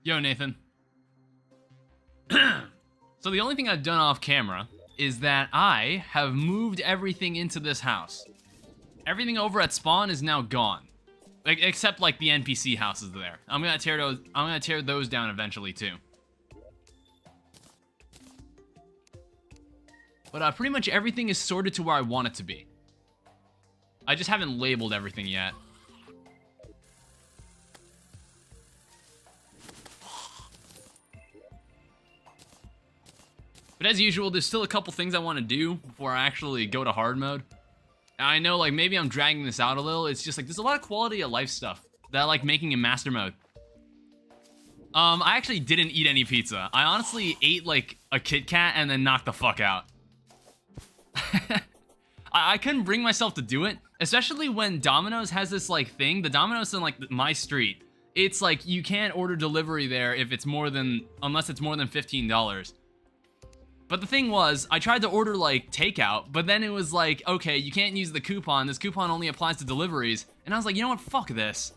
Yo, Nathan. So the only thing I've done off camera is that I have moved everything into this house. Everything over at spawn is now gone. Like, except like the NPC houses there. I'm gonna tear those down eventually too. But pretty much everything is sorted to where I want it to be. I just haven't labeled everything yet. But as usual, there's still a couple things I want to do before I actually go to hard mode. And I know, like, maybe I'm dragging this out a little. It's just like there's a lot of quality of life stuff that I like making in master mode. I actually didn't eat any pizza. I honestly ate like a Kit Kat and then knocked the fuck out. I couldn't bring myself to do it, especially when Domino's has this like thing. The Domino's in like my street. It's like you can't order delivery there if it's unless it's more than $15. But the thing was, I tried to order like takeout, but then it was like, okay, you can't use the coupon. This coupon only applies to deliveries. And I was like, you know what? Fuck this.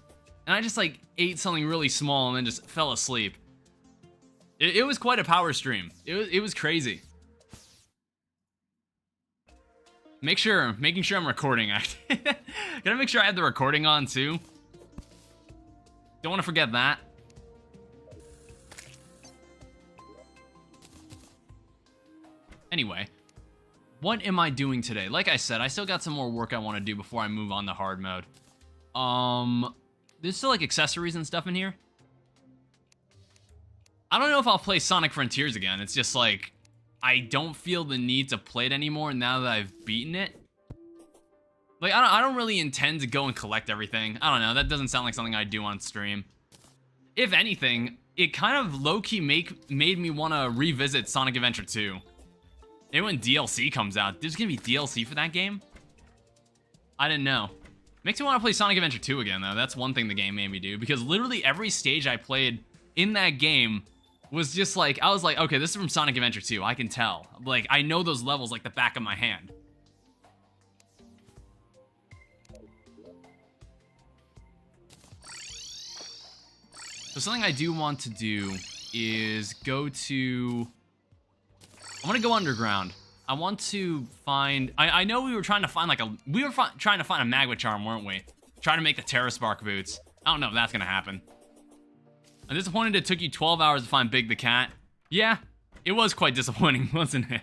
And I just like ate something really small and then just fell asleep. It was quite a power stream. It was crazy. Making sure I'm recording. Gotta make sure I have the recording on too. Don't want to forget that. Anyway, what am I doing today? Like I said, I still got some more work I want to do before I move on to hard mode. There's still like accessories and stuff in here. I don't know if I'll play Sonic Frontiers again. It's just like, I don't feel the need to play it anymore now that I've beaten it. Like, I don't really intend to go and collect everything. I don't know, that doesn't sound like something I'd do on stream. If anything, it kind of low-key made me want to revisit Sonic Adventure 2. And when DLC comes out, there's gonna be DLC for that game? I didn't know. Makes me want to play Sonic Adventure 2 again, though. That's one thing the game made me do, because literally every stage I played in that game was just like, I was like, okay, this is from Sonic Adventure 2, I can tell. Like, I know those levels like the back of my hand. So something I do want to do is go to... I want to go underground. I want to find... I know we were trying to find like a... We were trying to find a Magma Charm, weren't we? Trying to make the Terra Spark boots. I don't know if that's going to happen. I'm disappointed it took you 12 hours to find Big the Cat. Yeah, it was quite disappointing, wasn't it?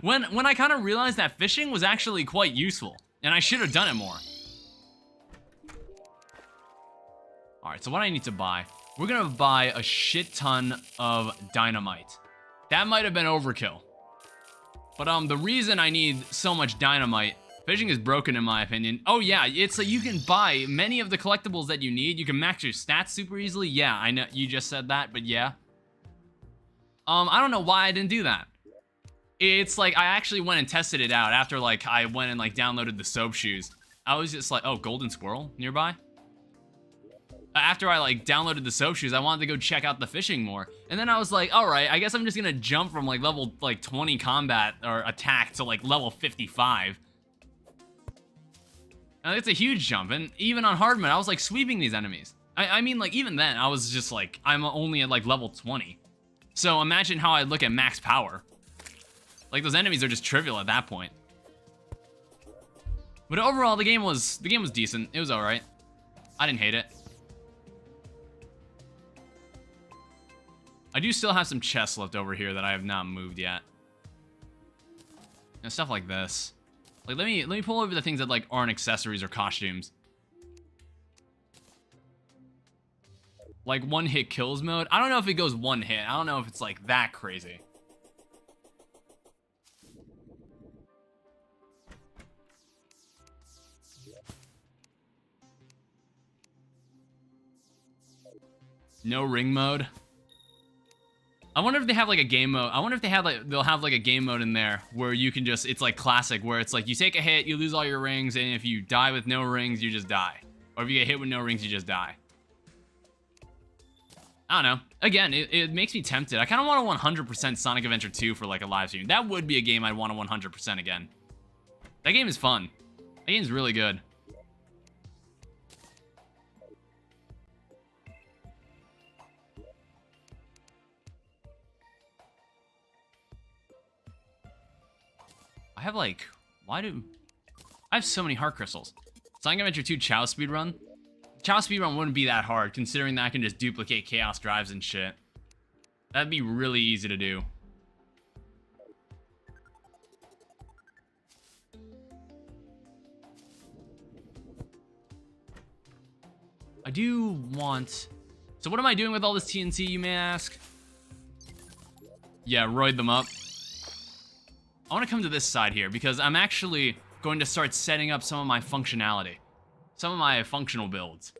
When I kind of realized that fishing was actually quite useful, and I should have done it more. Alright, so what I need to buy. We're going to buy a shit ton of dynamite. That might have been overkill. But the reason I need so much dynamite, fishing is broken in my opinion. Oh yeah, it's like you can buy many of the collectibles that you need. You can max your stats super easily. Yeah, I know you just said that, but yeah. I don't know why I didn't do that. It's like I actually went and tested it out after like I went and like downloaded the soap shoes. I was just like, oh, golden squirrel nearby? After I like downloaded the soap shoes, I wanted to go check out the fishing more. And then I was like, all right, I guess I'm just gonna jump from like level like 20 combat or attack to like level 55. And it's a huge jump. And even on hard mode, I was like sweeping these enemies. I mean, like even then I was just like, I'm only at like level 20. So imagine how I look at max power. Like those enemies are just trivial at that point. But overall, the game was decent. It was all right. I didn't hate it. I do still have some chests left over here that I have not moved yet. And stuff like this. Like let me pull over the things that like aren't accessories or costumes. Like one hit kills mode. I don't know if it goes one hit. I don't know if it's like that crazy. No ring mode. I wonder if they have like a game mode. I wonder if they'll have like a game mode in there where you can just, it's like classic, where it's like you take a hit, you lose all your rings, and if you die with no rings, you just die. Or if you get hit with no rings, you just die. I don't know. Again, it makes me tempted. I kind of want to 100% Sonic Adventure 2 for like a live stream. That would be a game I'd want to 100% again. That game is fun. That game's really good. have like, I have so many heart crystals. Sonic Adventure 2 Chow speedrun. Chow speedrun wouldn't be that hard, considering that I can just duplicate chaos drives and shit. That'd be really easy to do. I do want... So what am I doing with all this TNT, you may ask? Yeah, roid them up. I want to come to this side here, because I'm actually going to start setting up some of my functionality. Some of my functional builds.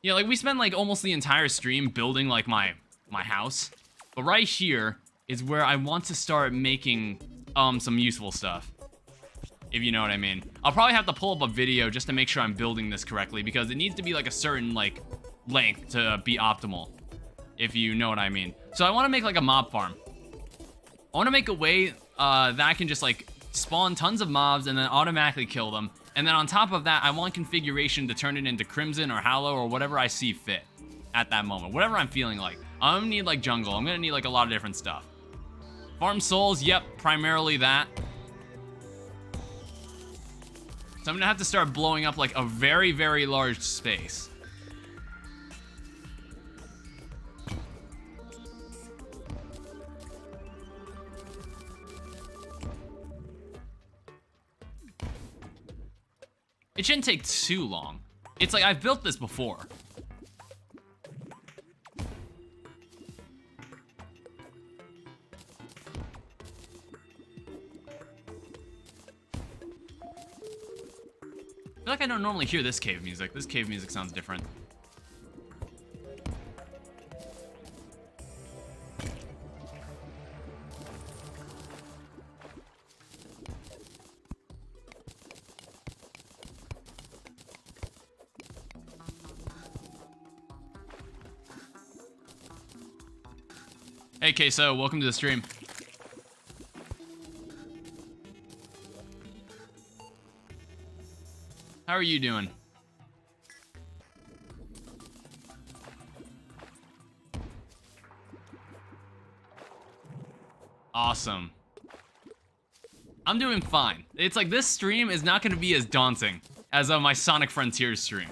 Yeah, like, we spent, like, almost the entire stream building, like, my house. But right here is where I want to start making, some useful stuff. If you know what I mean. I'll probably have to pull up a video just to make sure I'm building this correctly, because it needs to be, like, a certain, like, length to be optimal. If you know what I mean. So I want to make, like, a mob farm. I want to make a way, that I can just, like, spawn tons of mobs and then automatically kill them. And then on top of that, I want configuration to turn it into Crimson or Hallow or whatever I see fit at that moment. Whatever I'm feeling like. I'm gonna need, like, jungle. I'm gonna need, like, a lot of different stuff. Farm souls, yep, primarily that. So I'm gonna have to start blowing up, like, a very, very large space. It shouldn't take too long. It's like, I've built this before. I feel like I don't normally hear this cave music. This cave music sounds different. Hey, Queso, welcome to the stream. How are you doing? Awesome. I'm doing fine. It's like this stream is not going to be as daunting as my Sonic Frontiers stream.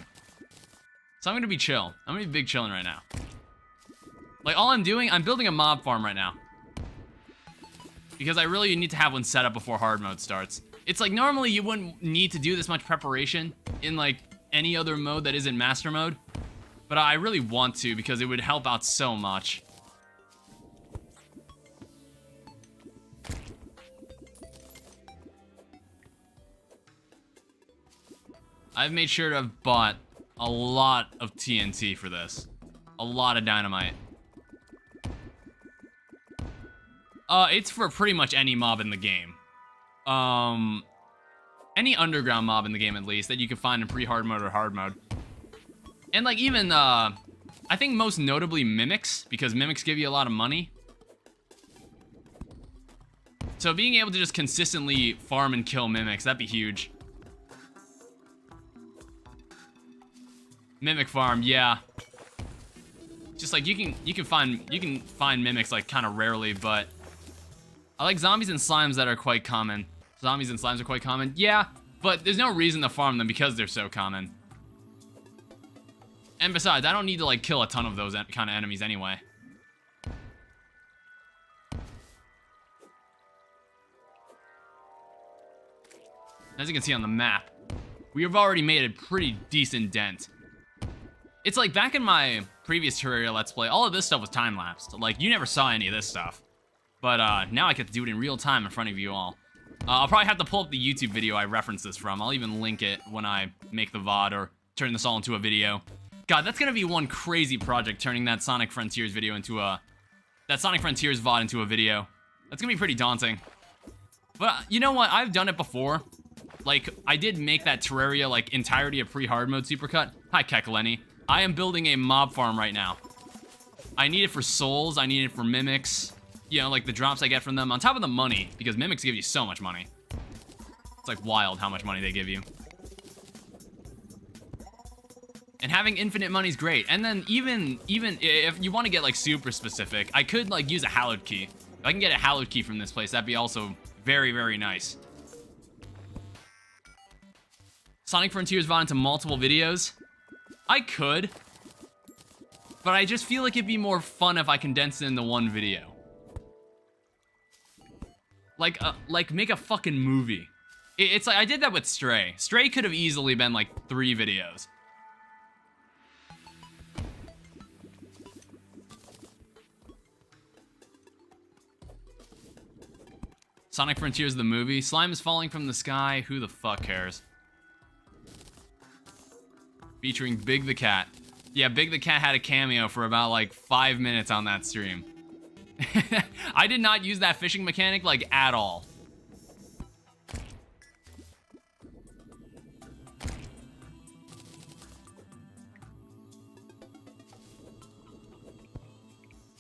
So I'm going to be chill. I'm going to be big chilling right now. Like, all I'm doing, I'm building a mob farm right now. Because I really need to have one set up before hard mode starts. It's like, normally you wouldn't need to do this much preparation in, like, any other mode that isn't master mode. But I really want to, because it would help out so much. I've made sure to have bought a lot of TNT for this. A lot of dynamite. It's for pretty much any mob in the game. Any underground mob in the game, at least, that you can find in pre-hard mode or hard mode. And, like, even, I think most notably Mimics, because Mimics give you a lot of money. So being able to just consistently farm and kill Mimics, that'd be huge. Mimic farm, yeah. Just like, you can find Mimics, like, kind of rarely, but I like zombies and slimes that are quite common. Zombies and slimes are quite common. Yeah, but there's no reason to farm them because they're so common. And besides, I don't need to, like, kill a ton of those kind of enemies anyway. As you can see on the map, we have already made a pretty decent dent. It's like, back in my previous Terraria Let's Play, all of this stuff was time-lapsed. Like, you never saw any of this stuff. But now I get to do it in real time in front of you all. I'll probably have to pull up the YouTube video I referenced this from. I'll even link it when I make the VOD or turn this all into a video. God, that's gonna be one crazy project, turning that Sonic Frontiers video into that Sonic Frontiers VOD into a video. That's gonna be pretty daunting. But you know what? I've done it before. Like, I did make that Terraria, like, entirety of pre-hard mode supercut. Hi, Kekaleni. I am building a mob farm right now. I need it for souls. I need it for Mimics. You know, like the drops I get from them, on top of the money, because Mimics give you so much money. It's like wild how much money they give you. And having infinite money is great. And then even if you want to get, like, super specific, I could, like, use a hallowed key. If I can get a hallowed key from this place, that'd be also Very, very nice. Sonic Frontiers VOD into multiple videos? I could. But I just feel like it'd be more fun if I condensed it into one video. Like make a fucking movie. It's like, I did that with Stray. Stray could have easily been like 3 videos. Sonic Frontiers the movie. Slime is falling from the sky. Who the fuck cares? Featuring Big the Cat. Yeah, Big the Cat had a cameo for about like 5 minutes on that stream. I did not use that fishing mechanic like at all.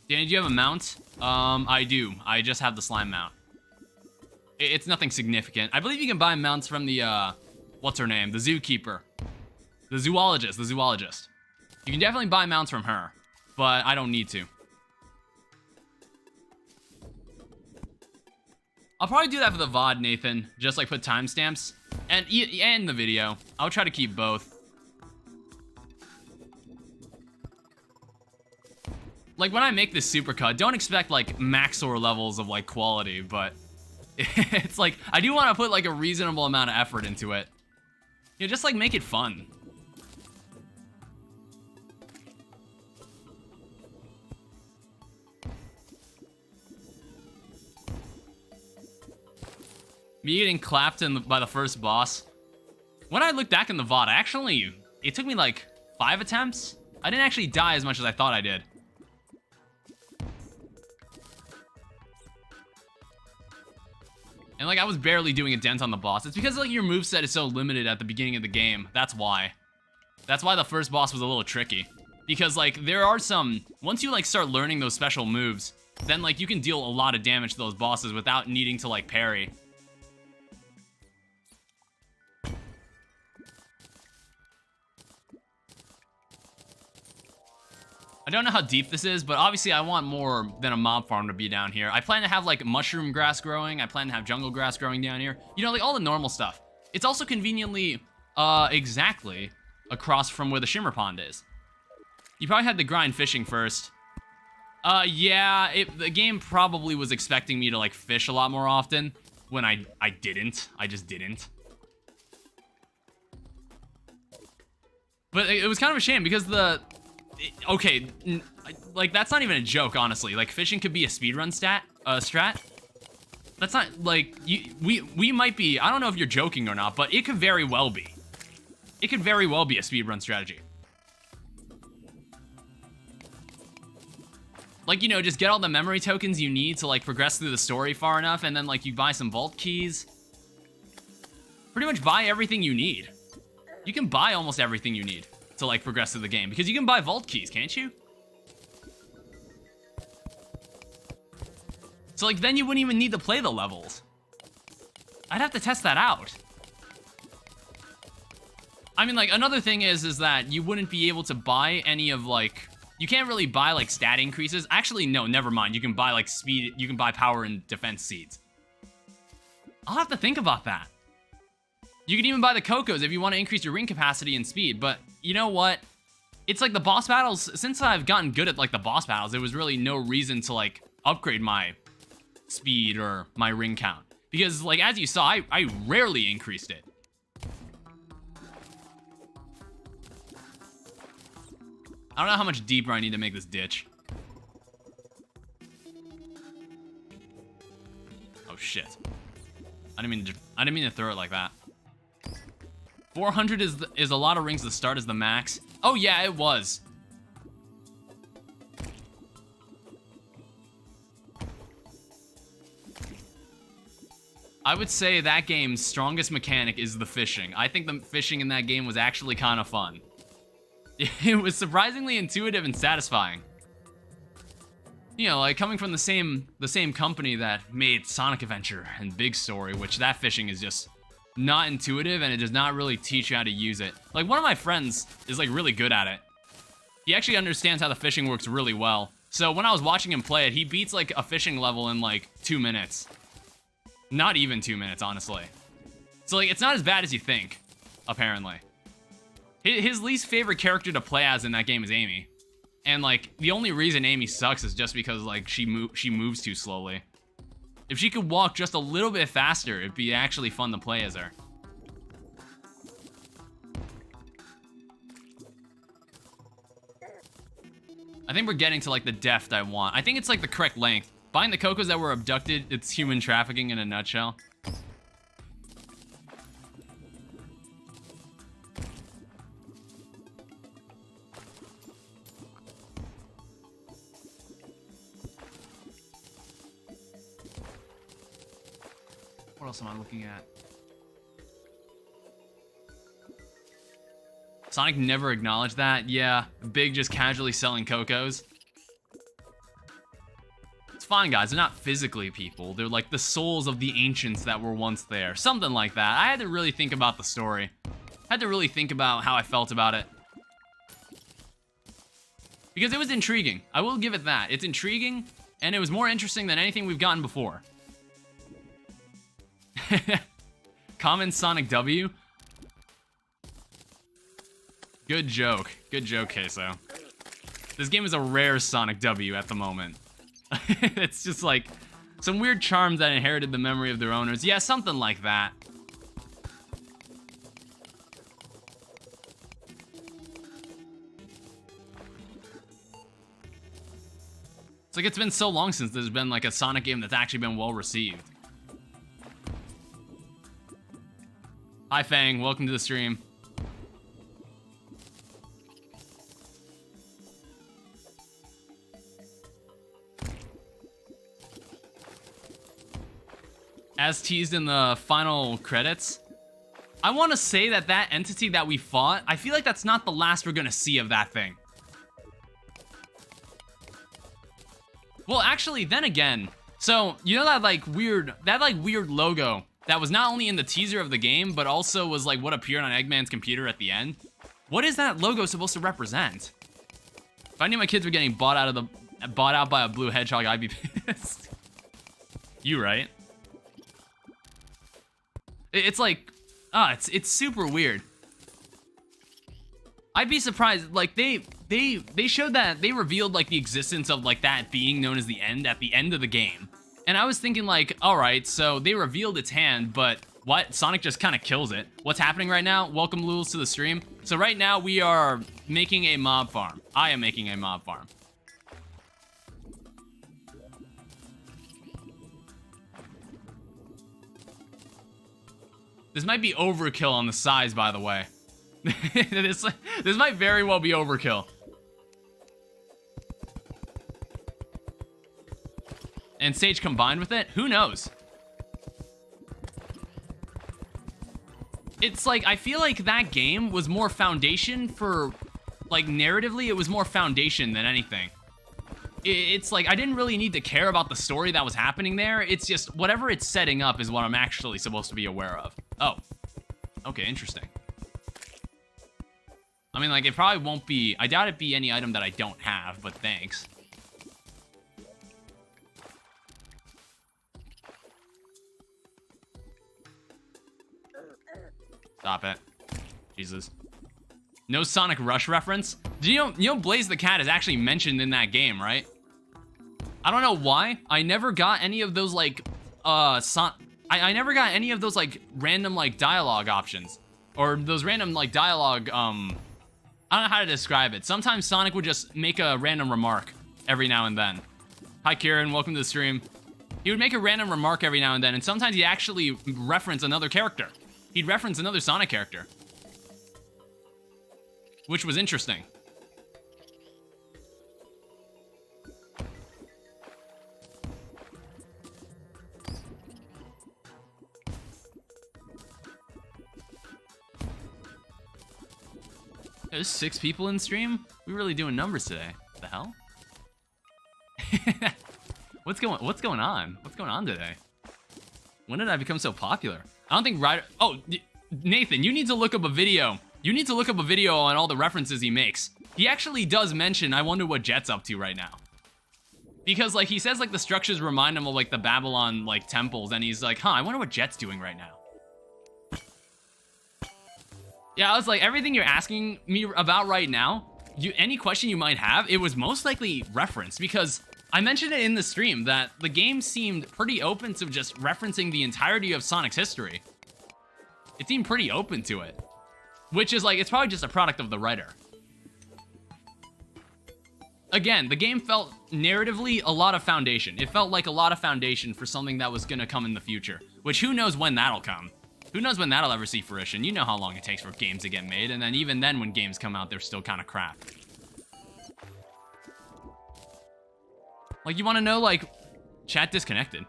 Danny, do you have a mount? I do. I just have the slime mount. It's nothing significant. I believe you can buy mounts from the, what's her name? The zookeeper. The zoologist. You can definitely buy mounts from her, but I don't need to. I'll probably do that for the VOD, Nathan. Just like put timestamps and the video. I'll try to keep both. Like when I make this supercut, don't expect like Maxor levels of like quality, but it's like I do want to put like a reasonable amount of effort into it. You know, just like make it fun. Me getting clapped by the first boss. When I look back in the VOD, it took me like 5 attempts. I didn't actually die as much as I thought I did. And like I was barely doing a dent on the boss. It's because like your moveset is so limited at the beginning of the game. That's why. That's why the first boss was a little tricky. Because like there are some, once you like start learning those special moves, then like you can deal a lot of damage to those bosses without needing to like parry. I don't know how deep this is, but obviously I want more than a mob farm to be down here. I plan to have like mushroom grass growing. I plan to have jungle grass growing down here. You know, like all the normal stuff. It's also conveniently, exactly across from where the Shimmer Pond is. You probably had to grind fishing first. Yeah, the game probably was expecting me to like fish a lot more often when I didn't. I just didn't. But it was kind of a shame because okay, like that's not even a joke, honestly. Like fishing could be a speedrun strat. That's not like we might be. I don't know if you're joking or not, but it could very well be. It could very well be a speedrun strategy. Like, you know, just get all the memory tokens you need to like progress through the story far enough, and then like you buy some vault keys. Pretty much buy everything you need. You can buy almost everything you need to like progress through the game, because you can buy vault keys, can't you? So like then you wouldn't even need to play the levels. I'd have to test that out. I mean, like another thing is that you wouldn't be able to buy any of like, you can't really buy like stat increases. Actually, no, never mind. You can buy like speed, you can buy power and defense seeds. I'll have to think about that. You can even buy the Cocos if you want to increase your ring capacity and speed, but you know what? It's like the boss battles, since I've gotten good at like the boss battles, there was really no reason to like upgrade my speed or my ring count. Because like, as you saw, I rarely increased it. I don't know how much deeper I need to make this ditch. Oh shit. I didn't mean to throw it like that. 400 is a lot of rings to start as the max. Oh yeah, it was. I would say that game's strongest mechanic is the fishing. I think the fishing in that game was actually kind of fun. It was surprisingly intuitive and satisfying. You know, like coming from the same company that made Sonic Adventure and Big Story, which that fishing is just not intuitive and it does not really teach you how to use it. Like one of my friends is like really good at it. He actually understands how the fishing works really well. So when I was watching him play it, he beats like a fishing level in like 2 minutes. Not even 2 minutes, honestly. So, like, it's not as bad as you think, apparently. His least favorite character to play as in that game is Amy. And, like, the only reason Amy sucks is just because, like, she moves too slowly. If she could walk just a little bit faster, it'd be actually fun to play as her. I think we're getting to, like, the depth I want. I think it's, like, the correct length. Buying the Cocos that were abducted, it's human trafficking in a nutshell. What else am I looking at? Sonic never acknowledged that. Yeah, Big just casually selling Cocos. It's fine, guys. They're not physically people. They're like the souls of the ancients that were once there. Something like that. I had to really think about the story. I had to really think about how I felt about it. Because it was intriguing. I will give it that. It's intriguing, and it was more interesting than anything we've gotten before. Common Sonic W. Good joke. Good joke, Queso. This game is a rare Sonic W at the moment. It's just like some weird charms that inherited the memory of their owners. Yeah, something like that. It's like it's been so long since there's been like a Sonic game that's actually been well received. Hi Fang, welcome to the stream. As teased in the final credits, I want to say that that entity that we fought, I feel like that's not the last we're gonna see of that thing. Well, actually, then again, so you know that like weird logo that was not only in the teaser of the game, but also was like what appeared on Eggman's computer at the end? What is that logo supposed to represent? If I knew my kids were getting bought out by a blue hedgehog, I'd be pissed. You right? It's like, it's super weird. I'd be surprised, like they showed that, they revealed like the existence of like that being known as the end at the end of the game. And I was thinking like, all right, so they revealed its hand, but what? Sonic just kind of kills it. What's happening right now? Welcome, Lulz, to the stream. So right now we are making a mob farm. I am making a mob farm. This might be overkill on the size, by the way. this might very well be overkill. And Sage combined with it? Who knows? It's like, I feel like that game was more foundation for, like, narratively, it was more foundation than anything. It's like, I didn't really need to care about the story that was happening there. It's just, whatever it's setting up is what I'm actually supposed to be aware of. Oh. Okay, interesting. I mean, like, it probably won't be, I doubt it'd be any item that I don't have, but thanks. Stop it. Jesus. No Sonic Rush reference? Do you know Blaze the Cat is actually mentioned in that game, right? I don't know why. I never got any of those, like, I never got any of those, like, random, like, dialogue options. Or those random, like, dialogue, I don't know how to describe it. Sometimes Sonic would just make a random remark every now and then. Hi, Kieran. Welcome to the stream. He would make a random remark every now and then, and sometimes he'd actually reference another character. He'd reference another Sonic character. Which was interesting. There's 6 people in stream? We really doing numbers today. What the hell? What's going on? What's going on today? When did I become so popular? I don't think Ryder... Oh, Nathan, you need to look up a video. You need to look up a video on all the references he makes. He actually does mention, I wonder what Jet's up to right now. Because, like, he says, like, the structures remind him of, like, the Babylon, like, temples, and he's like, huh, I wonder what Jet's doing right now. Yeah, I was like, everything you're asking me about right now, any question you might have, it was most likely referenced, because I mentioned it in the stream that the game seemed pretty open to just referencing the entirety of Sonic's history. It seemed pretty open to it. Which is, like, it's probably just a product of the writer. Again, the game felt narratively a lot of foundation. It felt like a lot of foundation for something that was gonna come in the future. Which, who knows when that'll come. Who knows when that'll ever see fruition. You know how long it takes for games to get made, and then even then when games come out, they're still kind of crap. Like, you wanna know, like, chat disconnected.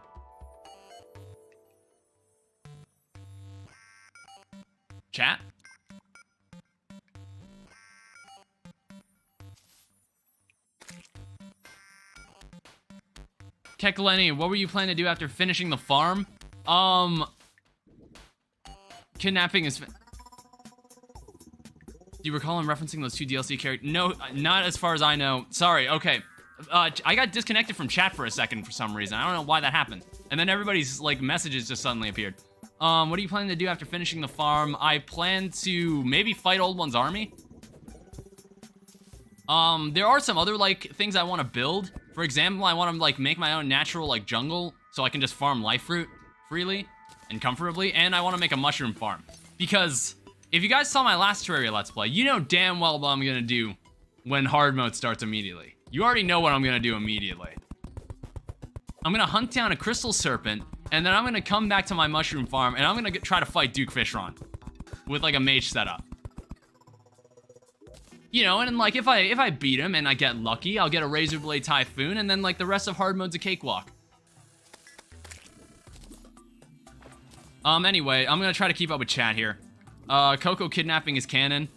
Chat? Kekleni, what were you planning to do after finishing the farm? Kidnapping is... Do you recall him referencing those 2 DLC characters? No, not as far as I know. Sorry, okay. I got disconnected from chat for a second for some reason. I don't know why that happened. And then everybody's, like, messages just suddenly appeared. What are you planning to do after finishing the farm? I plan to maybe fight Old One's army. There are some other, like, things I want to build. For example, I want to, like, make my own natural, like, jungle so I can just farm life fruit freely and comfortably. And I want to make a mushroom farm. Because if you guys saw my last Terraria Let's Play, you know damn well what I'm going to do when hard mode starts immediately. You already know what I'm going to do immediately. I'm going to hunt down a crystal serpent, and then I'm going to come back to my mushroom farm, and I'm going to try to fight Duke Fishron with, like, a mage setup. You know, and like, if I beat him and I get lucky, I'll get a Razor Blade Typhoon, and then, like, the rest of hard mode's a cakewalk. Anyway, I'm gonna try to keep up with chat here. Coco kidnapping is canon.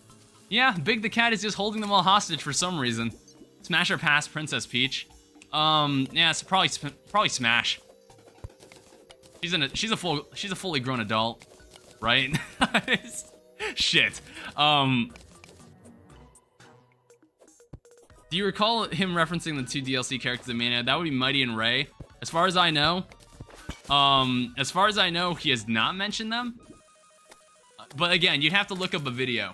Yeah, Big the Cat is just holding them all hostage for some reason. Smash or pass, Princess Peach. Yeah, it's probably Smash. She's a fully grown adult, right? Shit. Do you recall him referencing the 2 DLC characters in Mania? That would be Mighty and Ray. As far as I know, he has not mentioned them. But again, you'd have to look up a video.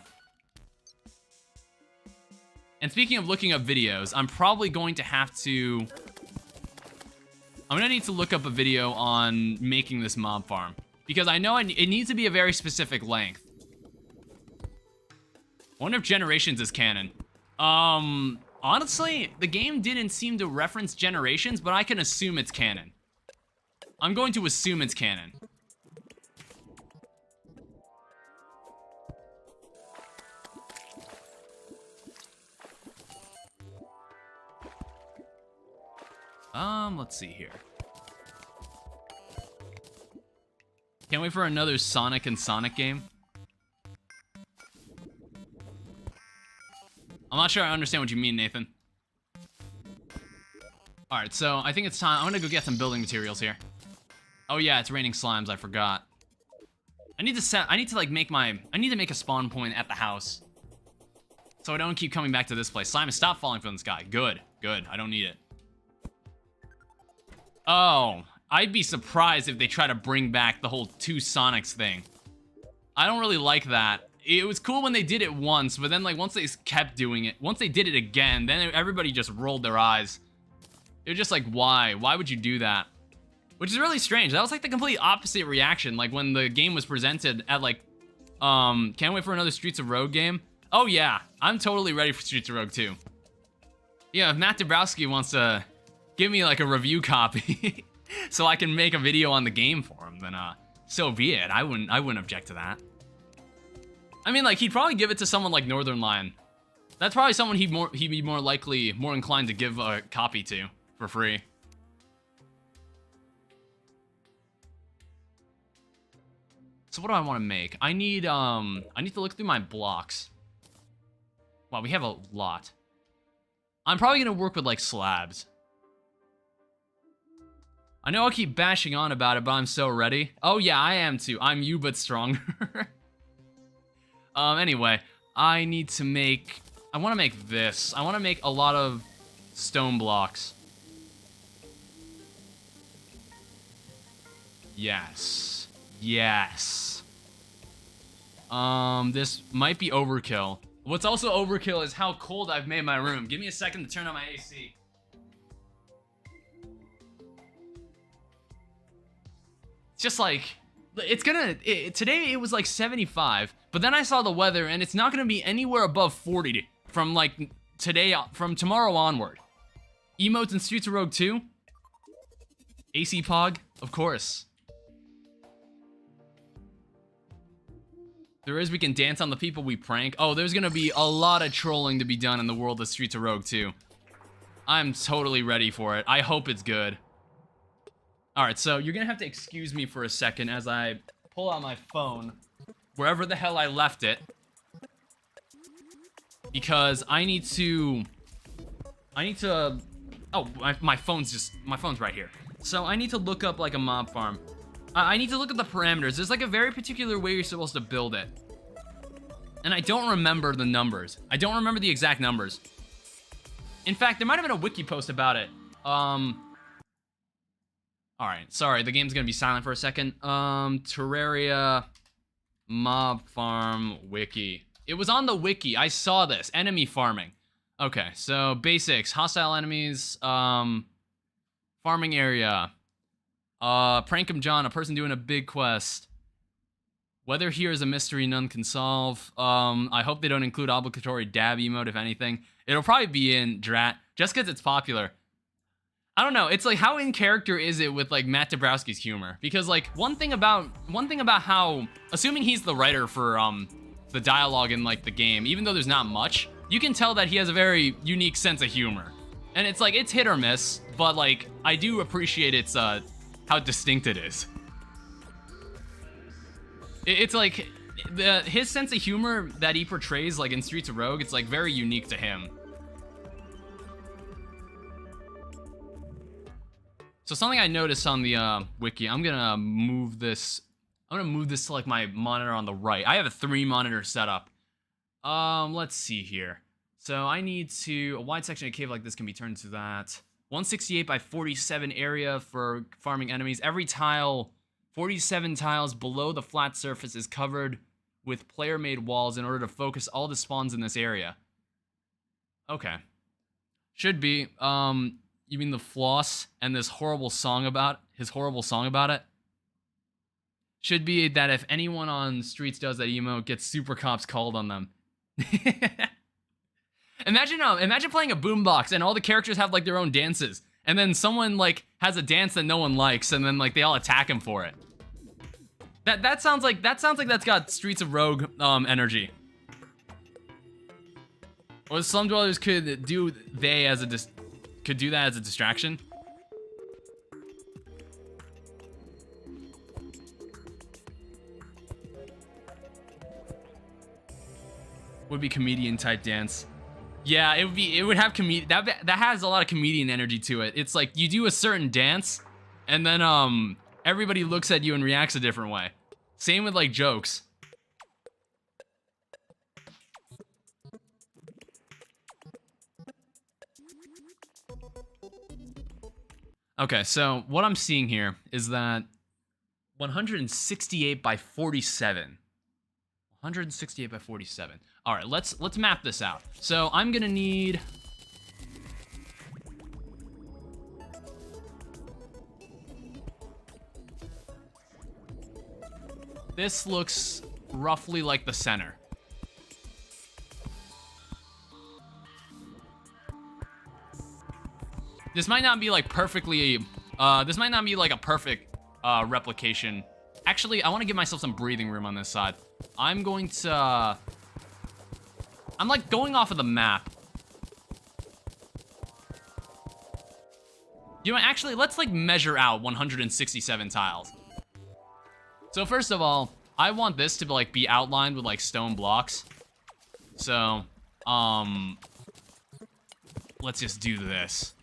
And speaking of looking up videos, I'm probably going to have to... I'm gonna need to look up a video on making this mob farm. Because I know it needs to be a very specific length. I wonder if Generations is canon. Honestly, the game didn't seem to reference Generations, but I can assume it's canon. I'm going to assume it's canon. Let's see here. Can't wait for another Sonic and Sonic game. I'm not sure I understand what you mean, Nathan. Alright, so I think it's time. I'm gonna go get some building materials here. Oh yeah, it's raining slimes, I forgot. I need to make a spawn point at the house. So I don't keep coming back to this place. Slime, stop falling from the sky. Good, good, I don't need it. Oh, I'd be surprised if they try to bring back the whole 2 Sonics thing. I don't really like that. It was cool when they did it once, but then, like, once they kept doing it, once they did it again, then everybody just rolled their eyes. It was just like, why? Why would you do that? Which is really strange. That was, like, the complete opposite reaction, like, when the game was presented at, like, can't wait for another Streets of Rogue game. Oh, yeah. I'm totally ready for Streets of Rogue 2. Yeah, if Matt Dabrowski wants to give me, like, a review copy so I can make a video on the game for him, then, so be it. I wouldn't object to that. I mean, like, he'd probably give it to someone like Northern Lion. That's probably someone he'd be more inclined to give a copy to for free. So what do I want to make? I need to look through my blocks. Wow, we have a lot. I'm probably gonna work with, like, slabs. I know I'll keep bashing on about it, but I'm so ready. Oh yeah, I am too. I'm you, but stronger. Anyway, I want to make this. I want to make a lot of stone blocks. Yes. Yes. This might be overkill. What's also overkill is how cold I've made my room. Give me a second to turn on my AC. It's just like, it's gonna, today it was like 75, but then I saw the weather and it's not gonna be anywhere above 40 from like today, from tomorrow onward. Emotes in Streets of Rogue 2? AC Pog? Of course. There is, we can dance on the people we prank. Oh, there's gonna be a lot of trolling to be done in the world of Streets of Rogue 2. I'm totally ready for it. I hope it's good. Alright, so you're gonna have to excuse me for a second as I pull out my phone, wherever the hell I left it, because I need to, oh, my phone's right here. So I need to look up like a mob farm. I need to look at the parameters. There's like a very particular way you're supposed to build it. And I don't remember the numbers. I don't remember the exact numbers. In fact, there might have been a wiki post about it. Alright, sorry, the game's gonna be silent for a second. Terraria mob farm wiki. It was on the wiki, I saw this. Enemy farming. Okay, so basics, hostile enemies, farming area. Prankum John, a person doing a big quest. Weather here is a mystery none can solve. I hope they don't include obligatory dab emote, if anything. It'll probably be in Drat, just because it's popular. I don't know, it's like, how in character is it with like Matt Dabrowski's humor? Because like, one thing about how, assuming he's the writer for the dialogue in like the game, even though there's not much, you can tell that he has a very unique sense of humor. And it's like, it's hit or miss, but like, I do appreciate its, how distinct it is. It's like, his sense of humor that he portrays like in Streets of Rogue, it's like very unique to him. So something I noticed on the wiki, I'm gonna move this to like my monitor on the right. I have a 3-monitor setup. Let's see here. So I need to, a wide section of cave like this can be turned to that. 168 by 47 area for farming enemies. Every tile, 47 tiles below the flat surface is covered with player-made walls in order to focus all the spawns in this area. Okay. Should be, you mean the floss and this horrible song about, his horrible song about it? Should be that if anyone on Streets does that emote, gets super cops called on them. Imagine playing a boombox and all the characters have like their own dances, and then someone like has a dance that no one likes, and then like they all attack him for it. That sounds like that's got Streets of Rogue energy. Or Slum Dwellers could do that as a distraction. Would be comedian type dance. Yeah, it would have that has a lot of comedian energy to it. It's like you do a certain dance and then everybody looks at you and reacts a different way. Same with like jokes. Okay, so what I'm seeing here is that 168 by 47. 168 by 47. All right, let's map this out. So I'm gonna need, this looks roughly like the center. This might not be like perfectly, this might not be like a perfect replication. Actually, I want to give myself some breathing room on this side. I'm going to, I'm like going off of the map. You know, actually, let's like measure out 167 tiles. So first of all, I want this to like be outlined with like stone blocks. So, let's just do this.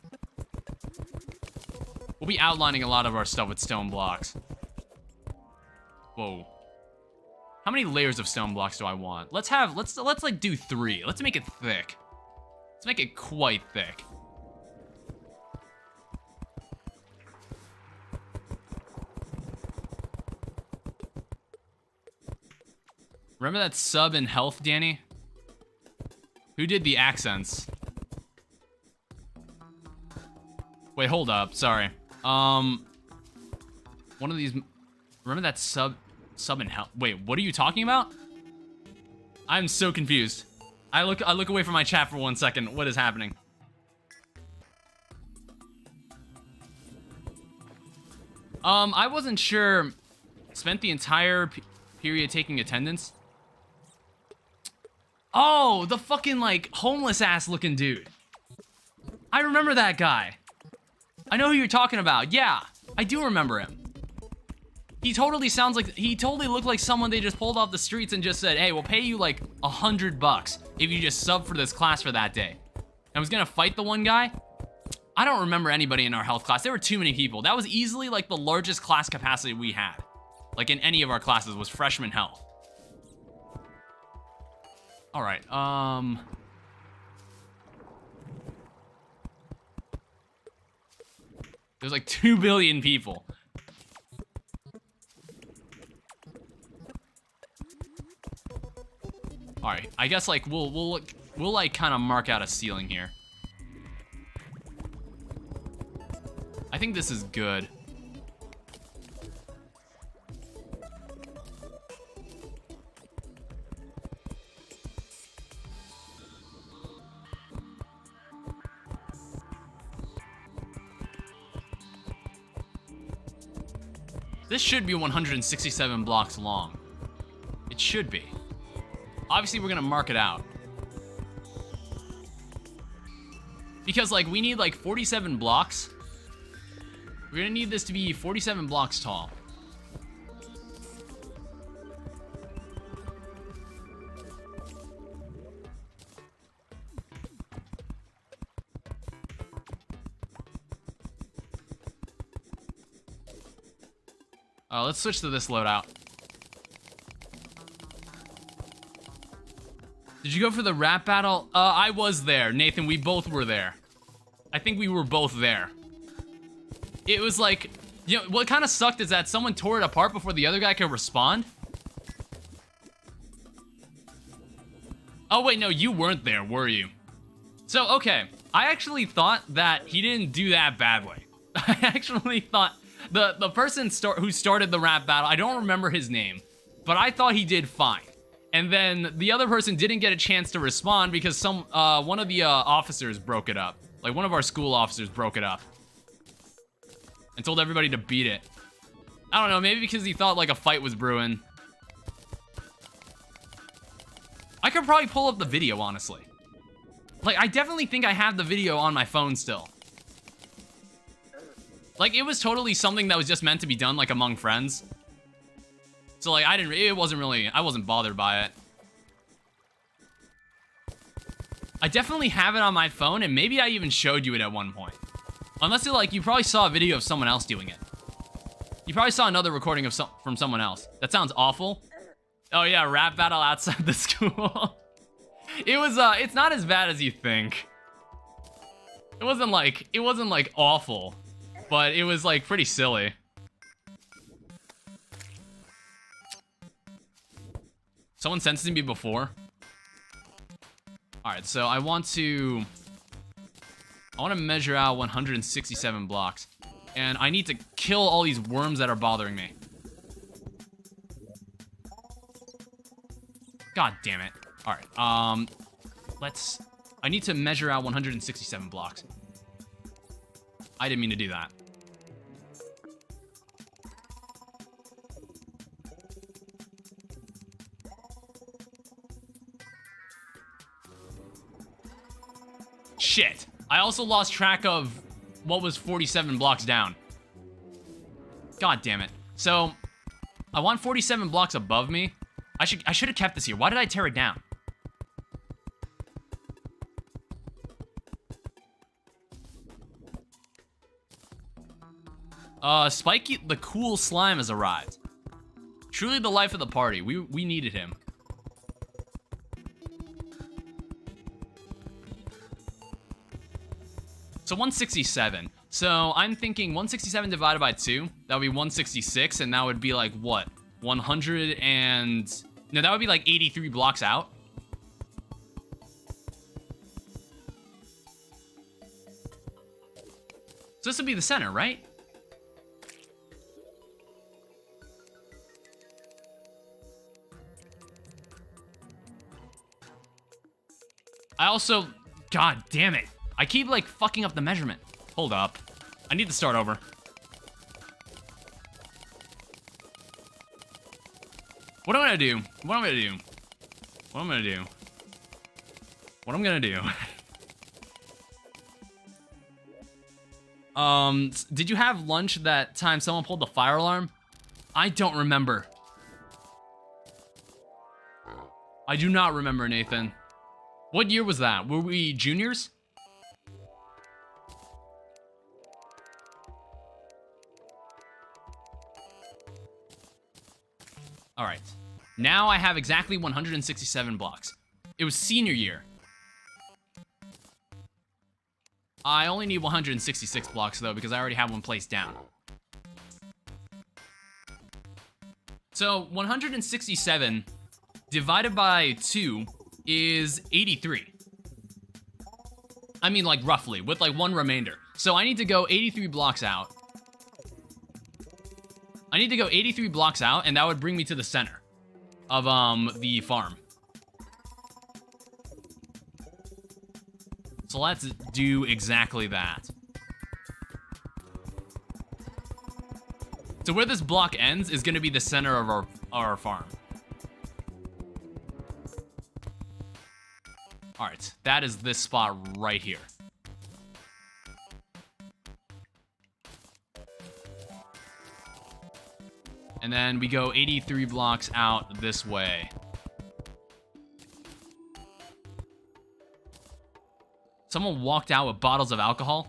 We'll be outlining a lot of our stuff with stone blocks. Whoa. How many layers of stone blocks do I want? Let's like do 3. Let's make it thick. Let's make it quite thick. Remember that sub in health, Danny? Who did the accents? Wait, hold up. Sorry. One of these... Remember that sub in health? Wait, what are you talking about? I'm so confused. I look away from my chat for 1 second. What is happening? I wasn't sure. Spent the entire period taking attendance. Oh, the fucking, like, homeless ass looking dude. I remember that guy. I know who you're talking about. Yeah, I do remember him. He totally sounds like, he totally looked like someone they just pulled off the streets and just said, hey, we'll pay you like $100 if you just sub for this class for that day. I was gonna fight the one guy. I don't remember anybody in our health class. There were too many people. That was easily like the largest class capacity we had. Like in any of our classes was freshman health. All right, there's like 2 billion people. All right, I guess like we'll like kind of mark out a ceiling here. I think this is good. This should be 167 blocks long. It should be. Obviously, we're gonna mark it out. Because, like, we need, like, 47 blocks. We're gonna need this to be 47 blocks tall. Let's switch to this loadout. Did you go for the rap battle? I was there, Nathan. We both were there. I think we were both there. It was like, you know, what kind of sucked is that someone tore it apart before the other guy could respond. Oh, wait, no, you weren't there, were you? So, okay, I actually thought that he didn't do that badly. I actually thought the person who started the rap battle, I don't remember his name, but I thought he did fine. And then the other person didn't get a chance to respond because one of the officers broke it up. Like, one of our school officers broke it up. And told everybody to beat it. I don't know, maybe because he thought, like, a fight was brewing. I could probably pull up the video, honestly. Like, I definitely think I have the video on my phone still. Like, it was totally something that was just meant to be done, like, among friends. So, like, I wasn't bothered by it. I definitely have it on my phone, and maybe I even showed you it at one point. Unless, you probably saw a video of someone else doing it. You probably saw another recording of from someone else. That sounds awful. Oh, yeah, rap battle outside the school. It's not as bad as you think. It wasn't, like, awful. But it was, like, pretty silly. Someone censored me before. Alright, so I want to measure out 167 blocks. And I need to kill all these worms that are bothering me. God damn it. Alright, I need to measure out 167 blocks. I didn't mean to do that. Shit. I also lost track of what was 47 blocks down. God damn it. So, I want 47 blocks above me. I should have kept this here. Why did I tear it down? Spiky, the cool slime has arrived. Truly the life of the party. We needed him. So 167. So I'm thinking 167 divided by 2. That would be 166, and that would be like what? 100 and No, that would be like 83 blocks out. So this would be the center, right? I also... God damn it. I keep, like, fucking up the measurement. Hold up. I need to start over. What am I gonna do? What am I gonna do? What am I gonna do? What I'm gonna do? Did you have lunch that time someone pulled the fire alarm? I don't remember. I do not remember, Nathan. What year was that? Were we juniors? All right. Now I have exactly 167 blocks. It was senior year. I only need 166 blocks, though, because I already have one placed down. So, 167 divided by 2 is 83. I mean, like, roughly, with, like, one remainder. So I need to go 83 blocks out. I need to go 83 blocks out, and that would bring me to the center of, the farm. So let's do exactly that. So where this block ends is going to be the center of our farm. All right, that is this spot right here. And then we go 83 blocks out this way. Someone walked out with bottles of alcohol.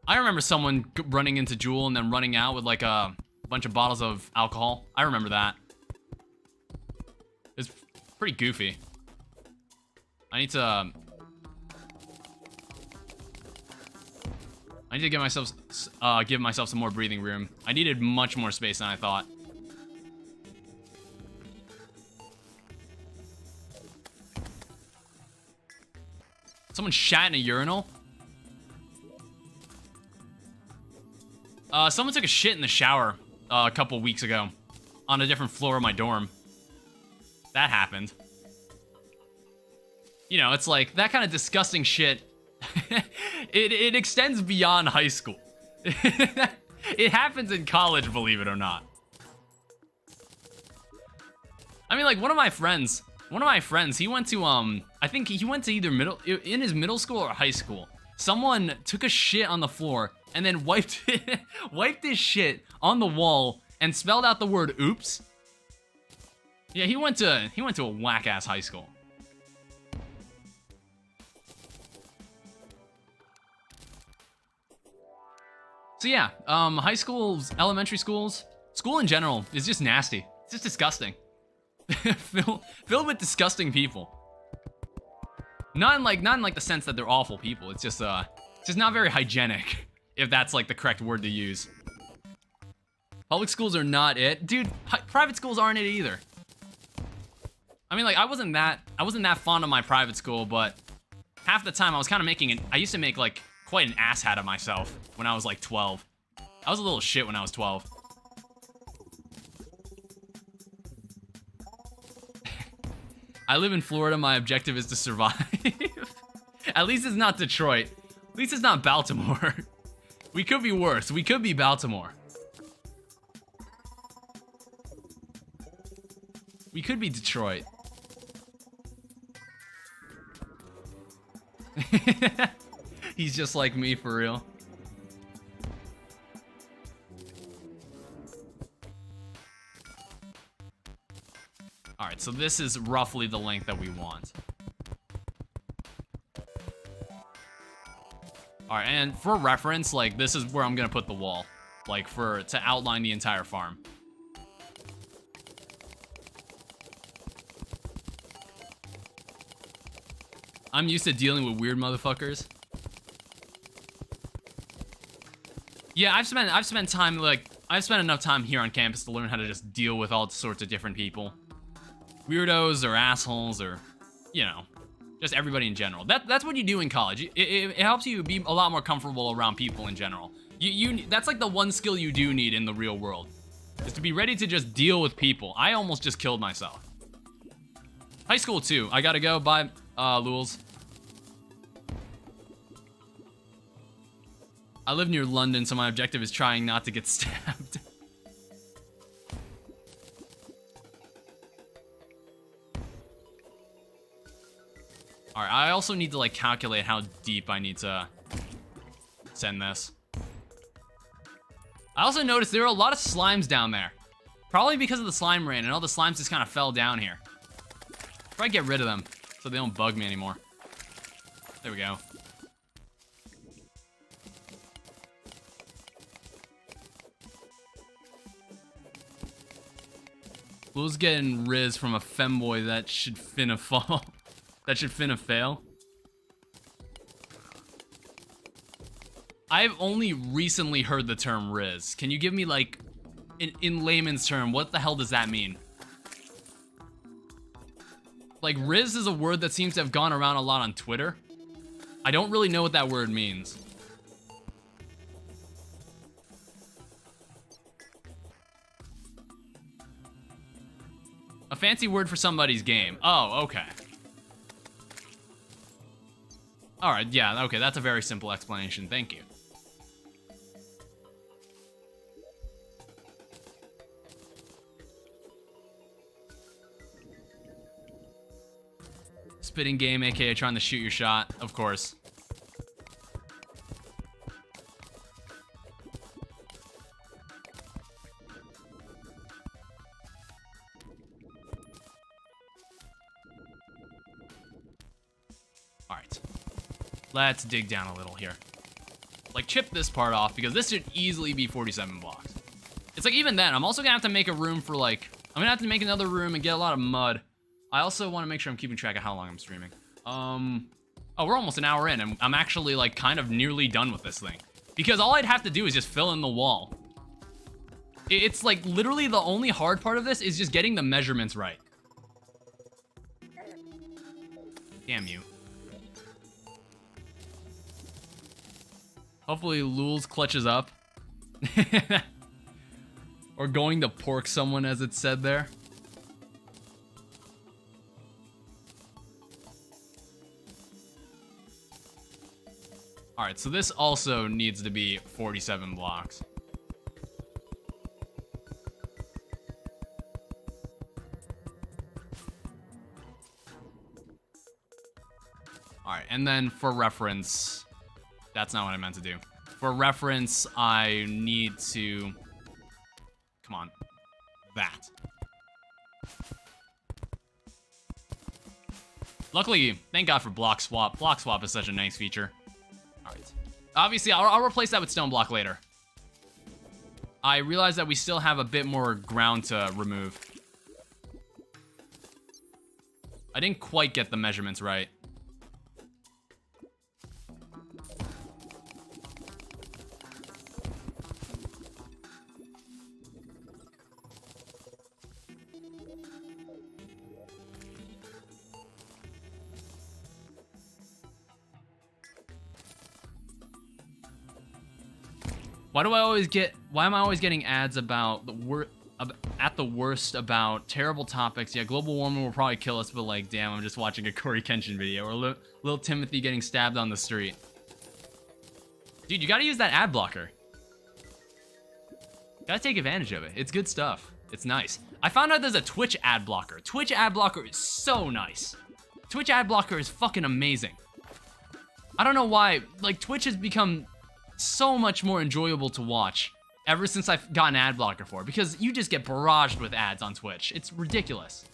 I remember someone running into Jewel and then running out with like a bunch of bottles of alcohol. I remember that. It's pretty goofy. I need to give myself some more breathing room. I needed much more space than I thought. Someone shat in a urinal. Someone took a shit in the shower a couple weeks ago on a different floor of my dorm. That happened. You know, it's like that kind of disgusting shit. it extends beyond high school. It happens in college, believe it or not. I mean, like, one of my friends, he went to, I think he went to either in his middle school or high school. Someone took a shit on the floor and then wiped his shit on the wall and spelled out the word oops. Yeah, he went to a whack-ass high school. So yeah, high schools, elementary schools, school in general is just nasty. It's just disgusting. Filled with disgusting people. Not in like the sense that they're awful people. It's just not very hygienic, if that's like the correct word to use. Public schools are not it, dude. Private schools aren't it either. I mean, like, I wasn't that fond of my private school, but half the time I was kind of I used to make like quite an asshat of myself when I was like 12. I was a little shit when I was 12. I live in Florida. My objective is to survive. At least it's not Detroit. At least it's not Baltimore. We could be worse. We could be Baltimore. We could be Detroit. He's just like me, for real. Alright, so this is roughly the length that we want. Alright, and for reference, like, this is where I'm gonna put the wall. Like, to outline the entire farm. I'm used to dealing with weird motherfuckers. Yeah, I've spent time, like, I've spent enough time here on campus to learn how to just deal with all sorts of different people. weirdos or assholes or, you know, just everybody in general. That's what you do in college. It helps you be a lot more comfortable around people in general. That's like the one skill you do need in the real world, is to be ready to just deal with people. I almost just killed myself. High school too. I gotta go. Bye, Lules. I live near London, so my objective is trying not to get stabbed. Alright, I also need to, like, calculate how deep I need to send this. I also noticed there are a lot of slimes down there. Probably because of the slime rain, and all the slimes just kind of fell down here. Probably get rid of them, so they don't bug me anymore. There we go. Blue's getting Riz from a femboy that should finna fall. That should finna fail. I've only recently heard the term Riz. Can you give me, like, in layman's term, what the hell does that mean? Like, Riz is a word that seems to have gone around a lot on Twitter. I don't really know what that word means. A fancy word for somebody's game. Oh, okay. Alright, yeah, okay, that's a very simple explanation. Thank you. Spitting game, aka trying to shoot your shot, of course. Alright. Let's dig down a little here. Like, chip this part off, because this should easily be 47 blocks. It's like, even then, I'm also gonna have to make a room for, like... I'm gonna have to make another room and get a lot of mud. I also want to make sure I'm keeping track of how long I'm streaming. Oh, we're almost an hour in, and I'm actually, like, kind of nearly done with this thing. Because all I'd have to do is just fill in the wall. It's, like, literally the only hard part of this is just getting the measurements right. Damn you. Hopefully Lules clutches up. Or going to pork someone, as it said there. Alright, so this also needs to be 47 blocks. Alright, and then for reference... That's not what I meant to do. For reference, I need to... Come on. That. Luckily, thank God for block swap. Block swap is such a nice feature. Alright. Obviously, I'll replace that with stone block later. I realize that we still have a bit more ground to remove. I didn't quite get the measurements right. Why am I always getting ads about at the worst about terrible topics? Yeah, global warming will probably kill us, but like, damn, I'm just watching a Corey Kenshin video, or little Timothy getting stabbed on the street. Dude, you gotta use that ad blocker. Gotta take advantage of it. It's good stuff. It's nice. I found out there's a Twitch ad blocker. Twitch ad blocker is so nice. Twitch ad blocker is fucking amazing. I don't know why, like, Twitch has become so much more enjoyable to watch ever since I've gotten ad blocker for, because you just get barraged with ads on Twitch. It's ridiculous.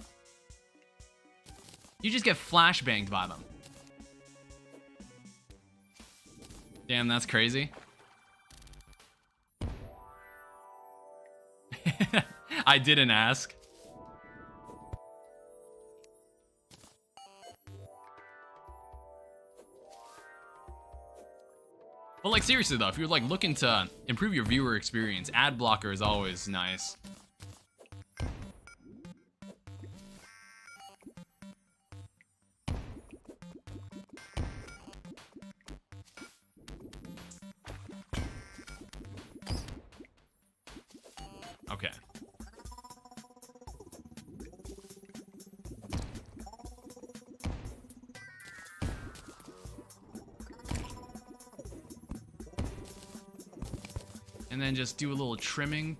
You just get flashbanged by them. Damn, that's crazy. I didn't ask. But like, seriously though, if you're like looking to improve your viewer experience, ad blocker is always nice. And then just do a little trimming.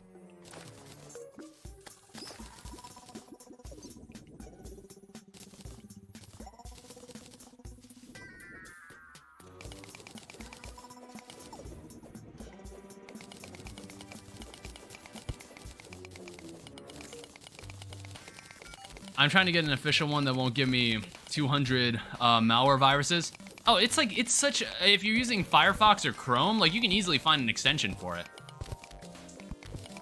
I'm trying to get an official one that won't give me 200 malware viruses. Oh, it's like, it's such, if you're using Firefox or Chrome, like you can easily find an extension for it.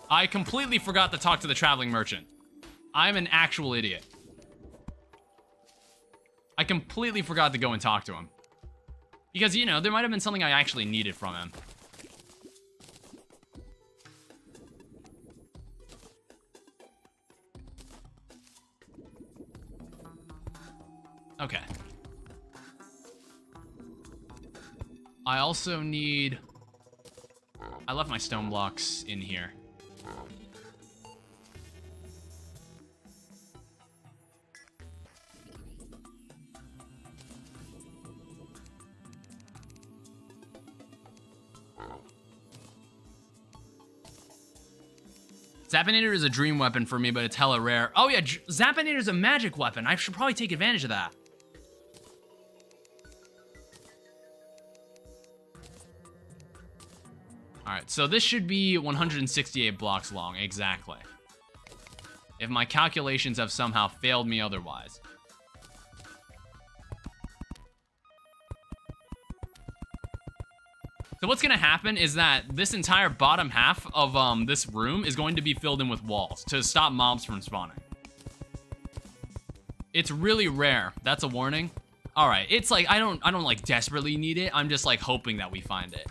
I completely forgot to talk to the traveling merchant. I'm an actual idiot. I completely forgot to go and talk to him. Because, you know, there might have been something I actually needed from him. Okay. I also need... I left my stone blocks in here. Zappinator is a dream weapon for me, but it's hella rare. Oh yeah, Zappinator is a magic weapon. I should probably take advantage of that. Alright, so this should be 168 blocks long, exactly. If my calculations have somehow failed me otherwise. So what's gonna happen is that this entire bottom half of this room is going to be filled in with walls to stop mobs from spawning. It's really rare. That's a warning. Alright, it's like I don't like desperately need it. I'm just like hoping that we find it.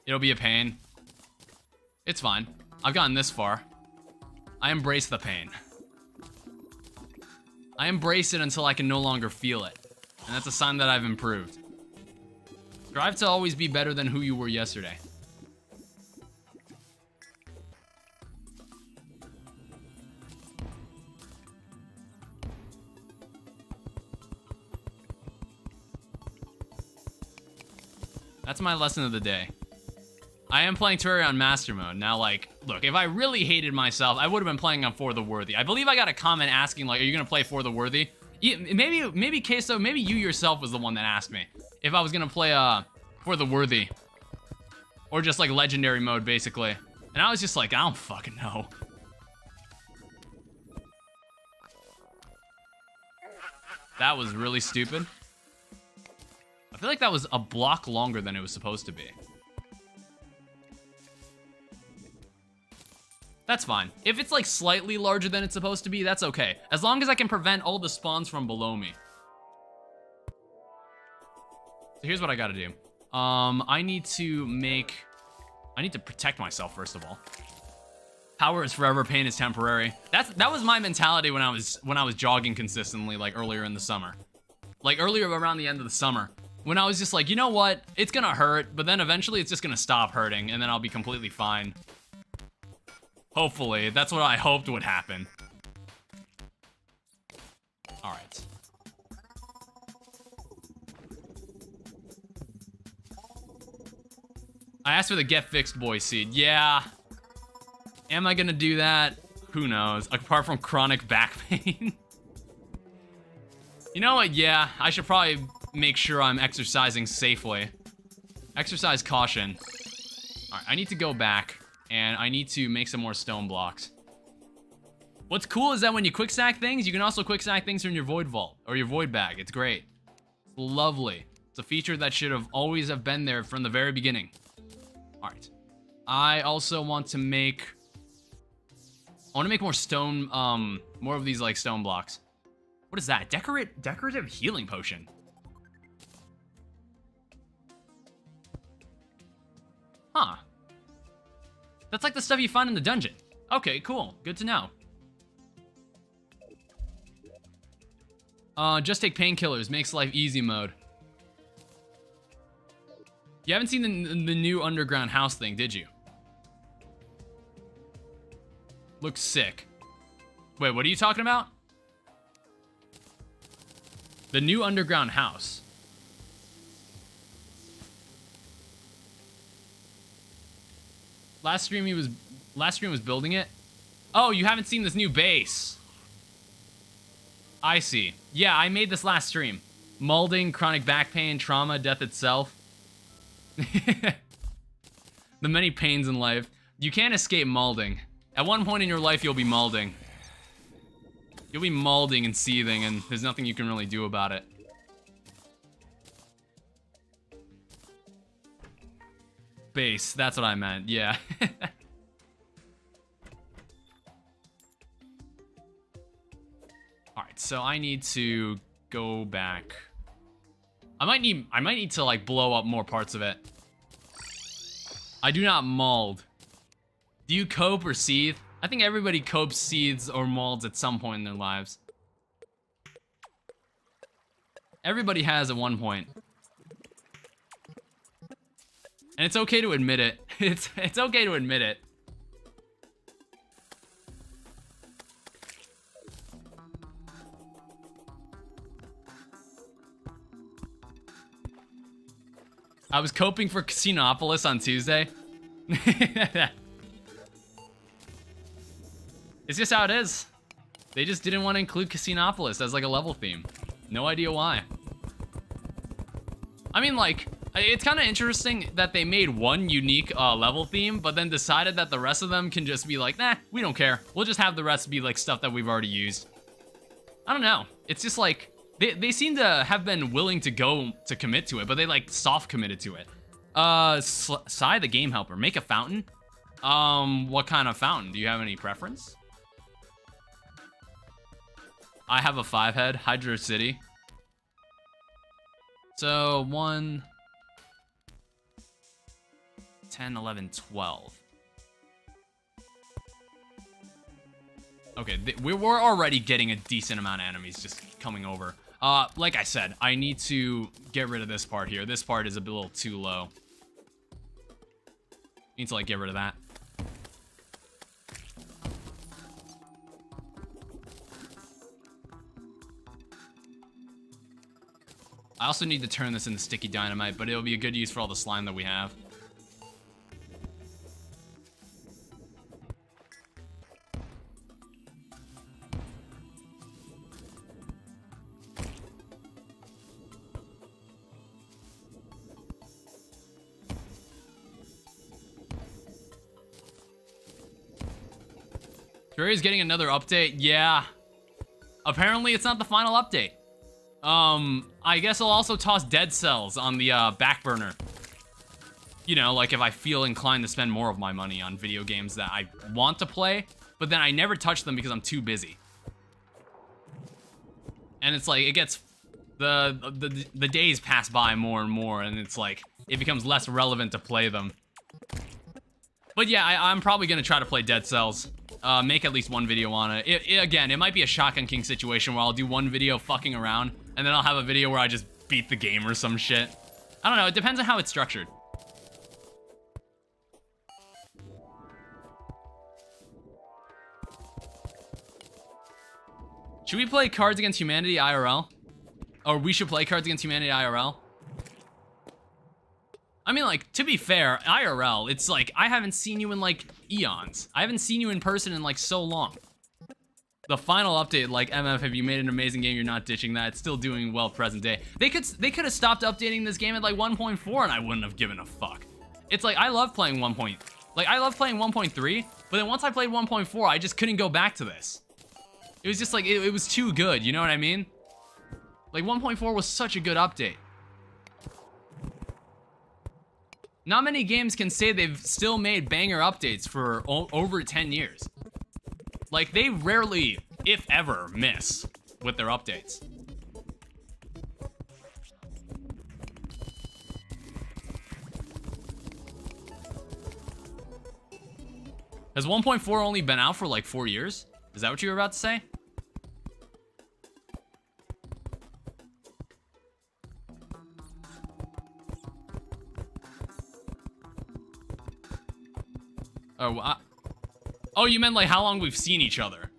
It'll be a pain. It's fine. I've gotten this far. I embrace the pain. I embrace it until I can no longer feel it. And that's a sign that I've improved. Strive to always be better than who you were yesterday. That's my lesson of the day. I am playing Terraria on Master Mode. Now, like, look, if I really hated myself, I would have been playing on For the Worthy. I believe I got a comment asking, like, are you going to play For the Worthy? Maybe Queso, maybe you yourself was the one that asked me if I was going to play For the Worthy. Or just, like, Legendary Mode, basically. And I was just like, I don't fucking know. That was really stupid. I feel like that was a block longer than it was supposed to be. That's fine. If it's like slightly larger than it's supposed to be, that's okay. As long as I can prevent all the spawns from below me. So here's what I gotta do. I need to protect myself first of all. Power is forever, pain is temporary. That was my mentality when I was jogging consistently, like earlier in the summer. Like earlier around the end of the summer. When I was just like, you know what? It's gonna hurt, but then eventually it's just gonna stop hurting and then I'll be completely fine. Hopefully, that's what I hoped would happen. Alright. I asked for the Get Fixed Boy seed. Yeah. Am I gonna do that? Who knows? Apart from chronic back pain. You know what? Yeah, I should probably make sure I'm exercising safely. Exercise caution. Alright, I need to go back. And I need to make some more stone blocks. What's cool is that when you quick stack things, you can also quick stack things from your void vault or your void bag. It's great. It's lovely. It's a feature that should have always have been there from the very beginning. All right. I also want to make... I want to make more stone, more of these like stone blocks. What is that? Decorative healing potion. Huh. That's like the stuff you find in the dungeon. Okay, cool. Good to know. Just take painkillers. Makes life easy mode. You haven't seen the new underground house thing, did you? Looks sick. Wait, what are you talking about? The new underground house. Last stream was building it. Oh, you haven't seen this new base. I see. Yeah, I made this last stream. Molding, chronic back pain, trauma, death itself. The many pains in life. You can't escape molding. At one point in your life, you'll be molding. You'll be molding and seething, and there's nothing you can really do about it. Base, that's what I meant, yeah. Alright, so I need to go back. I might need to like blow up more parts of it. I do not mold. Do you cope or seethe? I think everybody copes, seethes, or molds at some point in their lives. Everybody has at one point. And it's okay to admit it. It's okay to admit it. I was coping for Casinopolis on Tuesday. It's just how it is. They just didn't want to include Casinopolis as like a level theme. No idea why. I mean, like, it's kind of interesting that they made one unique level theme, but then decided that the rest of them can just be like, nah, we don't care. We'll just have the rest be like stuff that we've already used. I don't know. It's just like, they seem to have been willing to go to commit to it, but they like soft committed to it. Sai the game helper, make a fountain? What kind of fountain? Do you have any preference? I have a 5-head, Hydro City. So 1, 10, 11, 12. Okay, we're already getting a decent amount of enemies just coming over. Like I said, I need to get rid of this part here. This part is a little too low. Need to like get rid of that. I also need to turn this into sticky dynamite, but it'll be a good use for all the slime that we have. Terraria's getting another update? Yeah. Apparently it's not the final update. I guess I'll also toss Dead Cells on the back burner. You know, like if I feel inclined to spend more of my money on video games that I want to play, but then I never touch them because I'm too busy. And it's like, it gets, the days pass by more and more, and it's like, it becomes less relevant to play them. But yeah, I'm probably gonna try to play Dead Cells. Make at least one video on it. Again, it might be a Shotgun King situation where I'll do one video fucking around, and then I'll have a video where I just beat the game or some shit. I don't know, it depends on how it's structured. Should we play Cards Against Humanity IRL? Or we should play Cards Against Humanity IRL? I mean, like, to be fair, IRL, it's like, I haven't seen you in, like, eons. I haven't seen you in person in, like, so long. The final update, like, MF, have you made an amazing game? You're not ditching that. It's still doing well present day. They could have stopped updating this game at, like, 1.4, and I wouldn't have given a fuck. It's like, I love playing 1. Like, I love playing 1.3, but then once I played 1.4, I just couldn't go back to this. It was just, like, it was too good, you know what I mean? Like, 1.4 was such a good update. Not many games can say they've still made banger updates for over 10 years. Like, they rarely, if ever, miss with their updates. Has 1.4 only been out for like 4 years? Is that what you were about to say? Oh, oh, you meant like how long we've seen each other.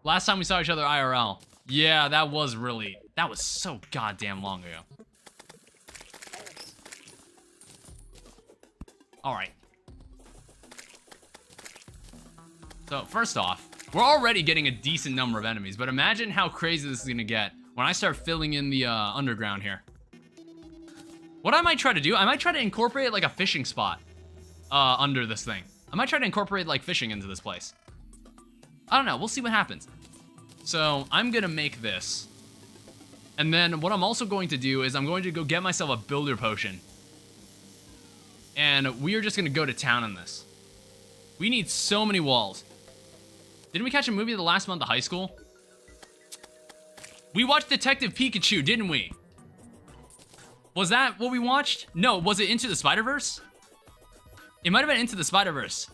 Last time we saw each other IRL. Yeah, that was so goddamn long ago. All right. So first off, we're already getting a decent number of enemies, but imagine how crazy this is gonna get when I start filling in the underground here. What I might try to do, I might try to incorporate like a fishing spot under this thing. I might try to incorporate like fishing into this place. I don't know, we'll see what happens. So I'm gonna make this. And then what I'm also going to do is I'm going to go get myself a builder potion. And we are just gonna go to town on this. We need so many walls. Didn't we catch a movie the last month of high school? We watched Detective Pikachu, didn't we? Was that what we watched? No, was it Into the Spider-Verse? It might have been Into the Spider-Verse.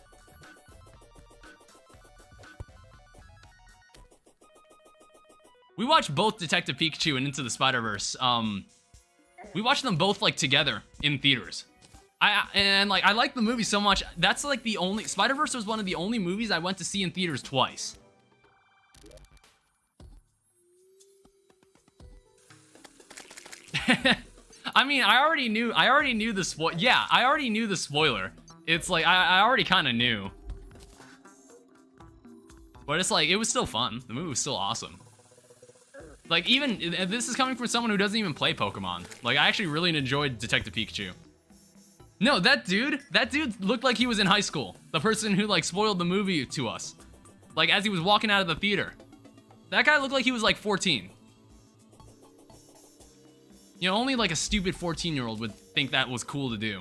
We watched both Detective Pikachu and Into the Spider-Verse. We watched them both like together in theaters. I like the movie so much. That's like the only Spider-Verse was one of the only movies I went to see in theaters twice. I mean, I already knew the yeah, I already knew the spoiler. It's like I already kind of knew. But it's like it was still fun. The movie was still awesome. Like even this is coming from someone who doesn't even play Pokemon. Like I actually really enjoyed Detective Pikachu. No, that dude looked like he was in high school. The person who like spoiled the movie to us. Like as he was walking out of the theater. That guy looked like he was like 14. You know, only like a stupid 14-year-old would think that was cool to do.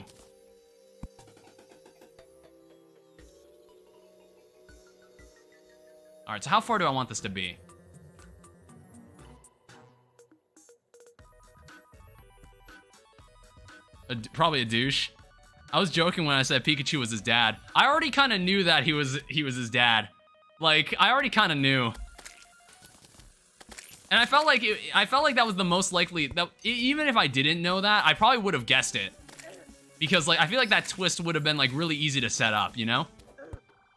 All right, so how far do I want this to be? Probably a douche. I was joking when I said Pikachu was his dad. I already kind of knew that he was his dad. Like I already kind of knew. And I felt like that was the most likely that even if I didn't know that, I probably would have guessed it. Because like I feel like that twist would have been like really easy to set up, you know?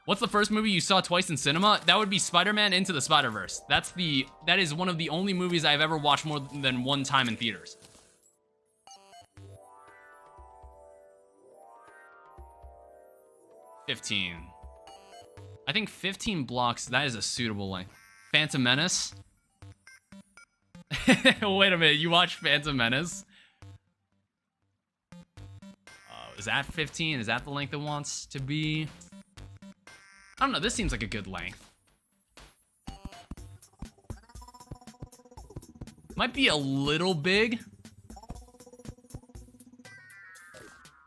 What's the first movie you saw twice in cinema? That would be Spider-Man Into the Spider-Verse. That is one of the only movies I've ever watched more than one time in theaters. $15. I think 15 blocks, that is a suitable length. Phantom Menace? Wait a minute, you watched Phantom Menace? Is that 15? Is that the length it wants to be? I don't know, this seems like a good length. Might be a little big.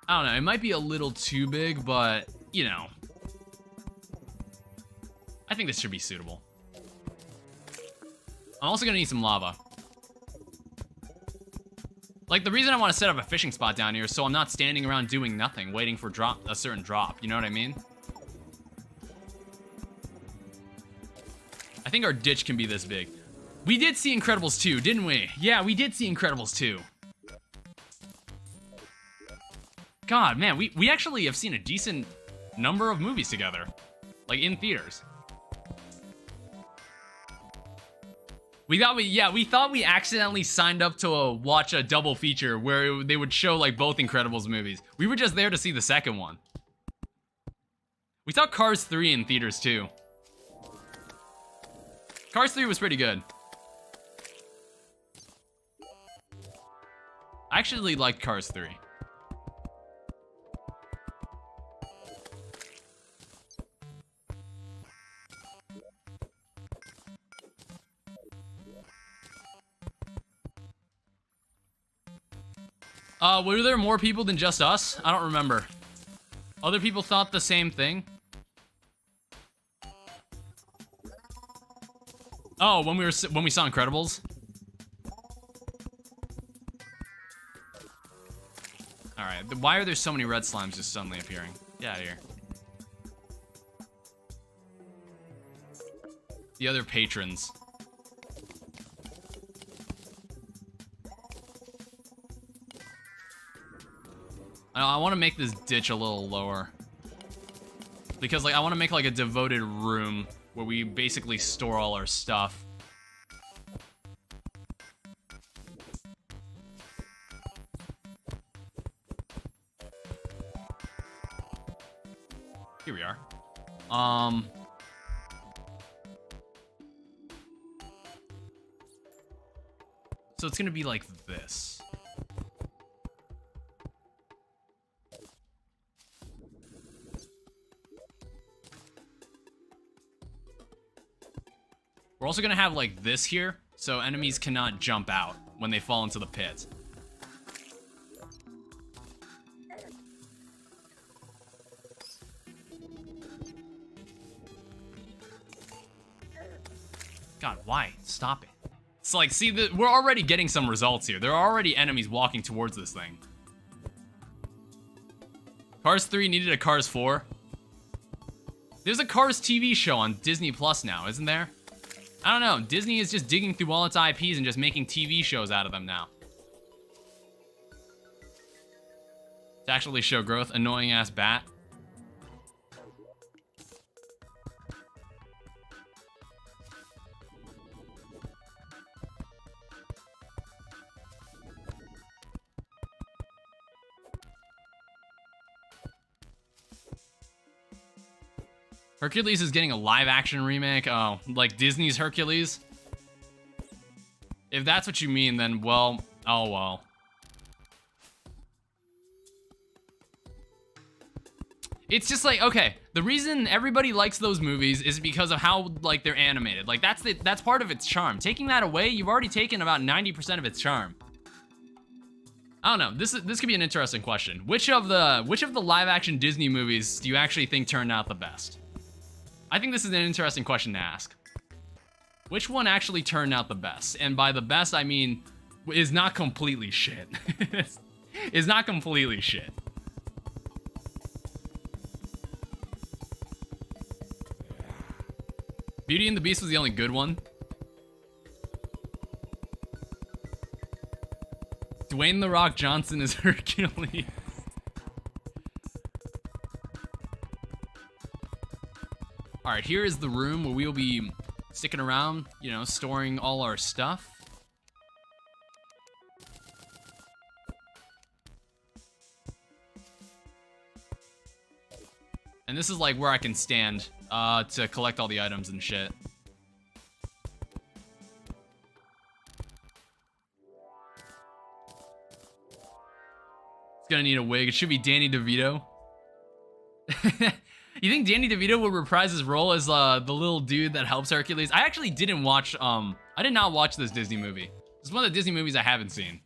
I don't know, it might be a little too big, but, you know. I think this should be suitable. I'm also gonna need some lava. Like, the reason I want to set up a fishing spot down here is so I'm not standing around doing nothing, waiting for a certain drop, you know what I mean? I think our ditch can be this big. We did see Incredibles 2, didn't we? Yeah, we did see Incredibles 2. God, man, we actually have seen a decent number of movies together. Like, in theaters. We thought we accidentally signed up to watch a double feature where they would show, like, both Incredibles movies. We were just there to see the second one. We saw Cars 3 in theaters, too. Cars 3 was pretty good. I actually liked Cars 3. Were there more people than just us? I don't remember. Other people thought the same thing? Oh, when we saw Incredibles? Alright, why are there so many red slimes just suddenly appearing? Get out of here. The other patrons. I want to make this ditch a little lower. Because, like, I want to make, like, a devoted room where we basically store all our stuff. Here we are. So it's gonna be like this. We're also gonna have like this here, so enemies cannot jump out when they fall into the pit. God, why? Stop it. It's like, see, we're already getting some results here. There are already enemies walking towards this thing. Cars 3 needed a Cars 4. There's a Cars TV show on Disney Plus now, isn't there? I don't know. Disney is just digging through all its IPs and just making TV shows out of them now. To actually show growth. Annoying ass bat. Hercules is getting a live-action remake. Oh, like Disney's Hercules? If that's what you mean, then, well, oh well. It's just like, okay, the reason everybody likes those movies is because of how, like, they're animated. Like, that's part of its charm. Taking that away, you've already taken about 90% of its charm. I don't know. This could be an interesting question. Which of the live-action Disney movies do you actually think turned out the best? I think this is an interesting question to ask. Which one actually turned out the best? And by the best, I mean, is not completely shit. Is not completely shit. Beauty and the Beast was the only good one. Dwayne "The Rock" Johnson is Hercules. All right, here is the room where we'll be sticking around, you know, storing all our stuff. And this is like where I can stand to collect all the items and shit. It's gonna need a wig. It should be Danny DeVito. You think Danny DeVito will reprise his role as the little dude that helps Hercules? I actually didn't watch, I did not watch this Disney movie. It's one of the Disney movies I haven't seen.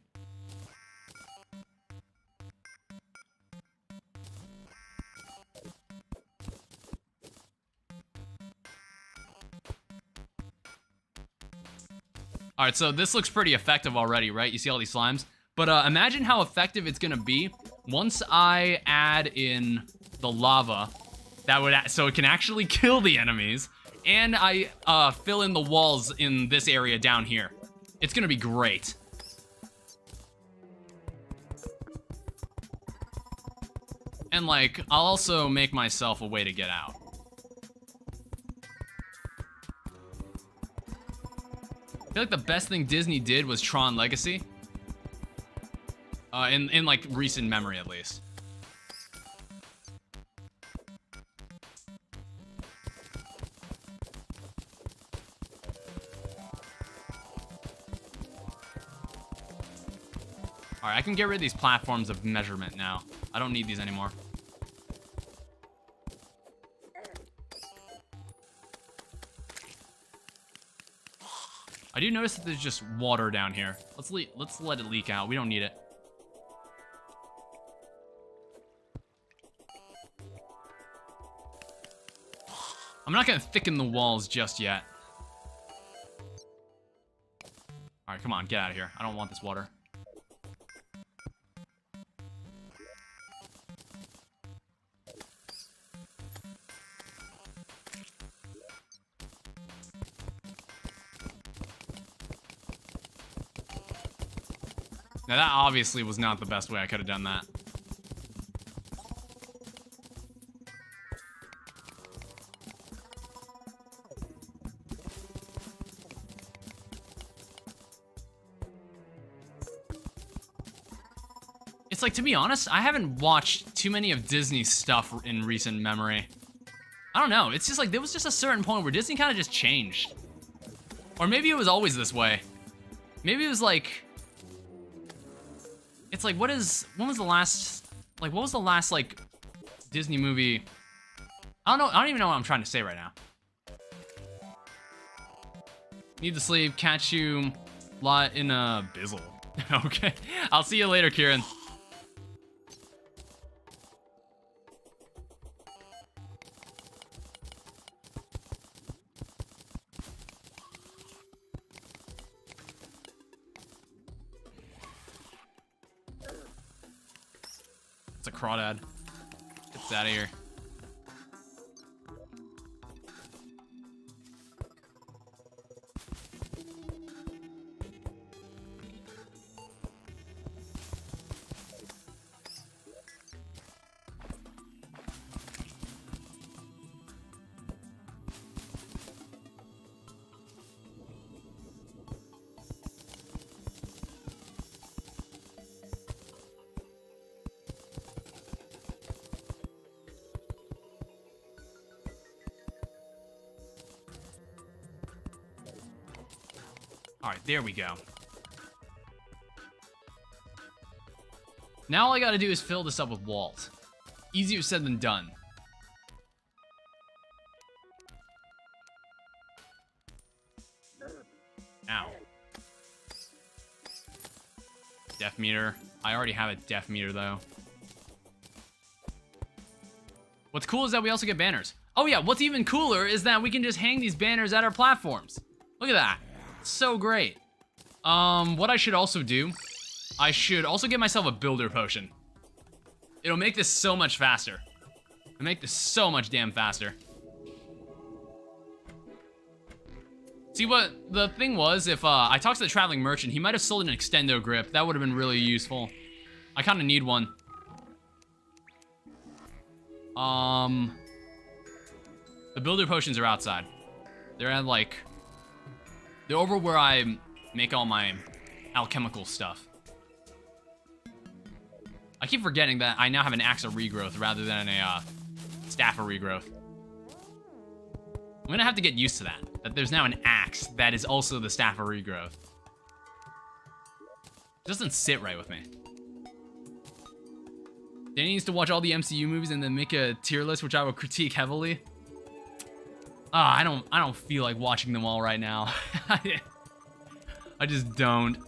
All right, so this looks pretty effective already, right? You see all these slimes? But imagine how effective it's gonna be once I add in the lava. That would, so it can actually kill the enemies, and I fill in the walls in this area down here. It's gonna be great. And like, I'll also make myself a way to get out. I feel like the best thing Disney did was Tron Legacy. In like recent memory at least. Alright, I can get rid of these platforms of measurement now. I don't need these anymore. I do notice that there's just water down here. Let's let it leak out. We don't need it. I'm not gonna thicken the walls just yet. Alright, come on, get out of here. I don't want this water. Now that obviously was not the best way I could have done that. It's like, to be honest, I haven't watched too many of Disney's stuff in recent memory. I don't know. It's just like there was just a certain point where Disney kind of just changed. Or maybe it was always this way. Maybe it was like... It's like, when was the last... Like, what was the last, like, Disney movie... I don't know. I don't even know what I'm trying to say right now. Need to sleep. Catch you lot in a bizzle. Okay. I'll see you later, Kieran. It's a crawdad. Get out of here. Alright, there we go. Now all I gotta do is fill this up with walls. Easier said than done. Ow. Def meter. I already have a def meter though. What's cool is that we also get banners. Oh yeah, what's even cooler is that we can just hang these banners at our platforms. Look at that. So great. What I should also do, I should also get myself a builder potion. It'll make this so much faster. It'll make this so much damn faster. See, what the thing was, if I talked to the traveling merchant, he might have sold an extendo grip. That would have been really useful. I kind of need one. The builder potions are outside. They're at like... They're over where I make all my alchemical stuff. I keep forgetting that I now have an axe of regrowth rather than a staff of regrowth. I'm gonna have to get used to that. That there's now an axe that is also the staff of regrowth. It doesn't sit right with me. Danny needs to watch all the MCU movies and then make a tier list, which I will critique heavily. I don't feel like watching them all right now. I just don't.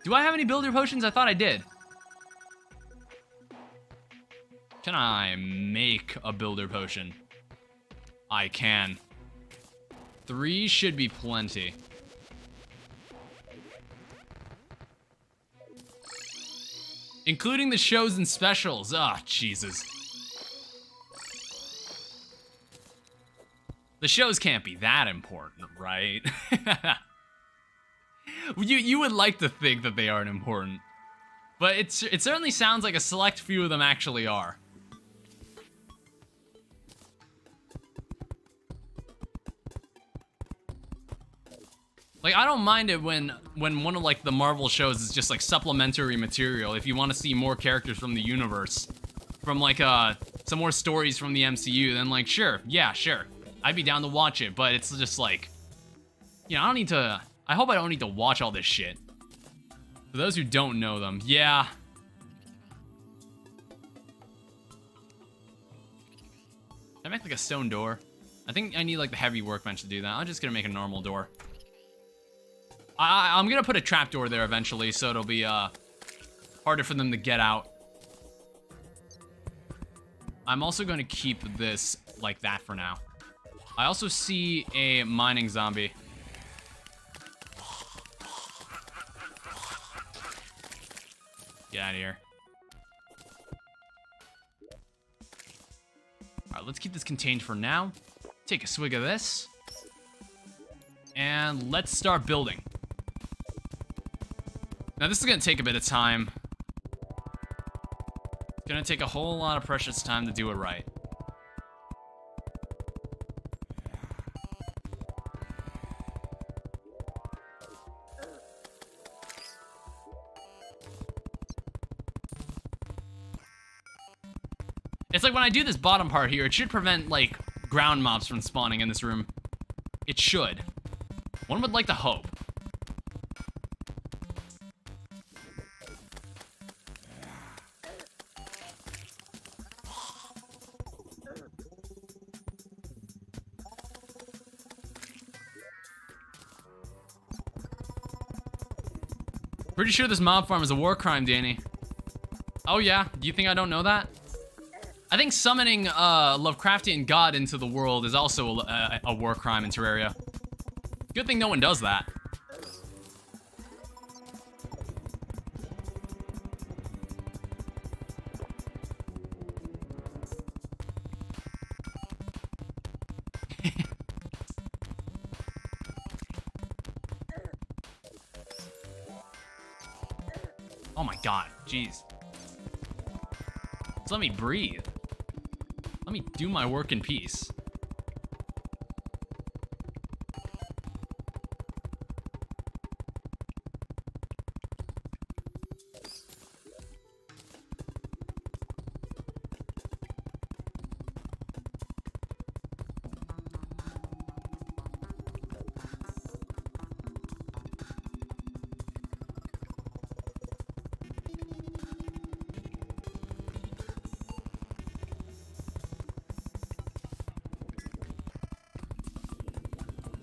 Do I have any builder potions? I thought I did. Can I make a builder potion? I can. 3 should be plenty. Including the shows and specials. Ah, Jesus. The shows can't be that important, right? You would like to think that they aren't important. But it certainly sounds like a select few of them actually are. Like, I don't mind it when one of, like, the Marvel shows is just, like, supplementary material. If you want to see more characters from the universe. From, like, some more stories from the MCU, then, like, sure. Yeah, sure. I'd be down to watch it, but it's just like, you know, I hope I don't need to watch all this shit. For those who don't know them, yeah. Can I make like a stone door? I think I need like the heavy workbench to do that. I'm just gonna make a normal door. I'm gonna put a trapdoor there eventually, so it'll be harder for them to get out. I'm also gonna keep this like that for now. I also see a mining zombie. Get out of here. Alright, let's keep this contained for now. Take a swig of this. And let's start building. Now this is gonna take a bit of time. It's gonna take a whole lot of precious time to do it right. It's like when I do this bottom part here, it should prevent, like, ground mobs from spawning in this room. It should. One would like to hope. Pretty sure this mob farm is a war crime, Danny. Oh yeah? Do you think I don't know that? I think summoning Lovecraftian god into the world is also a war crime in Terraria. Good thing no one does that. Oh my god, jeez. Just let me breathe. Let me do my work in peace.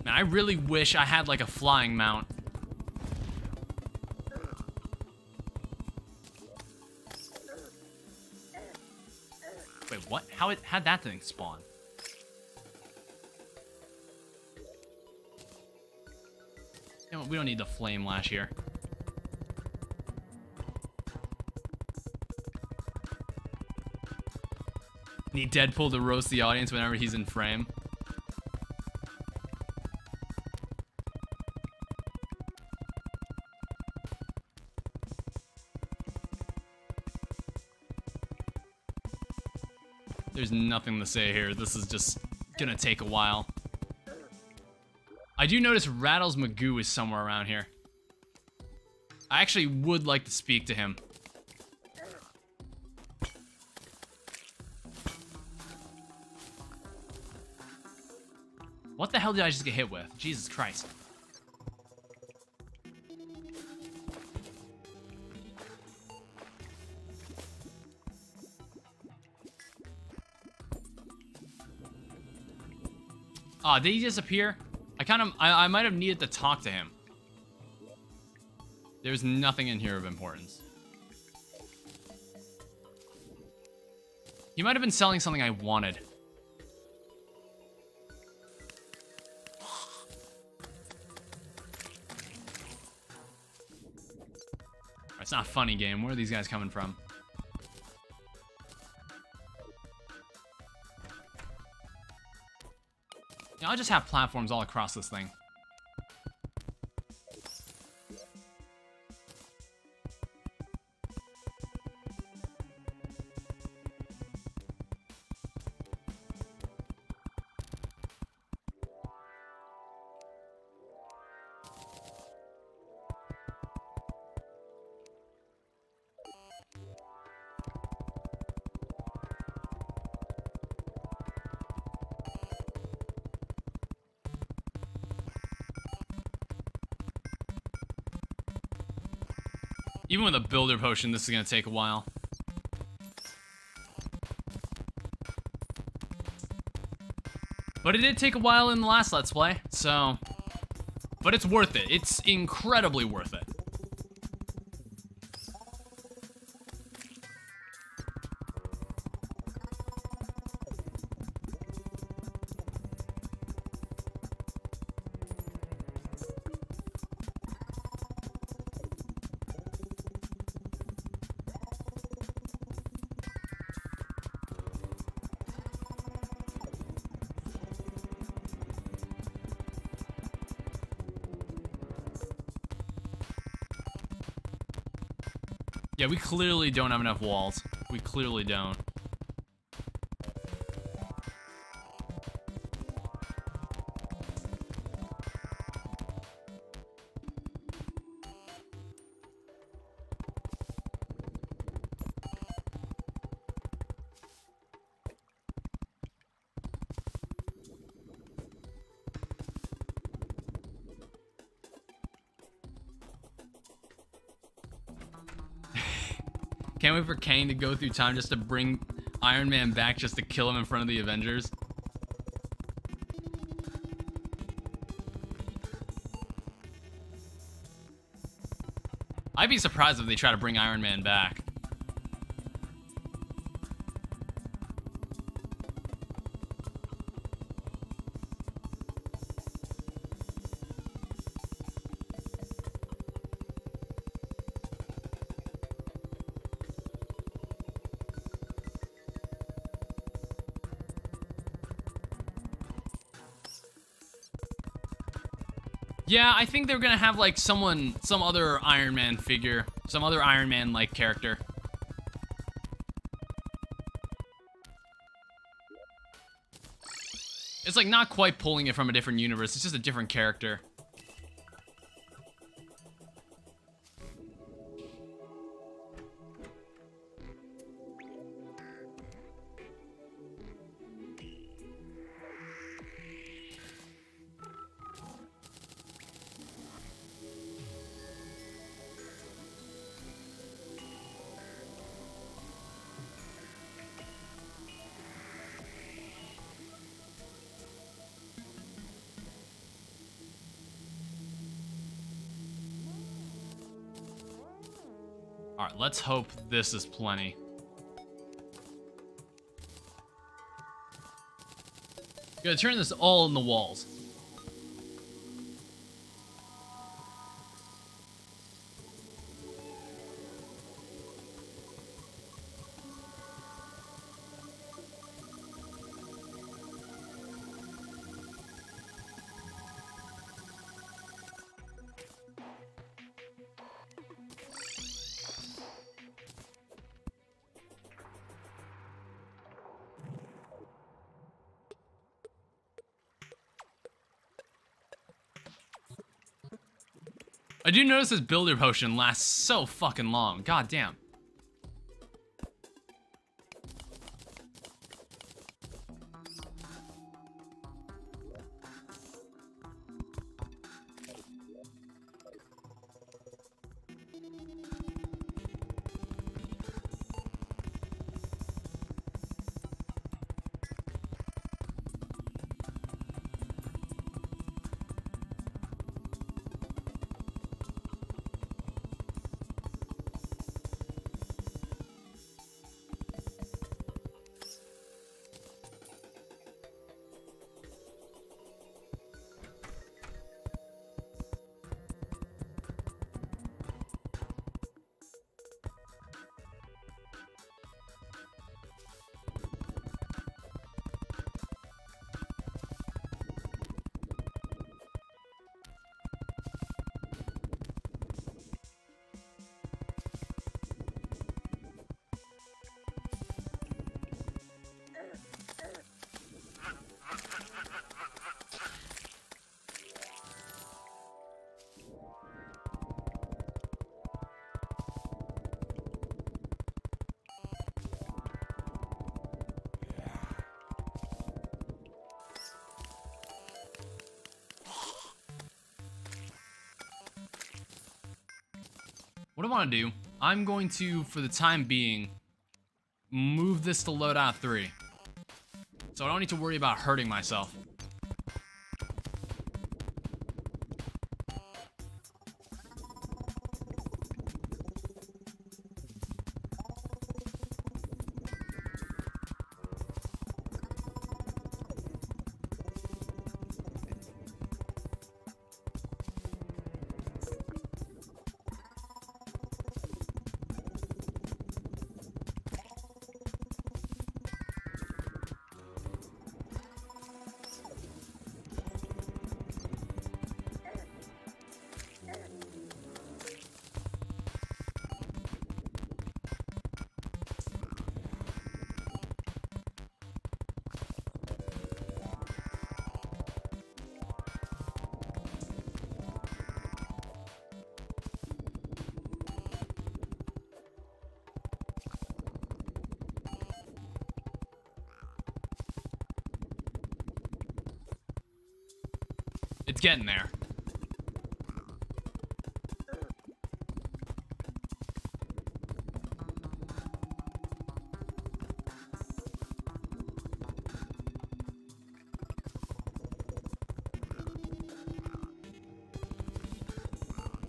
Man, I really wish I had like a flying mount. Wait, what? How'd that thing spawn? You know, we don't need the flame lash here. Need Deadpool to roast the audience whenever he's in frame. There's nothing to say here. This is just gonna take a while. I do notice Rattles Magoo is somewhere around here. I actually would like to speak to him. What the hell did I just get hit with? Jesus Christ. Aw, did he disappear? I might have needed to talk to him. There's nothing in here of importance. He might have been selling something I wanted. It's not funny, game. Where are these guys coming from? Yeah, I'll just have platforms all across this thing. Even with a builder potion, this is gonna take a while. But it did take a while in the last Let's Play, so... But it's worth it. It's incredibly worth it. Yeah, we clearly don't have enough walls. We clearly don't. Can't wait for Kang to go through time just to bring Iron Man back just to kill him in front of the Avengers. I'd be surprised if they try to bring Iron Man back. Yeah, I think they're gonna have like some other Iron Man figure, some other Iron Man like character. It's like not quite pulling it from a different universe, it's just a different character. Alright, let's hope this is plenty. Gotta turn this all in the walls. I do notice this builder potion lasts so fucking long. God damn. What I want to do, I'm going to, for the time being, move this to loadout 3. So I don't need to worry about hurting myself. It's getting there.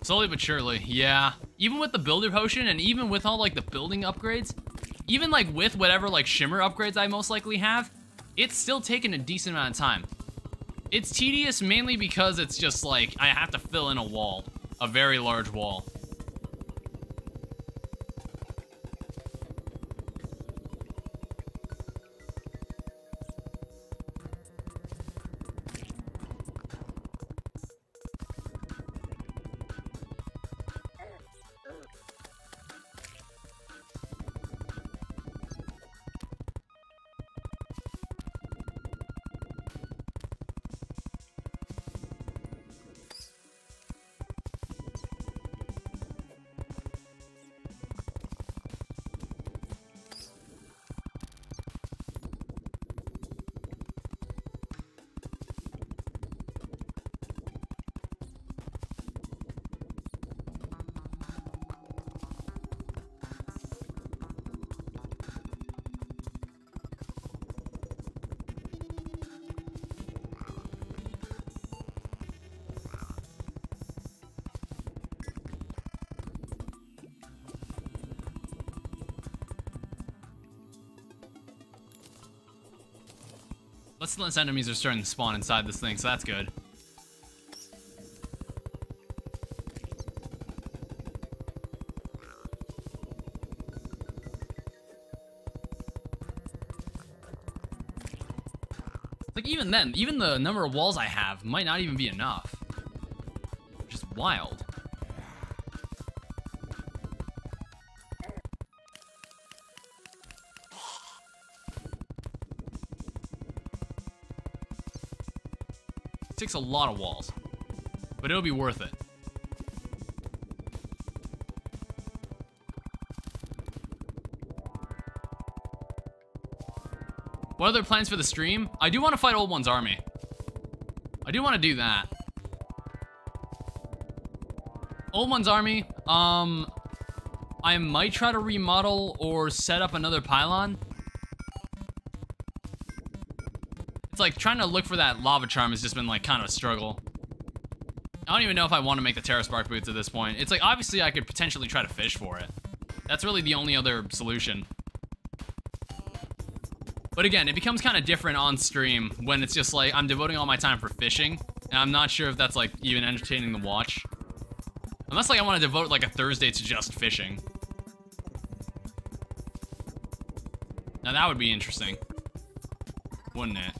Slowly but surely, yeah. Even with the builder potion and even with all like the building upgrades, even like with whatever like shimmer upgrades I most likely have, it's still taking a decent amount of time. It's tedious mainly because it's just like I have to fill in a wall, a very large wall. Less enemies are starting to spawn inside this thing, so that's good. Like even then, even the number of walls I have might not even be enough. Which is wild. Takes a lot of walls, but it'll be worth it. What are their plans for the stream? I do want to fight Old One's army. I do want to do that. Old One's army, I might try to remodel or set up another pylon. It's like trying to look for that lava charm has just been like kind of a struggle. I don't even know if I want to make the Terra Spark boots at this point. It's like obviously I could potentially try to fish for it. That's really the only other solution. But again, it becomes kind of different on stream when it's just like I'm devoting all my time for fishing, and I'm not sure if that's like even entertaining to watch. Unless like I want to devote like a Thursday to just fishing. Now that would be interesting, wouldn't it?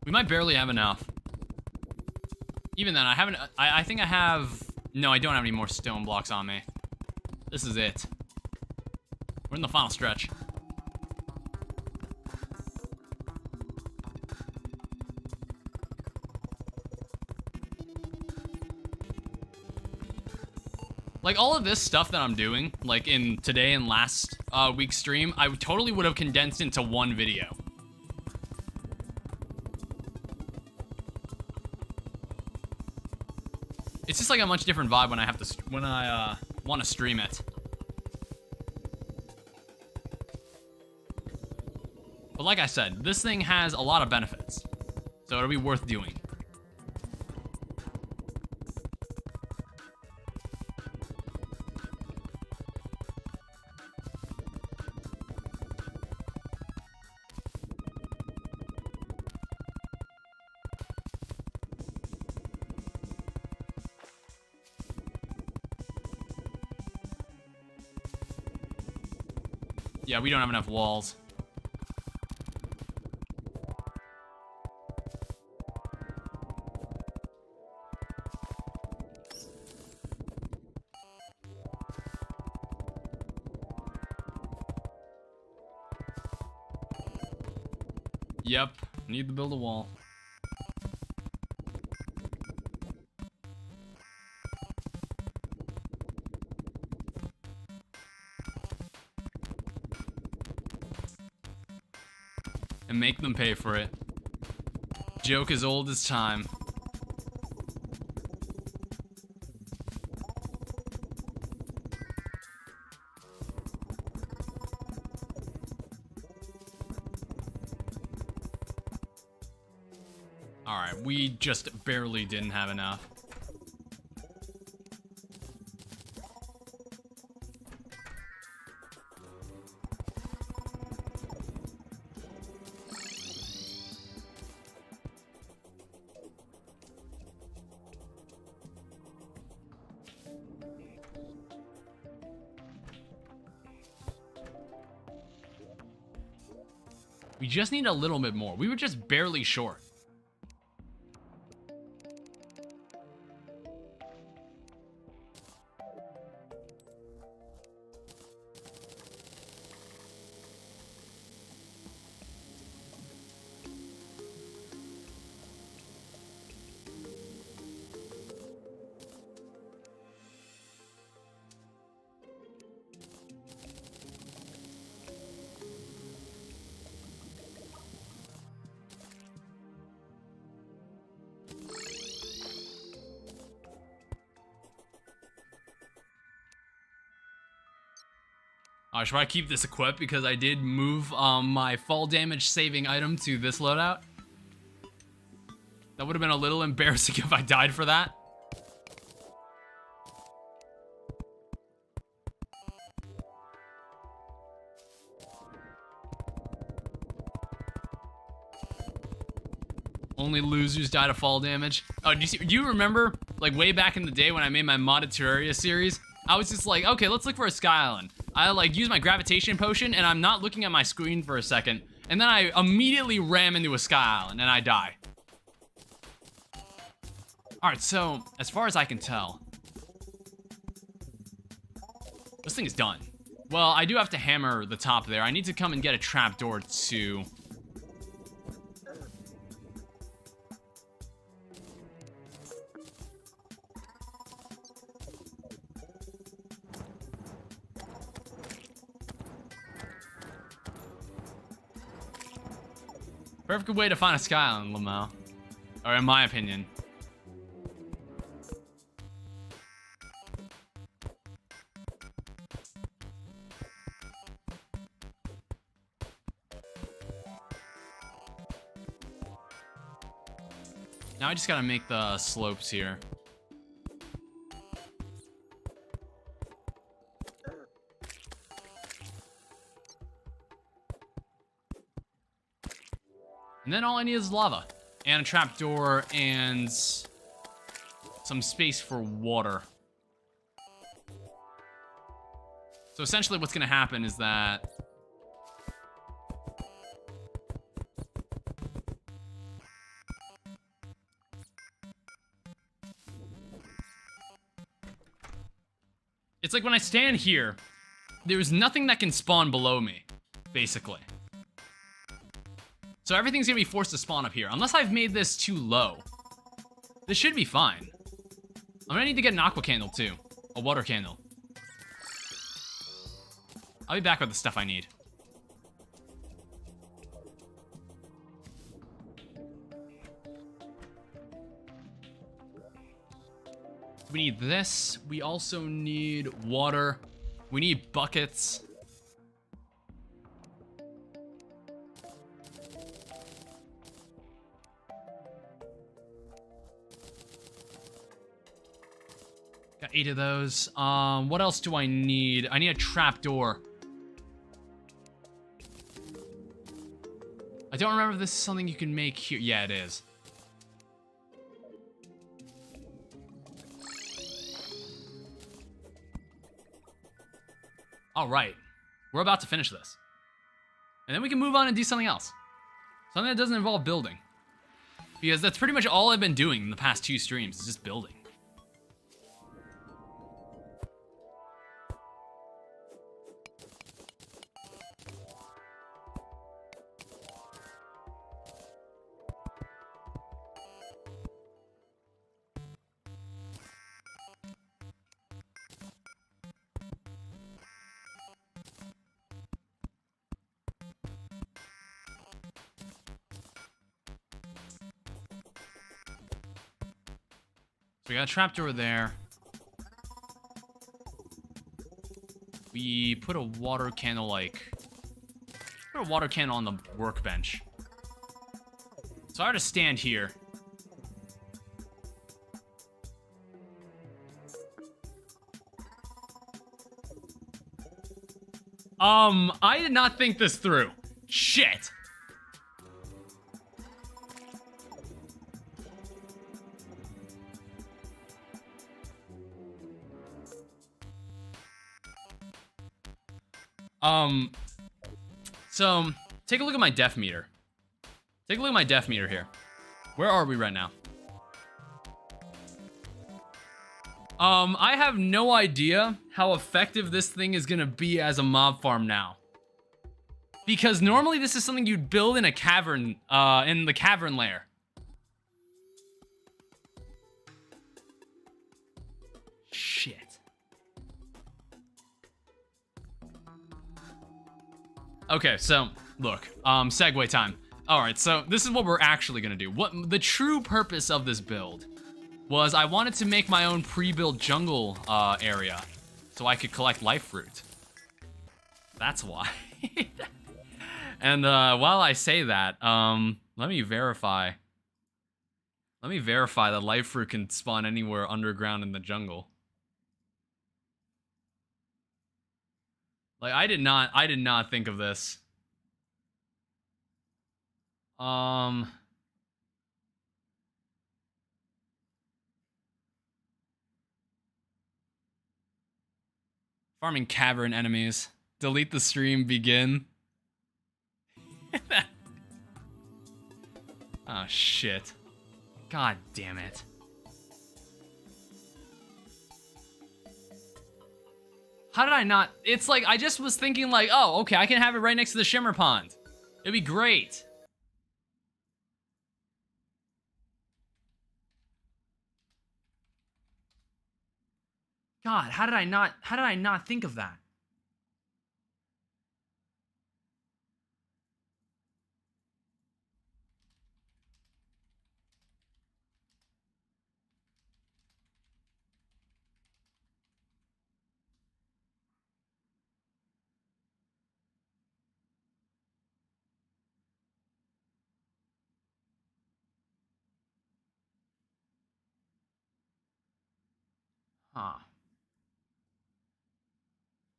We might barely have enough. Even then, I haven't... I think I have... No, I don't have any more stone blocks on me. This is it. We're in the final stretch. Like, all of this stuff that I'm doing, like in today and last week's stream, I totally would have condensed into one video. It's just like a much different vibe when I have to want to stream it. But like I said, this thing has a lot of benefits, so it'll be worth doing. Yeah, we don't have enough walls. Yep. Need to build a wall. And make them pay for it. Joke as old as time. Alright, we just barely didn't have enough. We just need a little bit more. We were just barely short. Should I keep this equipped because I did move my fall damage saving item to this loadout? That would have been a little embarrassing if I died for that. Only losers die to fall damage. Oh, do you remember, like, way back in the day when I made my modded Terraria series? I was just like, okay, let's look for a sky island. I, like, use my gravitation potion, and I'm not looking at my screen for a second, and then I immediately ram into a sky island, and I die. Alright, so, as far as I can tell, this thing is done. Well, I do have to hammer the top there. I need to come and get a trapdoor, too. Perfect way to find a sky island, Lamau. Or in my opinion. Now I just gotta make the slopes here. And then all I need is lava. And a trapdoor and some space for water. So essentially what's gonna happen is that it's like when I stand here, there's nothing that can spawn below me, basically. So everything's gonna be forced to spawn up here, unless I've made this too low. This should be fine. I'm gonna need to get an aqua candle too, a water candle. I'll be back with the stuff I need. We need this. We also need water. We need buckets. Got 8 of those. What else do I need? I need a trapdoor. I don't remember if this is something you can make here. Yeah, it is. All right. We're about to finish this. And then we can move on and do something else. Something that doesn't involve building. Because that's pretty much all I've been doing in the past 2 streams, is just building. we got a trapdoor there. We put a water candle, like... Put a water candle on the workbench. So I were to stand here. I did not think this through. Shit. So, take a look at my def meter. Take a look at my def meter here. Where are we right now? I have no idea how effective this thing is gonna be as a mob farm now. Because normally this is something you'd build in a cavern, in the cavern layer. Shit. Okay, so, look, segue time. Alright, so this is what we're actually gonna do. What the true purpose of this build was I wanted to make my own pre-built jungle area so I could collect life fruit. That's why. And while I say that, let me verify. Let me verify that life fruit can spawn anywhere underground in the jungle. Like, I did not think of this. Farming cavern enemies. Delete the stream, begin. Oh, shit. God damn it. How did I not? It's like, I just was thinking like, oh, okay, I can have it right next to the Shimmer Pond. It'd be great. God, how did I not think of that? Huh.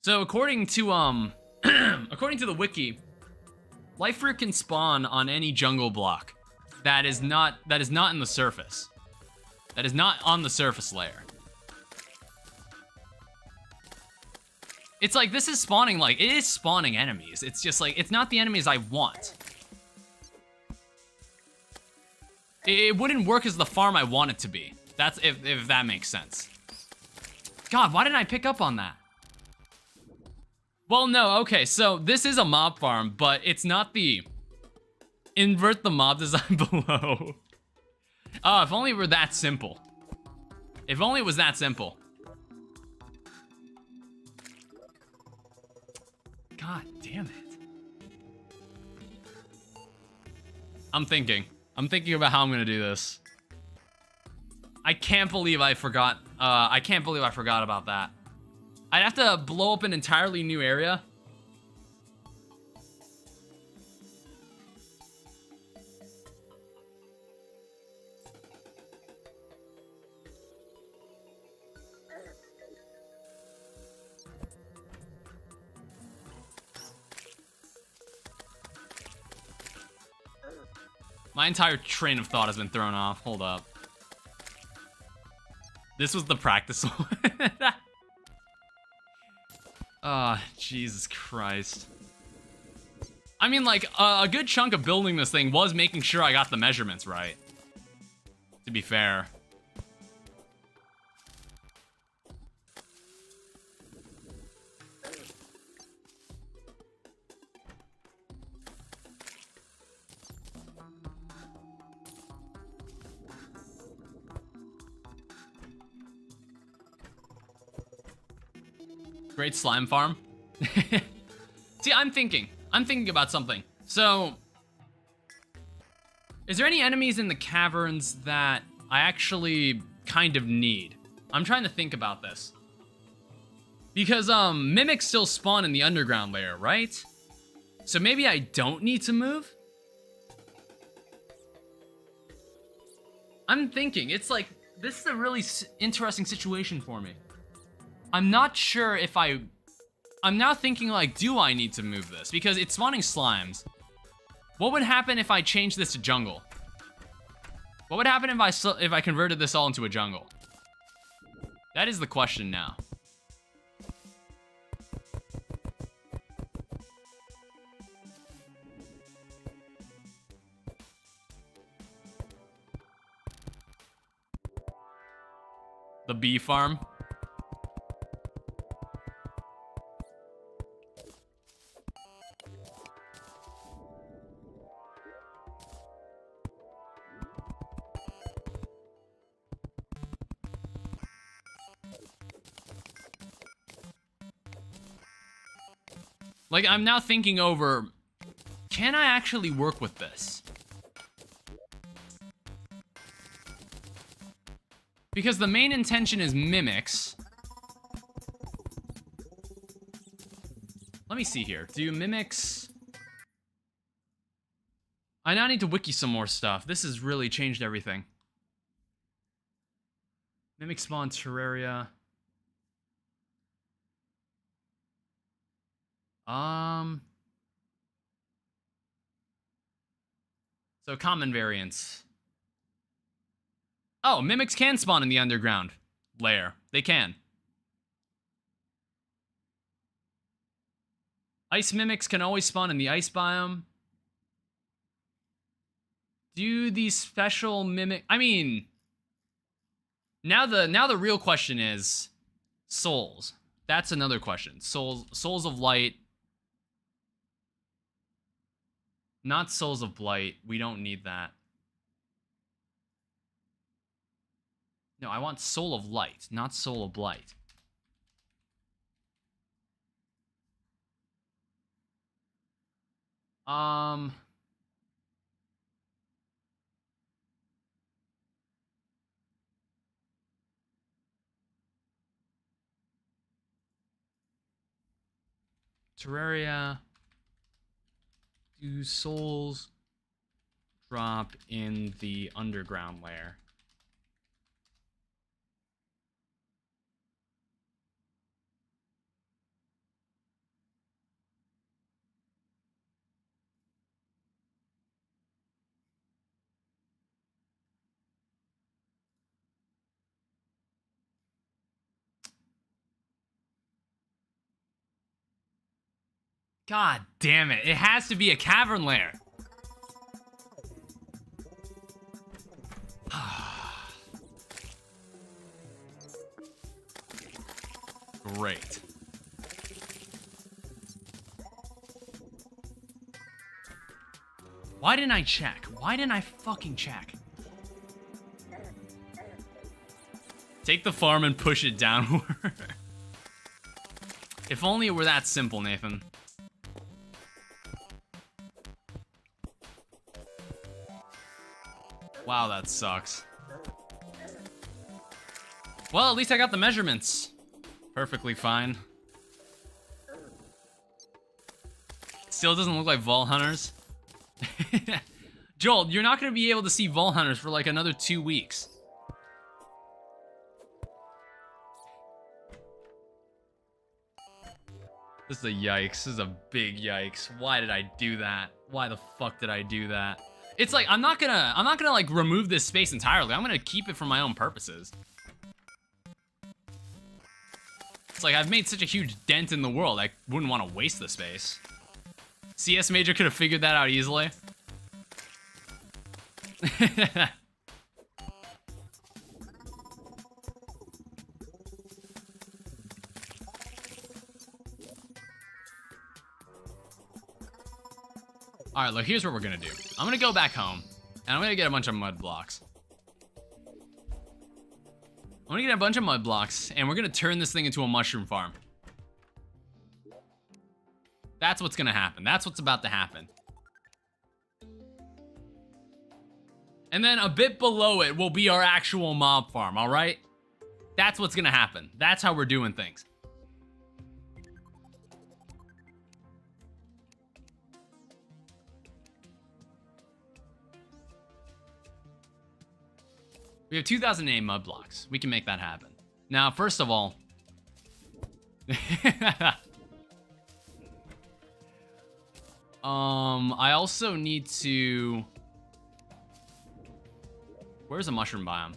So according to according to the wiki, life fruit can spawn on any jungle block that is not in the surface. That is not on the surface layer. It's like this is spawning, like it is spawning enemies. It's just like it's not the enemies I want. It wouldn't work as the farm I want it to be. That's if that makes sense. God, why didn't I pick up on that? Well, no, okay, so this is a mob farm, but it's not the invert the mob design below. Oh, if only it were that simple. If only it was that simple. God damn it. I'm thinking about how I'm gonna do this. I can't believe I forgot about that. I'd have to blow up an entirely new area. My entire train of thought has been thrown off. Hold up. This was the practice one. Ah, Jesus Christ. I mean, like, a good chunk of building this thing was making sure I got the measurements right. To be fair. Great slime farm. See, I'm thinking about something. So, is there any enemies in the caverns that I actually kind of need? I'm trying to think about this. Because, mimics still spawn in the underground layer, right? So maybe I don't need to move? I'm thinking, it's like, this is a really interesting situation for me. I'm not sure if I'm now thinking like, do I need to move this? Because it's spawning slimes. What would happen if I changed this to jungle? What would happen if I converted this all into a jungle? That is the question now. The bee farm. Like, I'm now thinking over, can I actually work with this? Because the main intention is mimics. Let me see here. Do mimics... I now need to wiki some more stuff. This has really changed everything. Mimic spawn Terraria. So common variants. Oh, mimics can spawn in the underground layer. They can. Ice mimics can always spawn in the ice biome. Do these special mimic... I mean... Now the real question is... Souls. That's another question. Souls of light. Not souls of blight. We don't need that. No, I want soul of light, not soul of blight. Terraria. Do souls drop in the underground layer? God damn it. It has to be a cavern lair. Great. Why didn't I check? Why didn't I fucking check? Take the farm and push it downward. If only it were that simple, Nathan. Wow, that sucks. Well, at least I got the measurements. Perfectly fine. Still doesn't look like Vault Hunters. Joel, you're not going to be able to see Vault Hunters for like another 2 weeks. This is a yikes. This is a big yikes. Why did I do that? Why the fuck did I do that? It's like, I'm not gonna like remove this space entirely. I'm gonna keep it for my own purposes. It's like, I've made such a huge dent in the world, I wouldn't want to waste the space. CS Major could have figured that out easily. Alright, look, here's what we're gonna do. I'm gonna go back home, and I'm gonna get a bunch of mud blocks. I'm gonna get a bunch of mud blocks, and we're gonna turn this thing into a mushroom farm. That's what's gonna happen. That's what's about to happen. And then a bit below it will be our actual mob farm, all right? That's what's gonna happen. That's how we're doing things. We have 2008 mud blocks. We can make that happen. Now, first of all... I also need to... Where's a mushroom biome?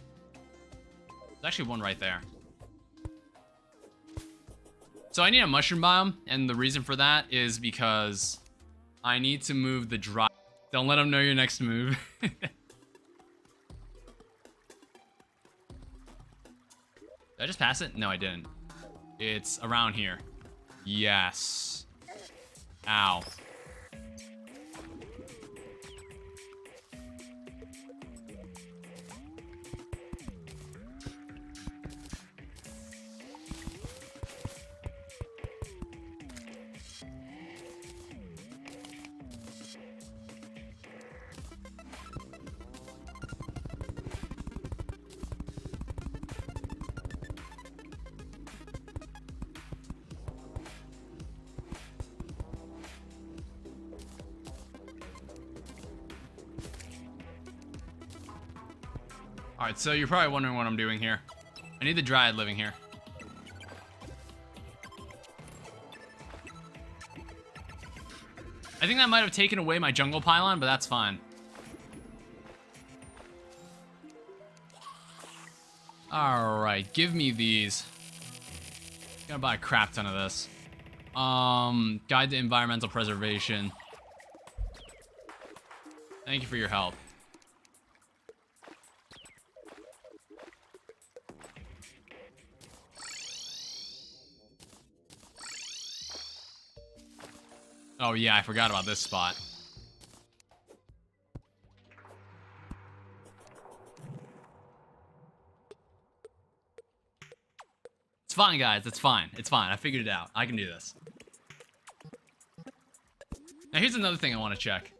There's actually one right there. So I need a mushroom biome, and the reason for that is because I need to move the dry... Don't let them know your next move. Did I just pass it? No, I didn't. It's around here. Yes. Ow. Alright, so you're probably wondering what I'm doing here. I need the dryad living here. I think that might have taken away my jungle pylon, but that's fine. Alright, give me these. Gonna buy a crap ton of this. Guide to environmental preservation. Thank you for your help. Oh yeah, I forgot about this spot. It's fine, guys. It's fine. It's fine. I figured it out. I can do this. Now, here's another thing I want to check.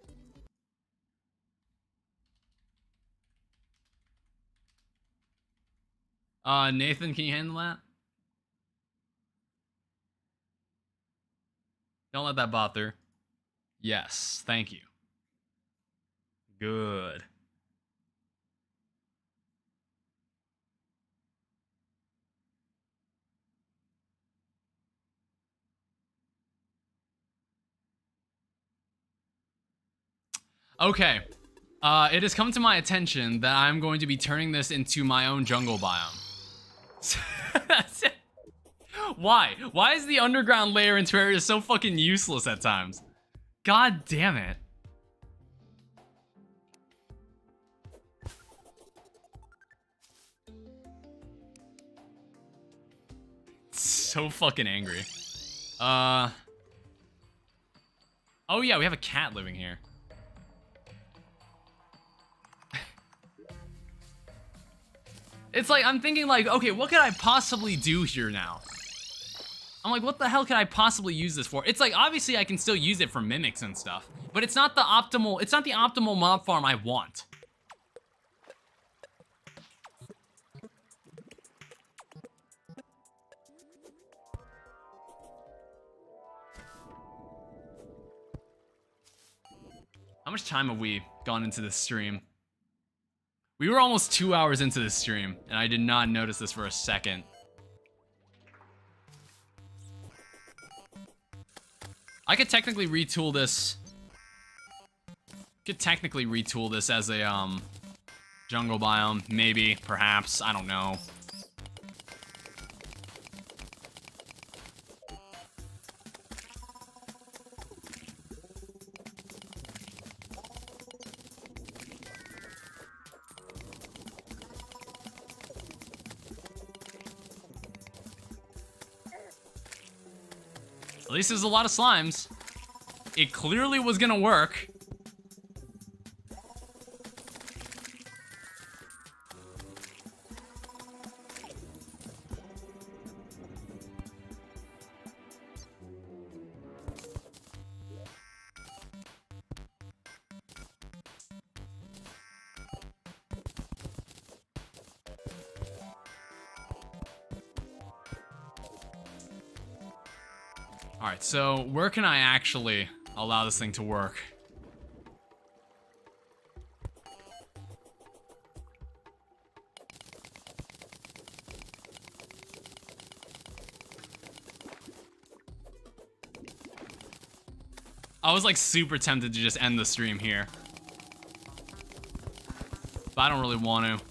Nathan, can you handle that? Don't let that bot through. Yes, thank you. Good. Okay. It has come to my attention that I'm going to be turning this into my own jungle biome. Why? Why is the underground layer in Terraria so fucking useless at times? God damn it. So fucking angry. Oh yeah, we have a cat living here. It's like, I'm thinking like, okay, what could I possibly do here now? I'm like, what the hell could I possibly use this for? It's like, obviously I can still use it for mimics and stuff, but it's not the optimal mob farm I want. How much time have we gone into this stream? We were almost 2 hours into this stream, and I did not notice this for a second. I could technically retool this. As a, jungle biome. Maybe, perhaps, I don't know. At least there's a lot of slimes. It clearly was gonna work. Alright, so where can I actually allow this thing to work? I was like super tempted to just end the stream here. But I don't really want to.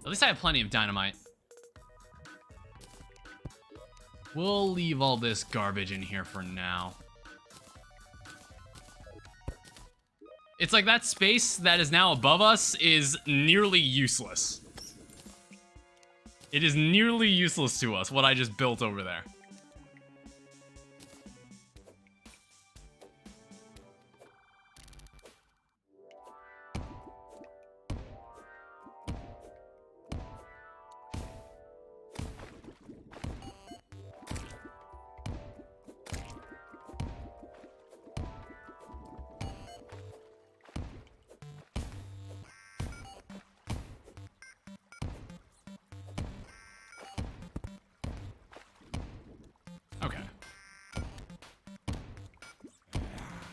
At least I have plenty of dynamite. We'll leave all this garbage in here for now. It's like that space that is now above us is nearly useless. It is nearly useless to us, what I just built over there.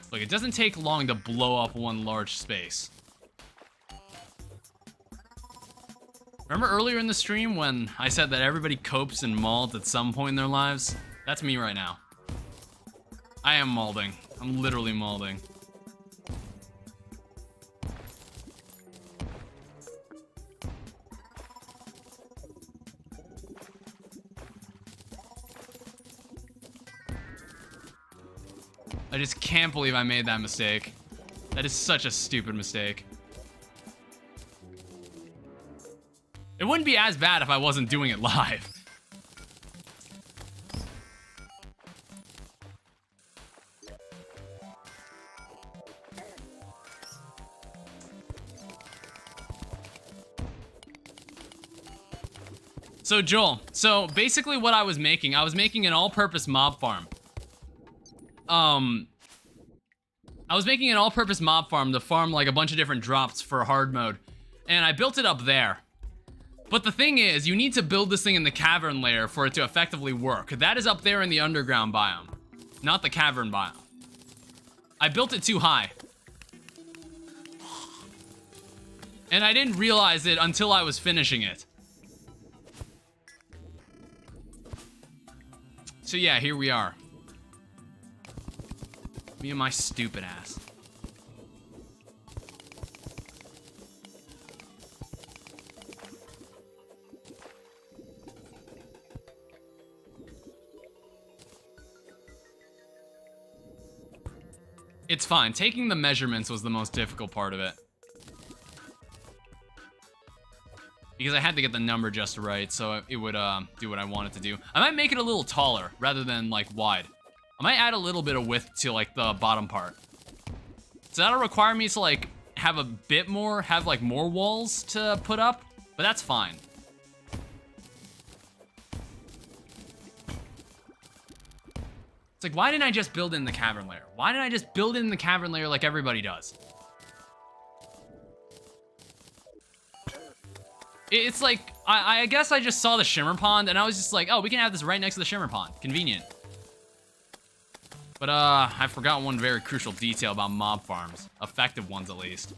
Look, it doesn't take long to blow up one large space. Remember earlier in the stream when I said that everybody copes and malds at some point in their lives? That's me right now. I am malding. I'm literally malding. I just can't believe I made that mistake. That is such a stupid mistake. It wouldn't be as bad if I wasn't doing it live. So Joel, so basically what I was making an all-purpose mob farm. I was making an all-purpose mob farm to farm like a bunch of different drops for hard mode, and I built it up there. But the thing is, you need to build this thing in the cavern layer for it to effectively work. That is up there in the underground biome, not the cavern biome. I built it too high. And I didn't realize it until I was finishing it. So yeah, here we are. Me and my stupid ass. It's fine. Taking the measurements was the most difficult part of it. Because I had to get the number just right, so it would do what I want it to do. I might make it a little taller rather than like wide. I might add a little bit of width to like the bottom part. So that'll require me to like have a bit more, have like more walls to put up, but that's fine. It's like, why didn't I just build in the cavern layer? Why didn't I just build in the cavern layer like everybody does? It's like, I guess I just saw the shimmer pond and I was just like, oh, we can have this right next to the shimmer pond. Convenient. But I forgot one very crucial detail about mob farms. Effective ones, at least.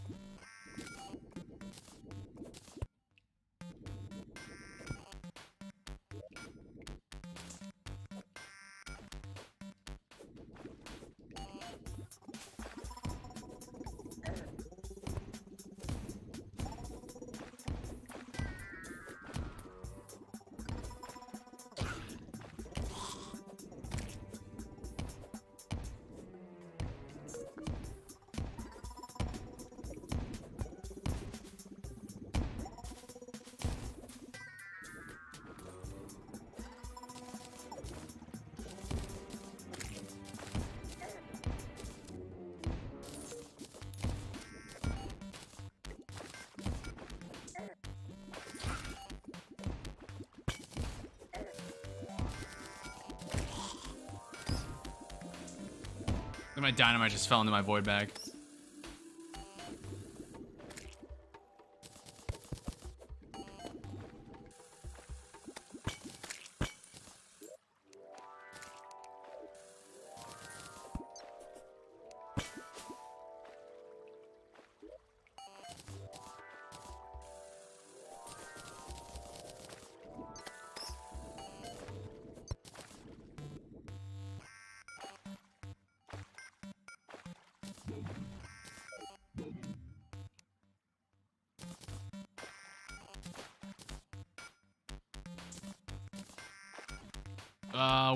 My dynamite just fell into my void bag.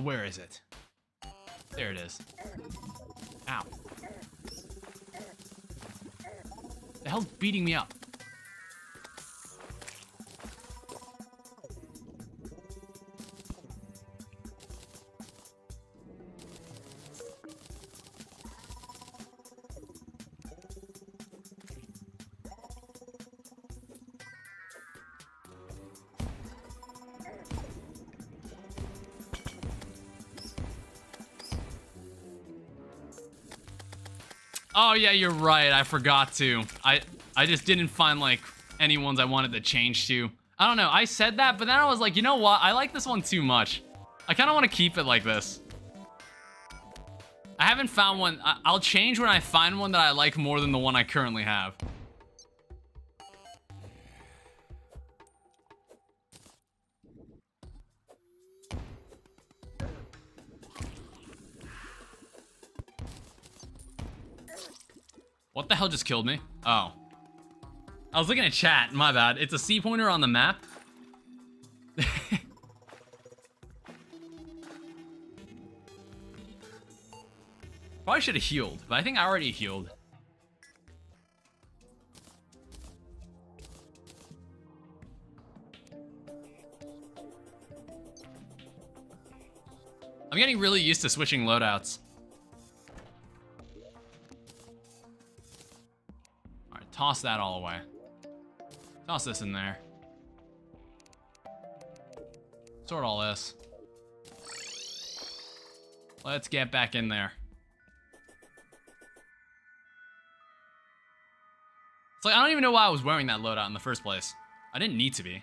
Where is it? There it is. Ow. The hell's beating me up? Oh yeah, you're right. I forgot to. I just didn't find like any ones I wanted to change to. I don't know. I said that, but then I was like, you know what? I like this one too much. I kind of want to keep it like this. I haven't found one. I'll change when I find one that I like more than the one I currently have. What the hell just killed me? Oh. I was looking at chat, my bad. It's a C pointer on the map. Probably should have healed, but I think I already healed. I'm getting really used to switching loadouts. Toss that all away. Toss this in there. Sort all this. Let's get back in there. It's like, I don't even know why I was wearing that loadout in the first place. I didn't need to be.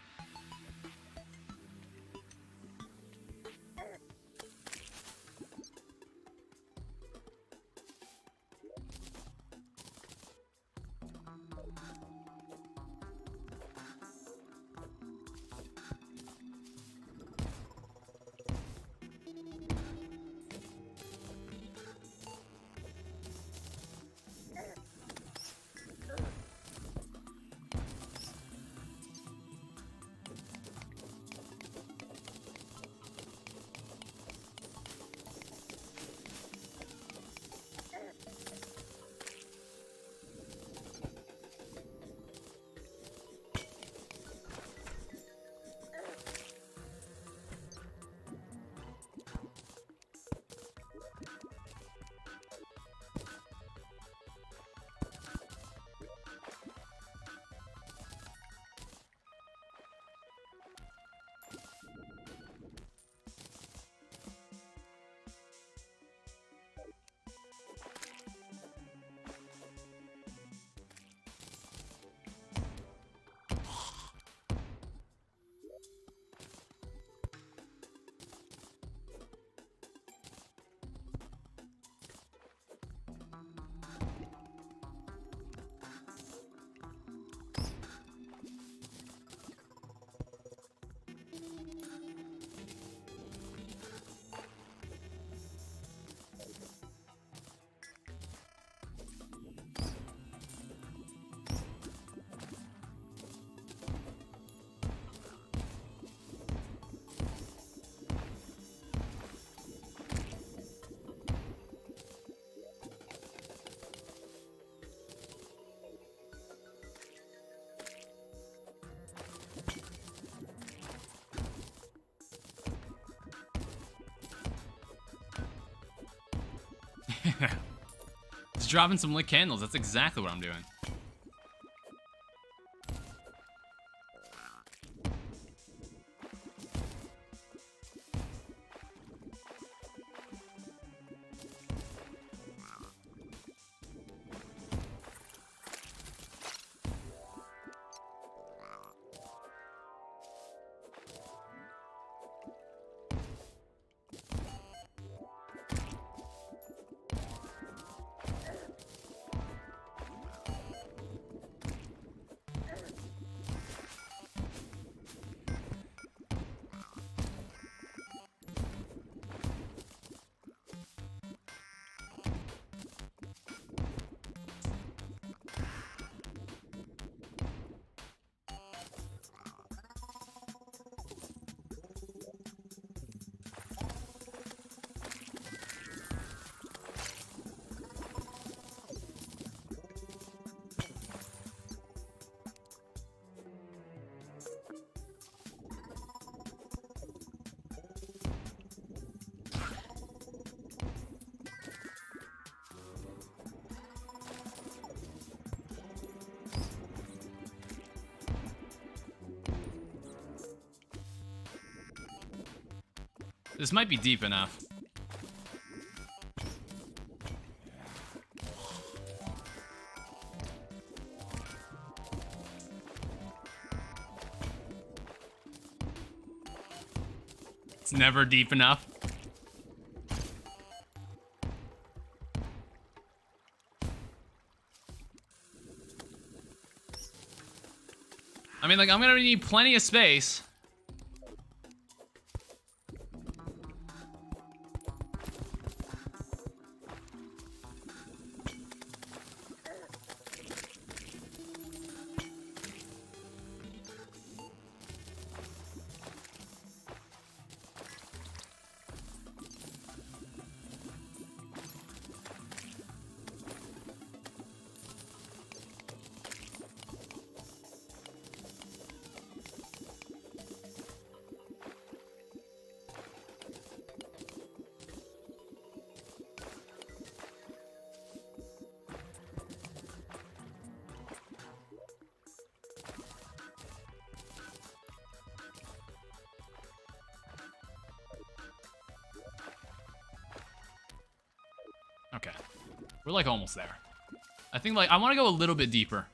Just dropping some lit candles. That's exactly what I'm doing. This might be deep enough. It's never deep enough. I mean, like, I'm gonna need plenty of space. Okay. We're like almost there. I think like I want to go a little bit deeper.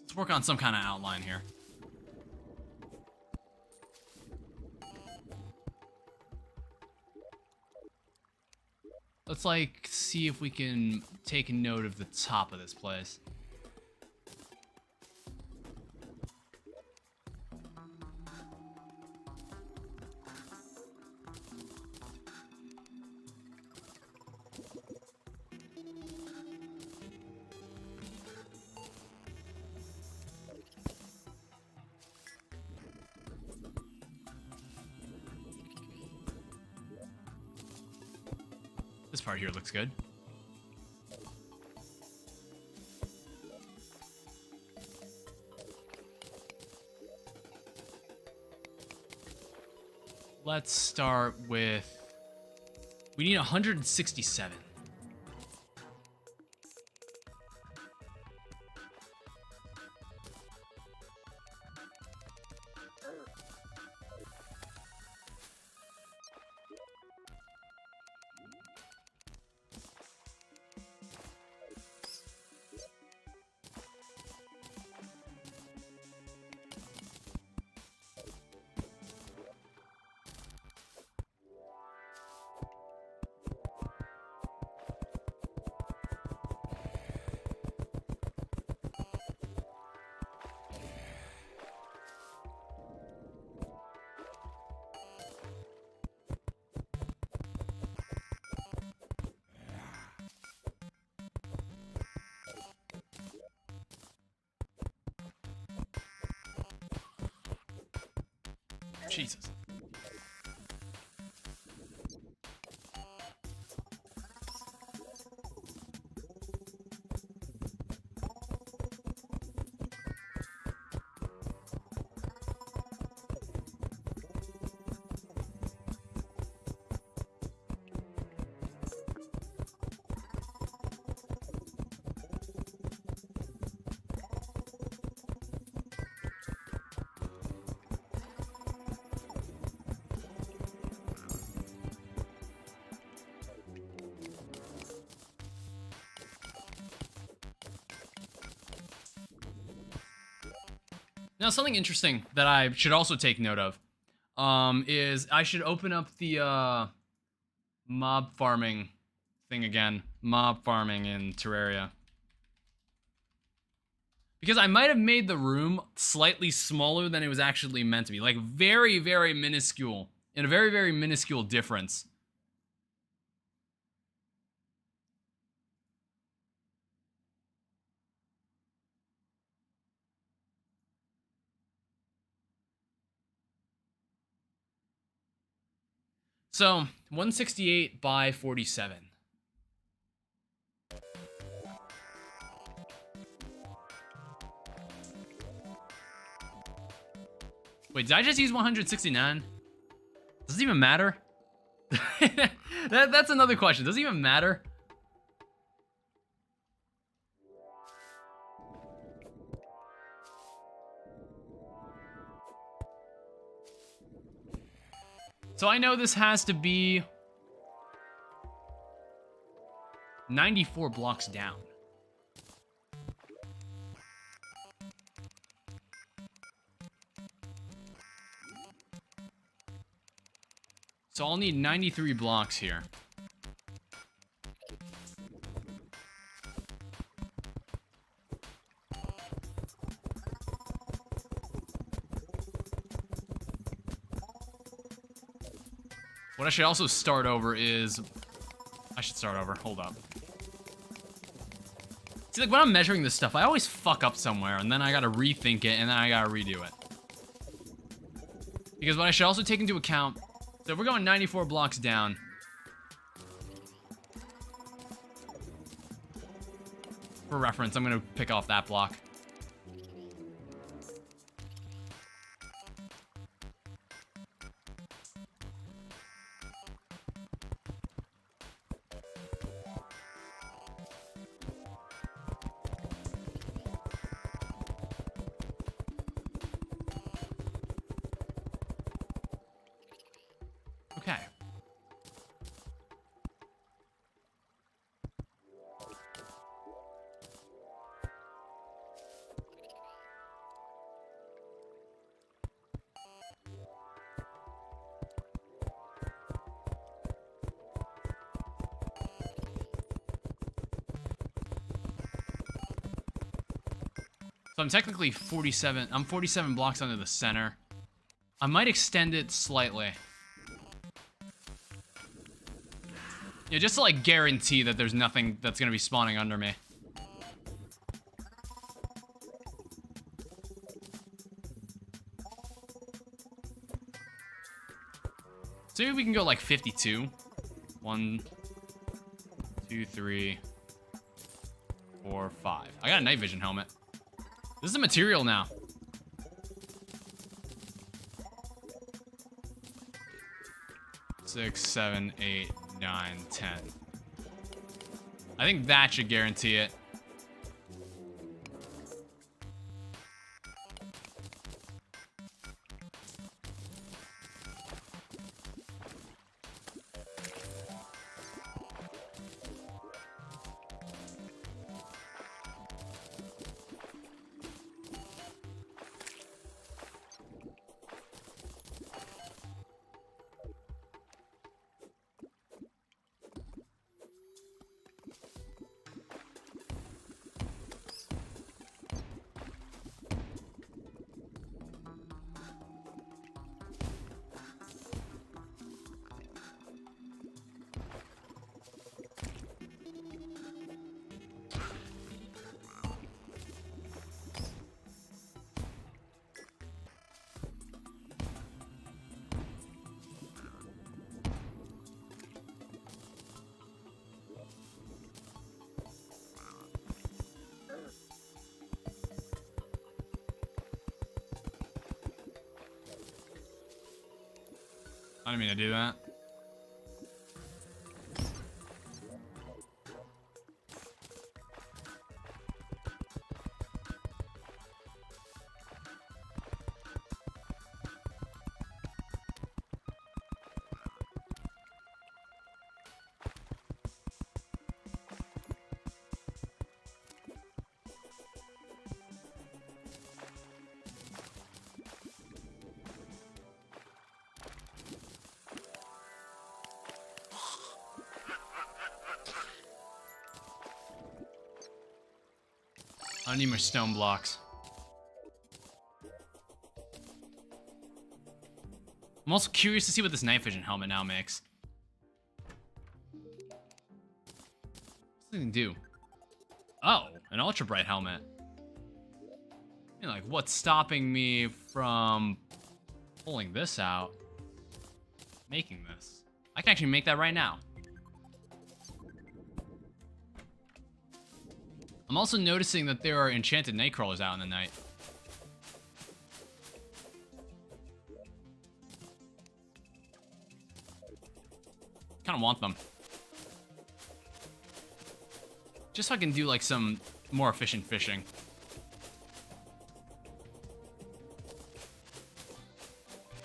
Let's work on some kind of outline here. Let's like see if we can take a note of the top of this place. This part here looks good. Let's start with... We need 167. Jesus. Now, something interesting that I should also take note of is I should open up the mob farming thing again. Mob farming in Terraria. Because I might have made the room slightly smaller than it was actually meant to be. Like, very, very minuscule. And a very, very minuscule difference. So, 168 by 47. Wait, did I just use 169? Does it even matter? That's another question. Does it even matter? So I know this has to be 94 blocks down. So I'll need 93 blocks here. What I should also start over is... I should start over. Hold up. See, like, when I'm measuring this stuff, I always fuck up somewhere, and then I gotta rethink it, and then I gotta redo it. Because what I should also take into account... So we're going 94 blocks down. For reference, I'm gonna pick off that block. Okay. So I'm technically 47. I'm 47 blocks under the center. I might extend it slightly. Yeah, just to, like, guarantee that there's nothing that's gonna be spawning under me. So maybe we can go, like, 52. 1, 2, 3, 4, 5. I got a night vision helmet. This is a material now. Six, 7, 8, 9, 10. I think that should guarantee it. I didn't mean to do that. I need more stone blocks. I'm also curious to see what this night vision helmet now makes. What's it gonna do? Oh, an ultra bright helmet. I mean, like, what's stopping me from pulling this out? Making this. I can actually make that right now. I'm also noticing that there are enchanted nightcrawlers out in the night. Kind of want them. Just so I can do like some more efficient fishing.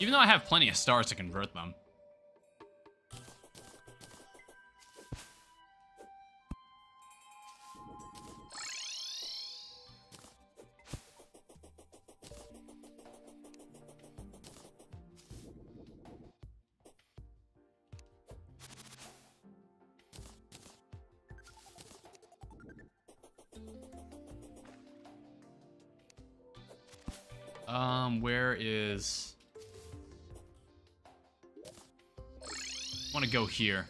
Even though I have plenty of stars to convert them. Where is... I want to go here.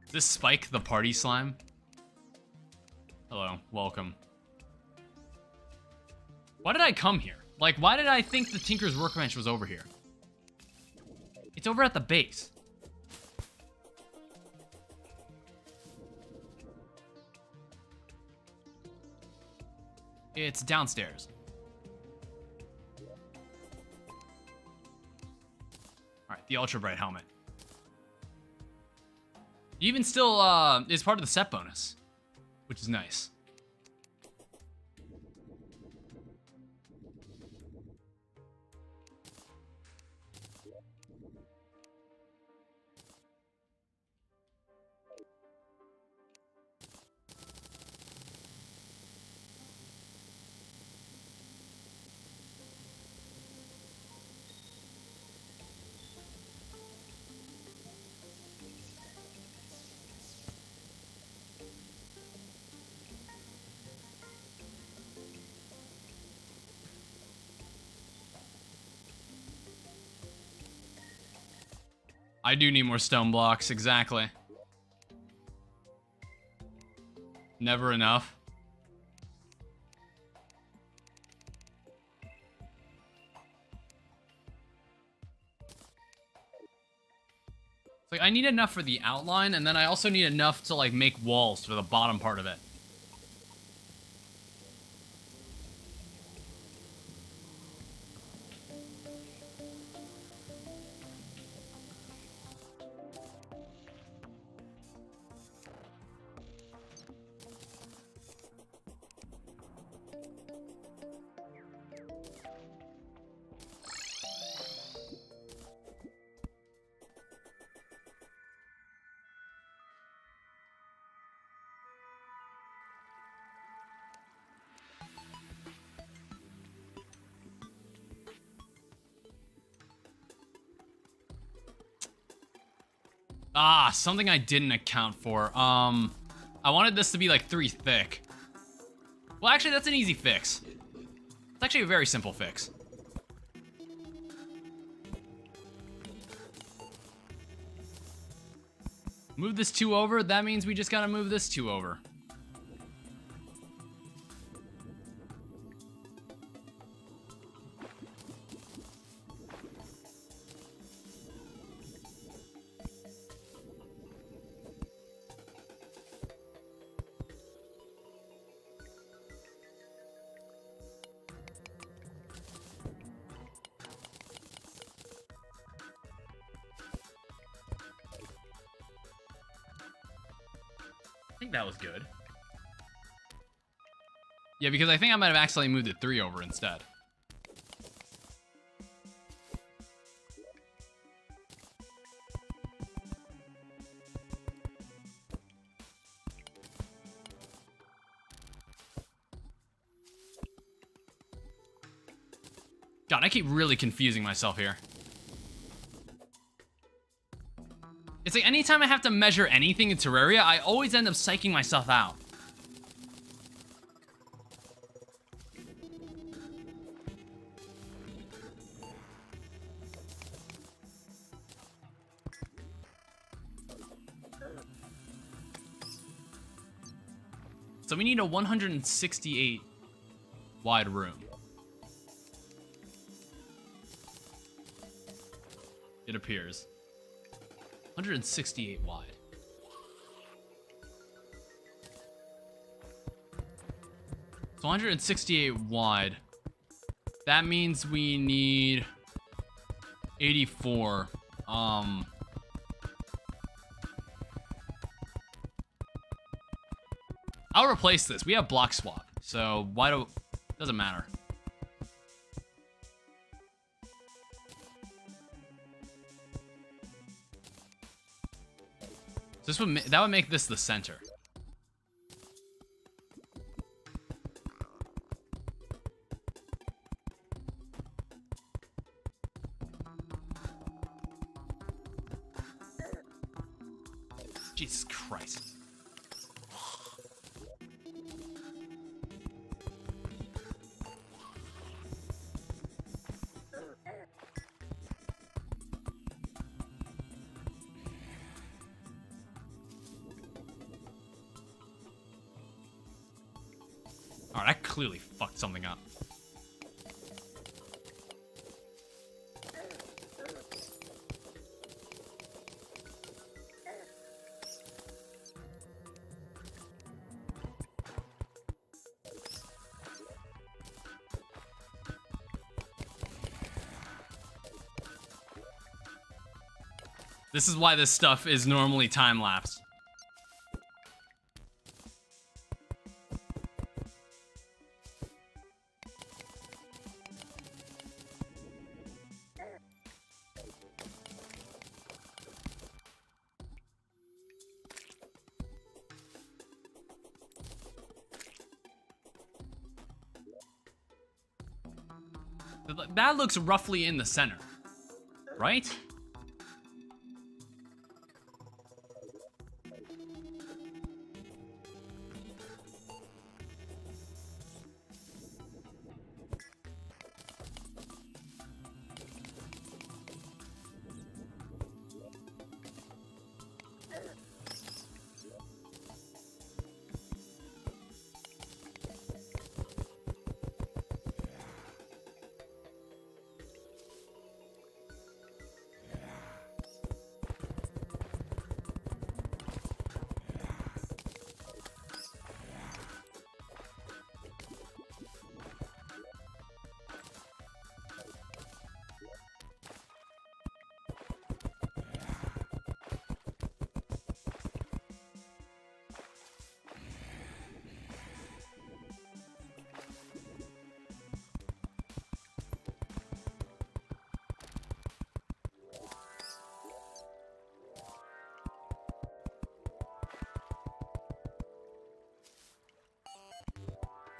Is this Spike the party slime? Hello, welcome. Why did I come here? Like, why did I think the Tinker's Workbench was over here? It's over at the base. It's downstairs. Alright, the Ultra Bright helmet. Even still, is part of the set bonus, which is nice. I do need more stone blocks, exactly. Never enough. It's like, I need enough for the outline, and then I also need enough to, like, make walls for the bottom part of it. Ah, something I didn't account for. I wanted this to be like 3 thick. Well, actually, that's an easy fix. It's actually a very simple fix. Move this 2 over, that means we just gotta move this 2 over. I think that was good. Yeah, because I think I might have accidentally moved it 3 over instead. God, I keep really confusing myself here. It's like anytime I have to measure anything in Terraria, I always end up psyching myself out. So we need a 168 wide room. It appears. 168 wide. So 168 wide. That means we need 84. I'll replace this. We have block swap, so why do... Doesn't matter. This would that would make this the center. Jesus Christ. Alright, I clearly fucked something up. This is why this stuff is normally time-lapse. That looks roughly in the center, right?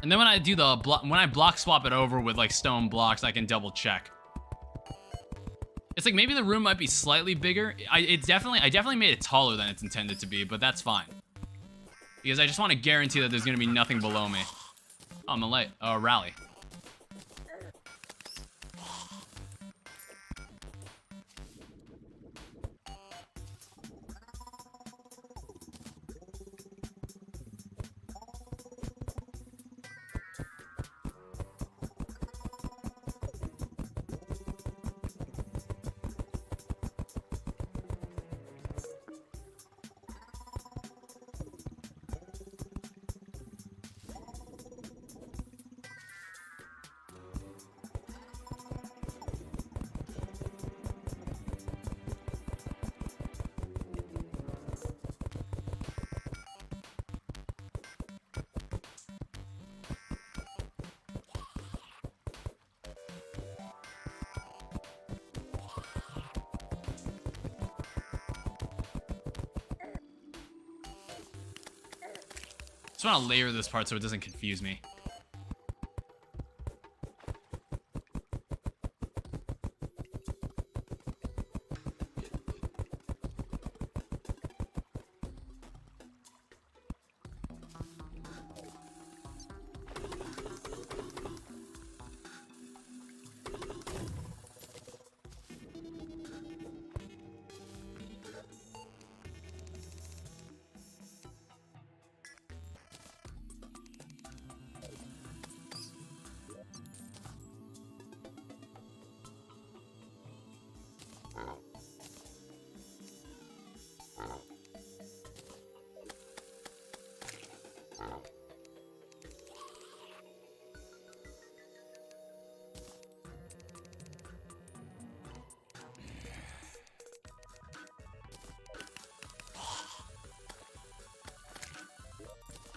And then when I do the when I block swap it over with like stone blocks, I can double check. It's like maybe the room might be slightly bigger. I definitely made it taller than it's intended to be, but that's fine. Because I just want to guarantee that there's gonna be nothing below me. Oh, I'm a rally. I just want to layer this part so it doesn't confuse me. I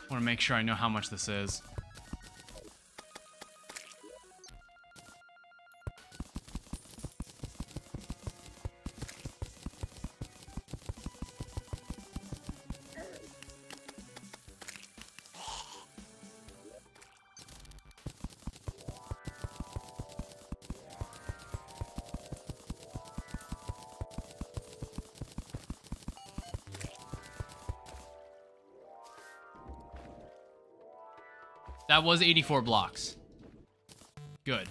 want to make sure I know how much this is. That was 84 blocks. Good.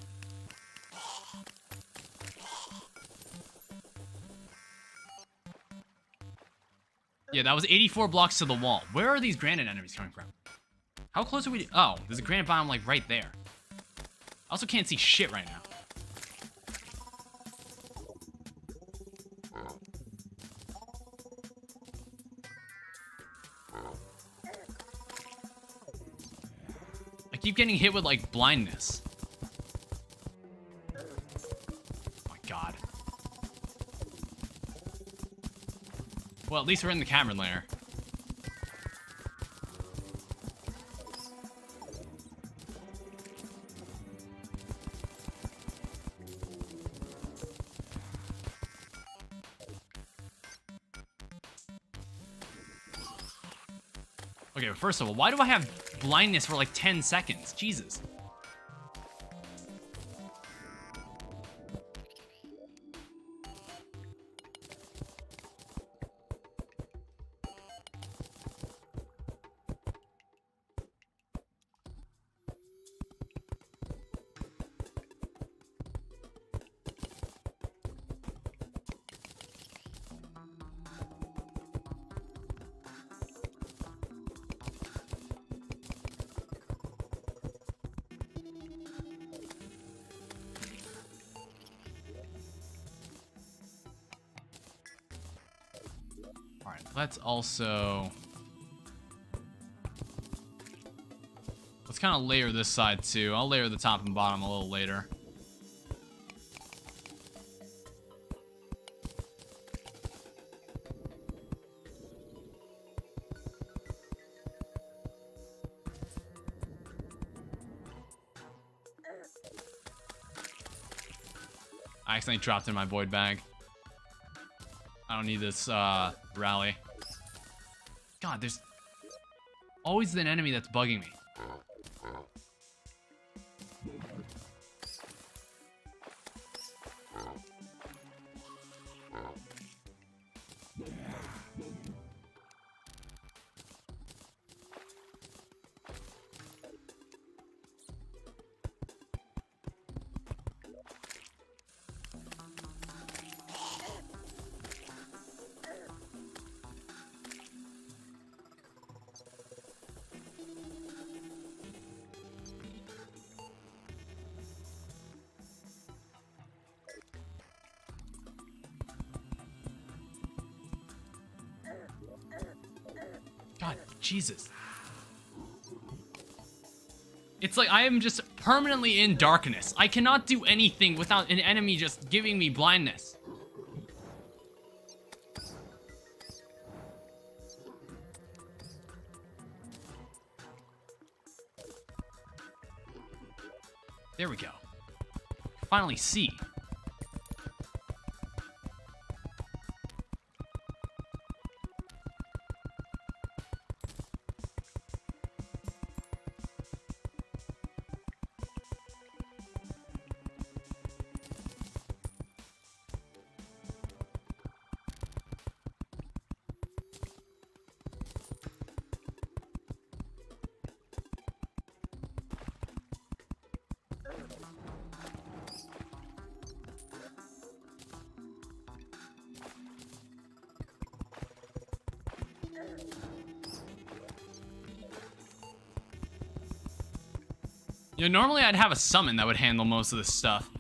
Yeah, that was 84 blocks to the wall. Where are these granite enemies coming from? How close are we to... Oh, there's a granite biome, like, right there. I also can't see shit right now. I keep getting hit with, like, blindness. Oh my god. Well, at least we're in the cavern lair. Okay, but first of all, why do I have blindness for like 10 seconds? Jesus. Alright, let's also... Let's kind of layer this side too. I'll layer the top and bottom a little later. I accidentally dropped in my void bag. I don't need this rally. God, there's always an enemy that's bugging me. God, Jesus. It's like I am just permanently in darkness. I cannot do anything without an enemy just giving me blindness. There we go. Finally see. You know, normally I'd have a summon that would handle most of this stuff.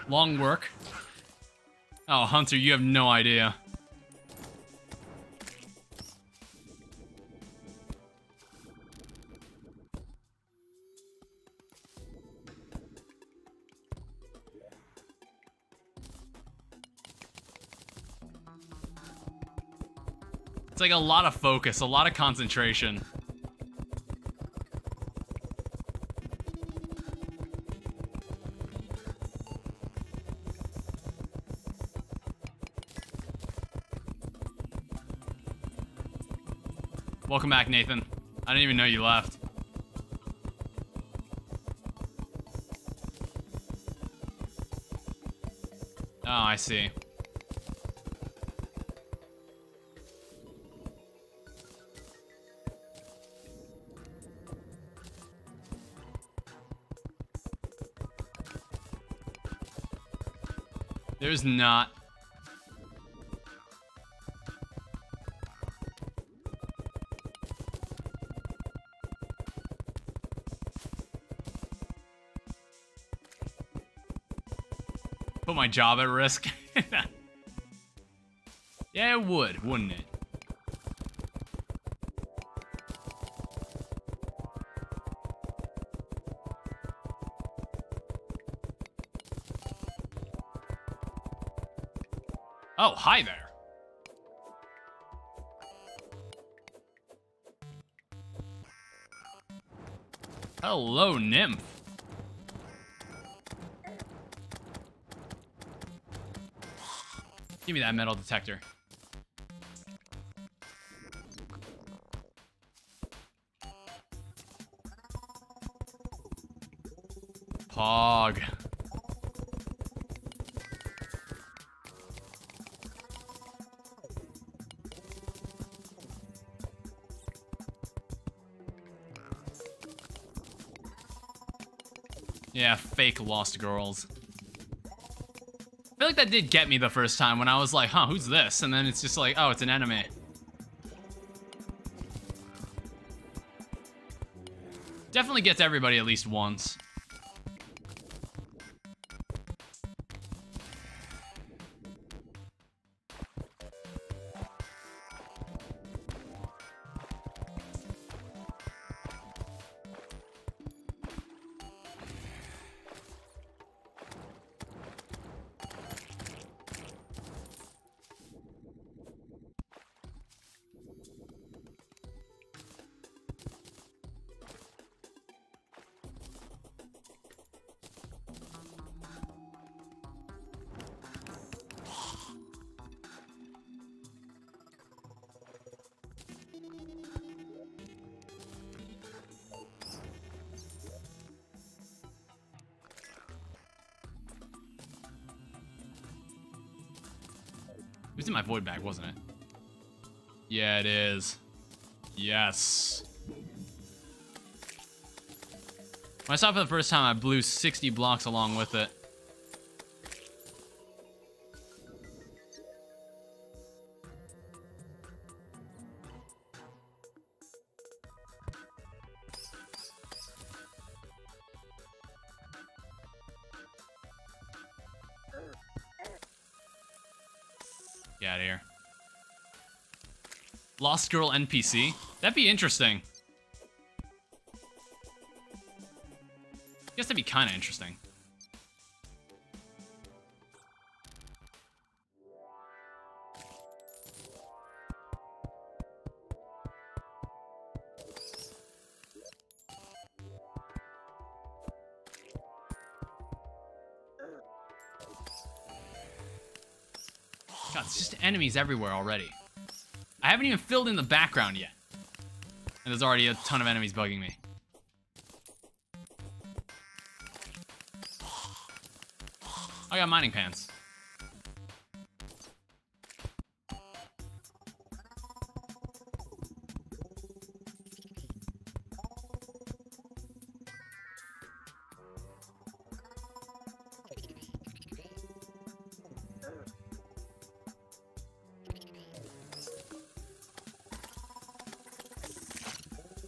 Long work. Oh, Hunter, you have no idea. It's like a lot of focus, a lot of concentration. Welcome back, Nathan. I didn't even know you left. Oh, I see. There's not. Put my job at risk. Yeah, it would, wouldn't it? Oh, hi there. Hello, nymph. Give me that metal detector. Pog. Yeah, fake lost girls. I feel like that did get me the first time when I was like, huh, who's this? And then it's just like, oh, it's an enemy. Definitely gets everybody at least once. It was in my void bag, wasn't it? Yeah, it is. Yes. When I saw it for the first time, I blew 60 blocks along with it. Get out of here. Lost Girl NPC? That'd be interesting. I guess that'd be kind of interesting. God, it's just enemies everywhere already. I haven't even filled in the background yet. And there's already a ton of enemies bugging me. I got mining pants.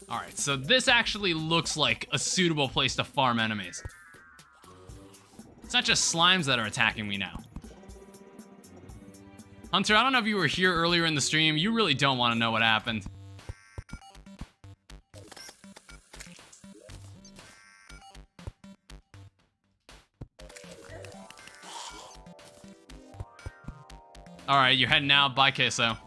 Alright, so this actually looks like a suitable place to farm enemies. It's not just slimes that are attacking me now. Hunter, I don't know if you were here earlier in the stream. You really don't want to know what happened. Alright, you're heading out. Bye, Queso.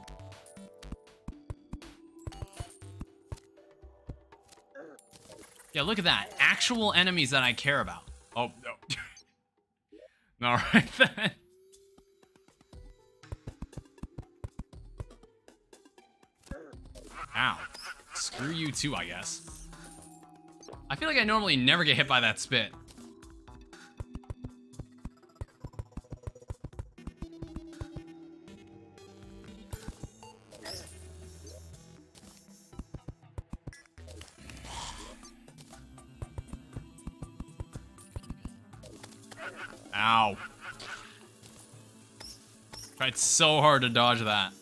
Yeah, look at that. Actual enemies that I care about. Oh, no. Alright, then. Ow. Screw you too, I guess. I feel like I normally never get hit by that spit. Ow. Tried so hard to dodge that.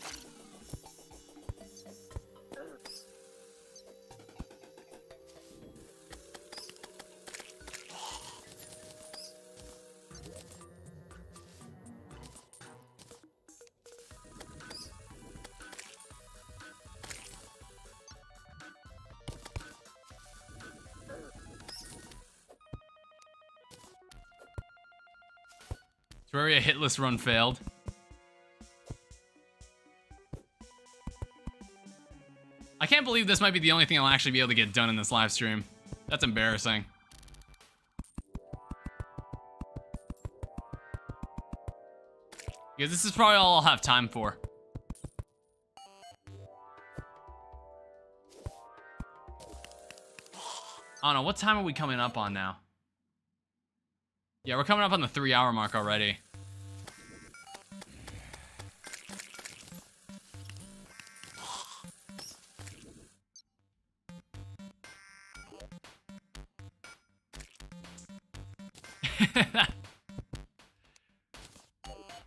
Terraria hitless run failed. I can't believe this might be the only thing I'll actually be able to get done in this live stream. That's embarrassing. Because this is probably all I'll have time for. I don't know, what time are we coming up on now? Yeah, we're coming up on the 3-hour mark already.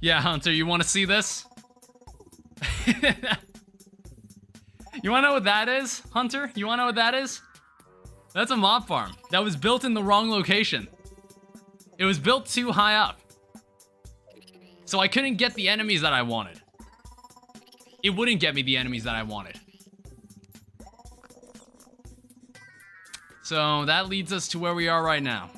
Yeah, Hunter, you want to see this? You want to know what that is, Hunter? You want to know what that is? That's a mob farm that was built in the wrong location. It was built too high up. So I couldn't get the enemies that I wanted. It wouldn't get me the enemies that I wanted. So that leads us to where we are right now.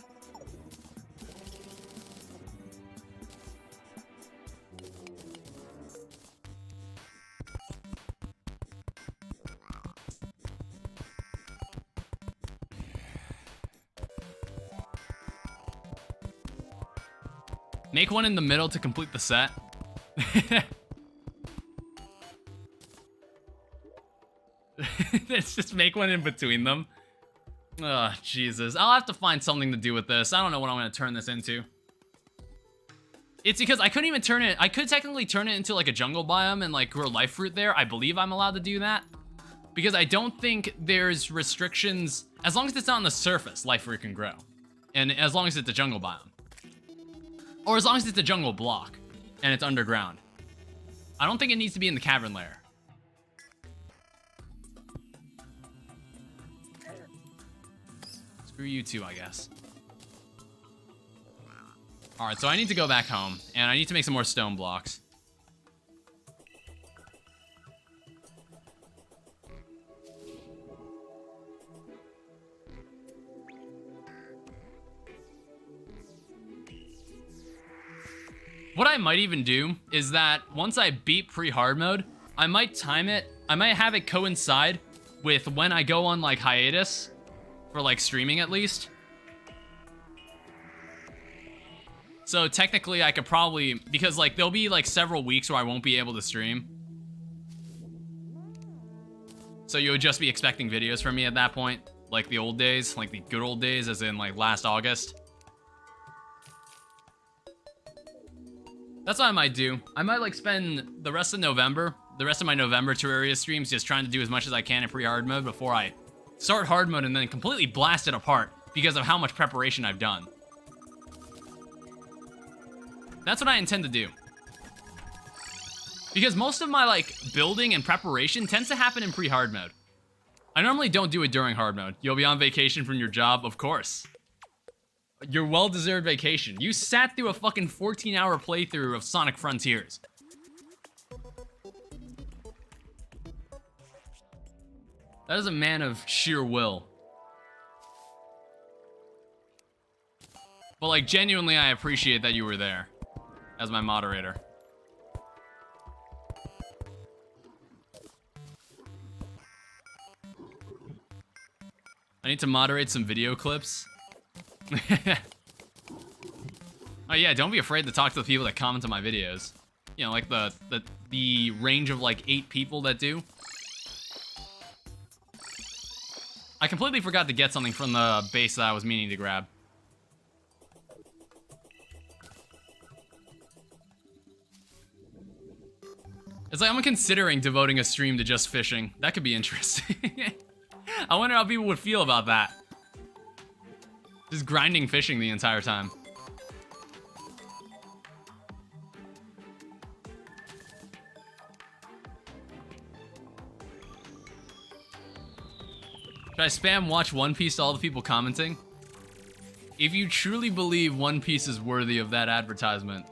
Make one in the middle to complete the set. Let's just make one in between them. Oh, Jesus. I'll have to find something to do with this. I don't know what I'm going to turn this into. It's because I couldn't even turn it... I could technically turn it into like a jungle biome and like grow life fruit there. I believe I'm allowed to do that. Because I don't think there's restrictions... As long as it's not on the surface, life fruit can grow. And as long as it's a jungle biome. Or as long as it's a jungle block and it's underground. I don't think it needs to be in the cavern layer. Screw you too, I guess. Alright, so I need to go back home and I need to make some more stone blocks. What I might even do is that once I beat pre-hard mode, I might time it. I might have it coincide with when I go on like hiatus for like streaming at least. So technically I could probably, because like there'll be like several weeks where I won't be able to stream. So you would just be expecting videos from me at that point, like the old days, like the good old days as in like last August. That's what I might do. I might like spend the rest of November, the rest of my November Terraria streams just trying to do as much as I can in pre-hard mode before I start hard mode and then completely blast it apart because of how much preparation I've done. That's what I intend to do. Because most of my like building and preparation tends to happen in pre-hard mode. I normally don't do it during hard mode. You'll be on vacation from your job, of course. Your well-deserved vacation. You sat through a fucking 14-hour playthrough of Sonic Frontiers. That is a man of sheer will. But like, genuinely, I appreciate that you were there as my moderator. I need to moderate some video clips. Oh yeah, don't be afraid to talk to the people that comment on my videos. You know, like the range of like 8 people that do. I completely forgot to get something from the base that I was meaning to grab. It's like I'm considering devoting a stream to just fishing. That could be interesting. I wonder how people would feel about that. Just grinding fishing the entire time. Should I spam watch One Piece to all the people commenting? If you truly believe One Piece is worthy of that advertisement.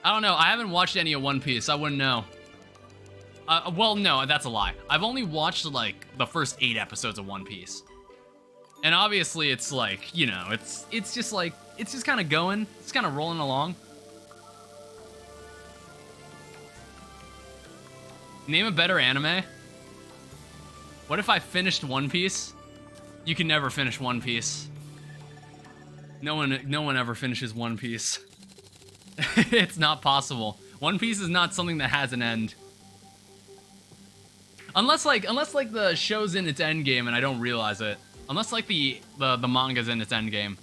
I don't know, I haven't watched any of One Piece, I wouldn't know. Well, no, that's a lie. I've only watched, like, the first 8 episodes of One Piece. And obviously, it's like, you know, it's just like, it's just kind of going. It's kind of rolling along. Name a better anime. What if I finished One Piece? You can never finish One Piece. No one ever finishes One Piece. It's not possible. One Piece is not something that has an end. Unless like the show's in its end game and I don't realize it. Unless like the manga's in its end game.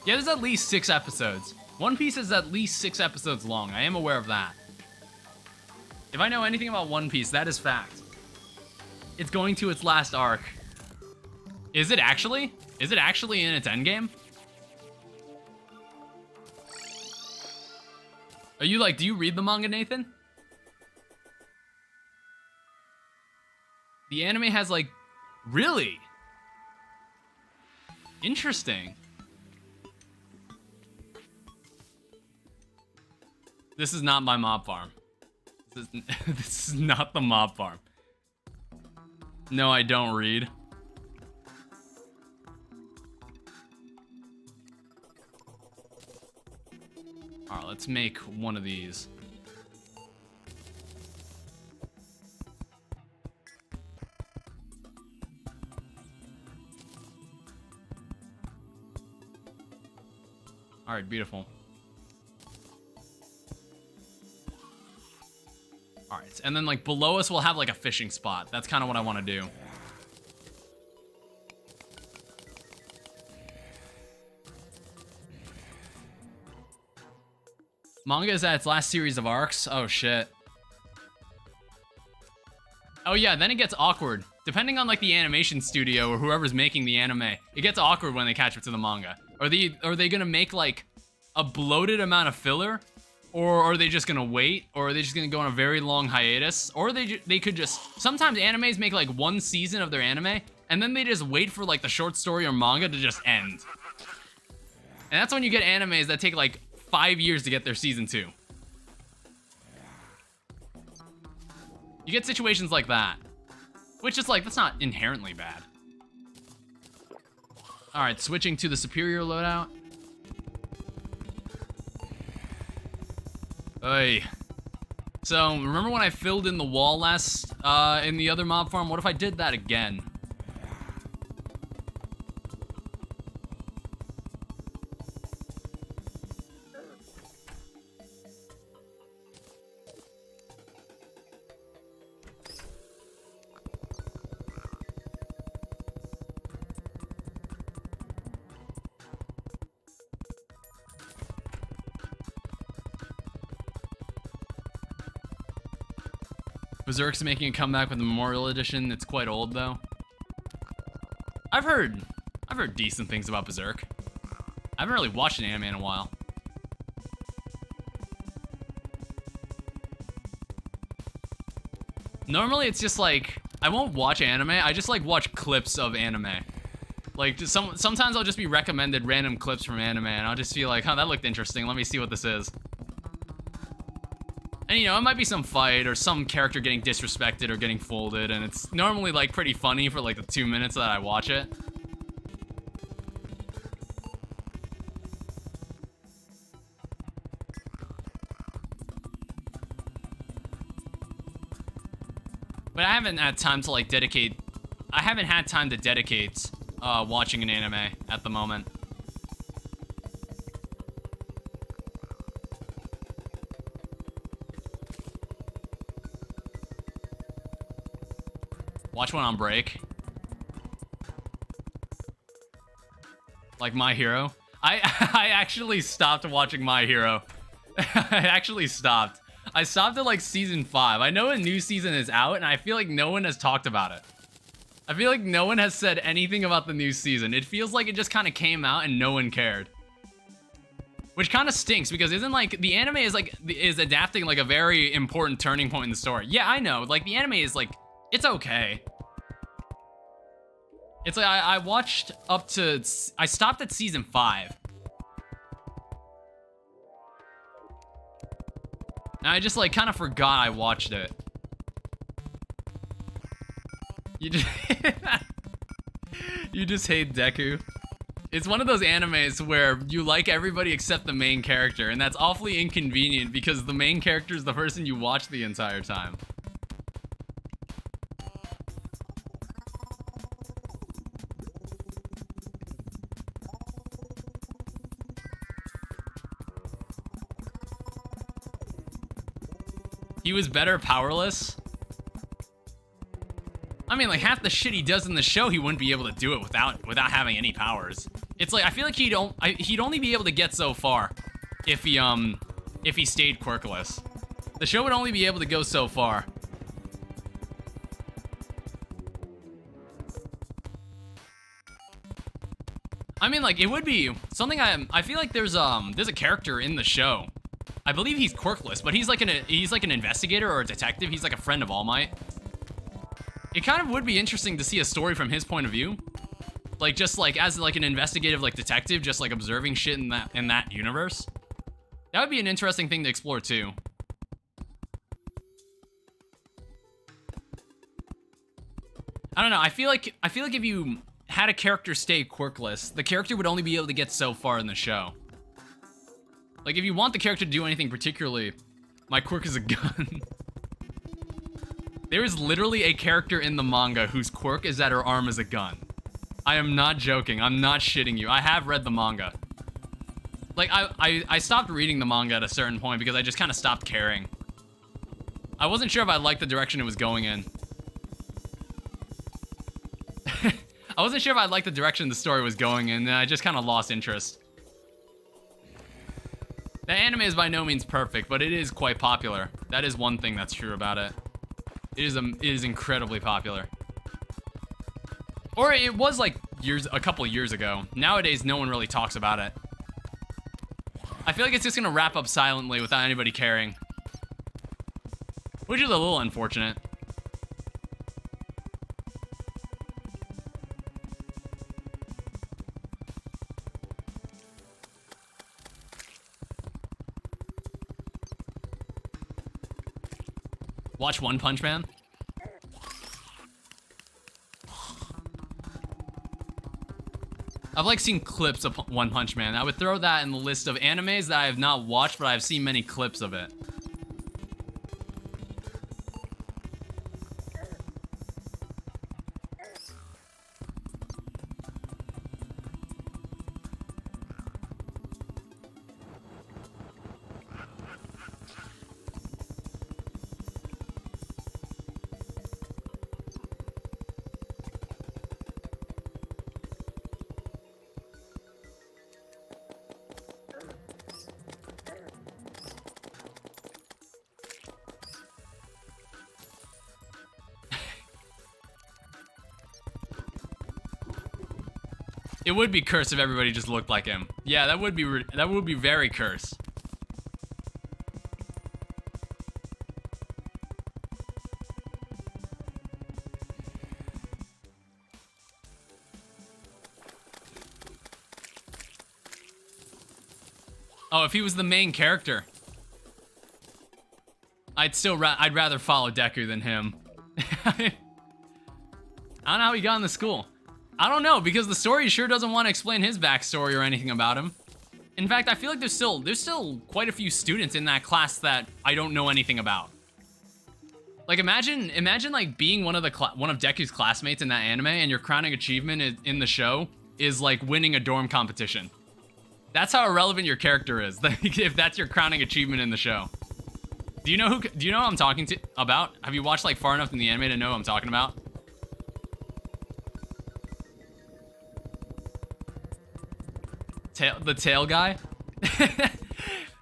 Yeah, there's at least 6 episodes. One Piece is at least 6 episodes long. I am aware of that. If I know anything about One Piece, that is fact. It's going to its last arc. Is it actually? Is it actually in its end game? Are you like, do you read the manga, Nathan? The anime has like, really? Interesting. This is not my mob farm. This is not the mob farm. No, I don't read. Alright, let's make one of these. Alright, beautiful. Alright, and then like below us we'll have like a fishing spot. That's kind of what I want to do. Manga is at its last series of arcs. Oh shit. Oh yeah, then it gets awkward. Depending on like the animation studio or whoever's making the anime, it gets awkward when they catch up to the manga. Are they gonna make like a bloated amount of filler? Or are they just gonna wait? Or are they just gonna go on a very long hiatus? Or they could just, sometimes animes make like 1 season of their anime, and then they just wait for like the short story or manga to just end. And that's when you get animes that take like 5 years to get their season 2. You get situations like that. Which is like, that's not inherently bad. Alright, switching to the superior loadout. Hey. So, remember when I filled in the wall last, in the other mob farm? What if I did that again? Berserk's making a comeback with the Memorial Edition. It's quite old though. I've heard decent things about Berserk. I haven't really watched an anime in a while. Normally it's just like, I won't watch anime, I just like watch clips of anime. Like, just sometimes I'll just be recommended random clips from anime, and I'll just feel like, huh, that looked interesting. Let me see what this is. And, you know, it might be some fight or some character getting disrespected or getting folded, and it's normally, like, pretty funny for, like, the 2 minutes that I watch it. But I haven't had time to, like, dedicate... I haven't had time to dedicate watching an anime at the moment. Watch one on break. Like My Hero. I actually stopped watching My Hero. I actually stopped. I stopped at like season 5. I know a new season is out, and I feel like no one has talked about it. I feel like no one has said anything about the new season. It feels like it just kind of came out and no one cared. Which kind of stinks, because isn't like the anime is adapting like a very important turning point in the story. Yeah, I know. Like the anime is like, it's okay. It's like I watched up to, I stopped at season 5. And I just like kind of forgot I watched it. You just you just hate Deku. It's one of those animes where you like everybody except the main character, and that's awfully inconvenient because the main character is the person you watch the entire time. He was better powerless. I mean, like half the shit he does in the show, he wouldn't be able to do it without having any powers. It's like I feel like he'd only be able to get so far if he stayed quirkless. The show would only be able to go so far. I mean, like it would be something I feel like there's a character in the show. I believe he's quirkless, but he's like an investigator or a detective. He's like a friend of All Might. It kind of would be interesting to see a story from his point of view. Like, just like, as like an investigative, like, detective, just like observing shit in that universe. That would be an interesting thing to explore, too. I don't know, I feel like if you had a character stay quirkless, the character would only be able to get so far in the show. Like, if you want the character to do anything particularly, my quirk is a gun. There is literally a character in the manga whose quirk is that her arm is a gun. I am not joking. I'm not shitting you. I have read the manga. Like, I stopped reading the manga at a certain point because I just kind of stopped caring. I wasn't sure if I liked the direction it was going in. I wasn't sure if I liked the direction the story was going in, and I just kind of lost interest. The anime is by no means perfect, but it is quite popular. That is one thing that's true about it. It is incredibly popular. Or it was like a couple years ago. Nowadays, no one really talks about it. I feel like it's just gonna wrap up silently without anybody caring. Which is a little unfortunate. Watch One Punch Man. I've like seen clips of One Punch Man. I would throw that in the list of animes that I have not watched, but I've seen many clips of it. It would be cursed if everybody just looked like him. Yeah, that would be very cursed. Oh, if he was the main character, I'd rather follow Deku than him. I don't know how he got in the school. I don't know, because the story sure doesn't want to explain his backstory or anything about him. In fact, I feel like there's still quite a few students in that class that I don't know anything about. Like, imagine like being one of Deku's classmates in that anime, and your crowning achievement in the show is like winning a dorm competition. That's how irrelevant your character is. If that's your crowning achievement in the show. Do you know who I'm talking about? Have you watched like far enough in the anime to know who I'm talking about? The tail guy.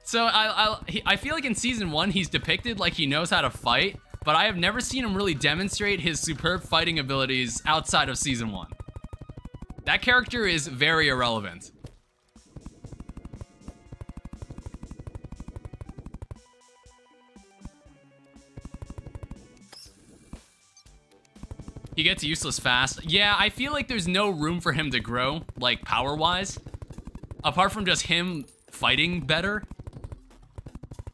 So I feel like in season 1 he's depicted like he knows how to fight, but I have never seen him really demonstrate his superb fighting abilities outside of season 1. That character is very irrelevant. He gets useless fast. Yeah, I feel like there's no room for him to grow, like power-wise. Apart from just him fighting better.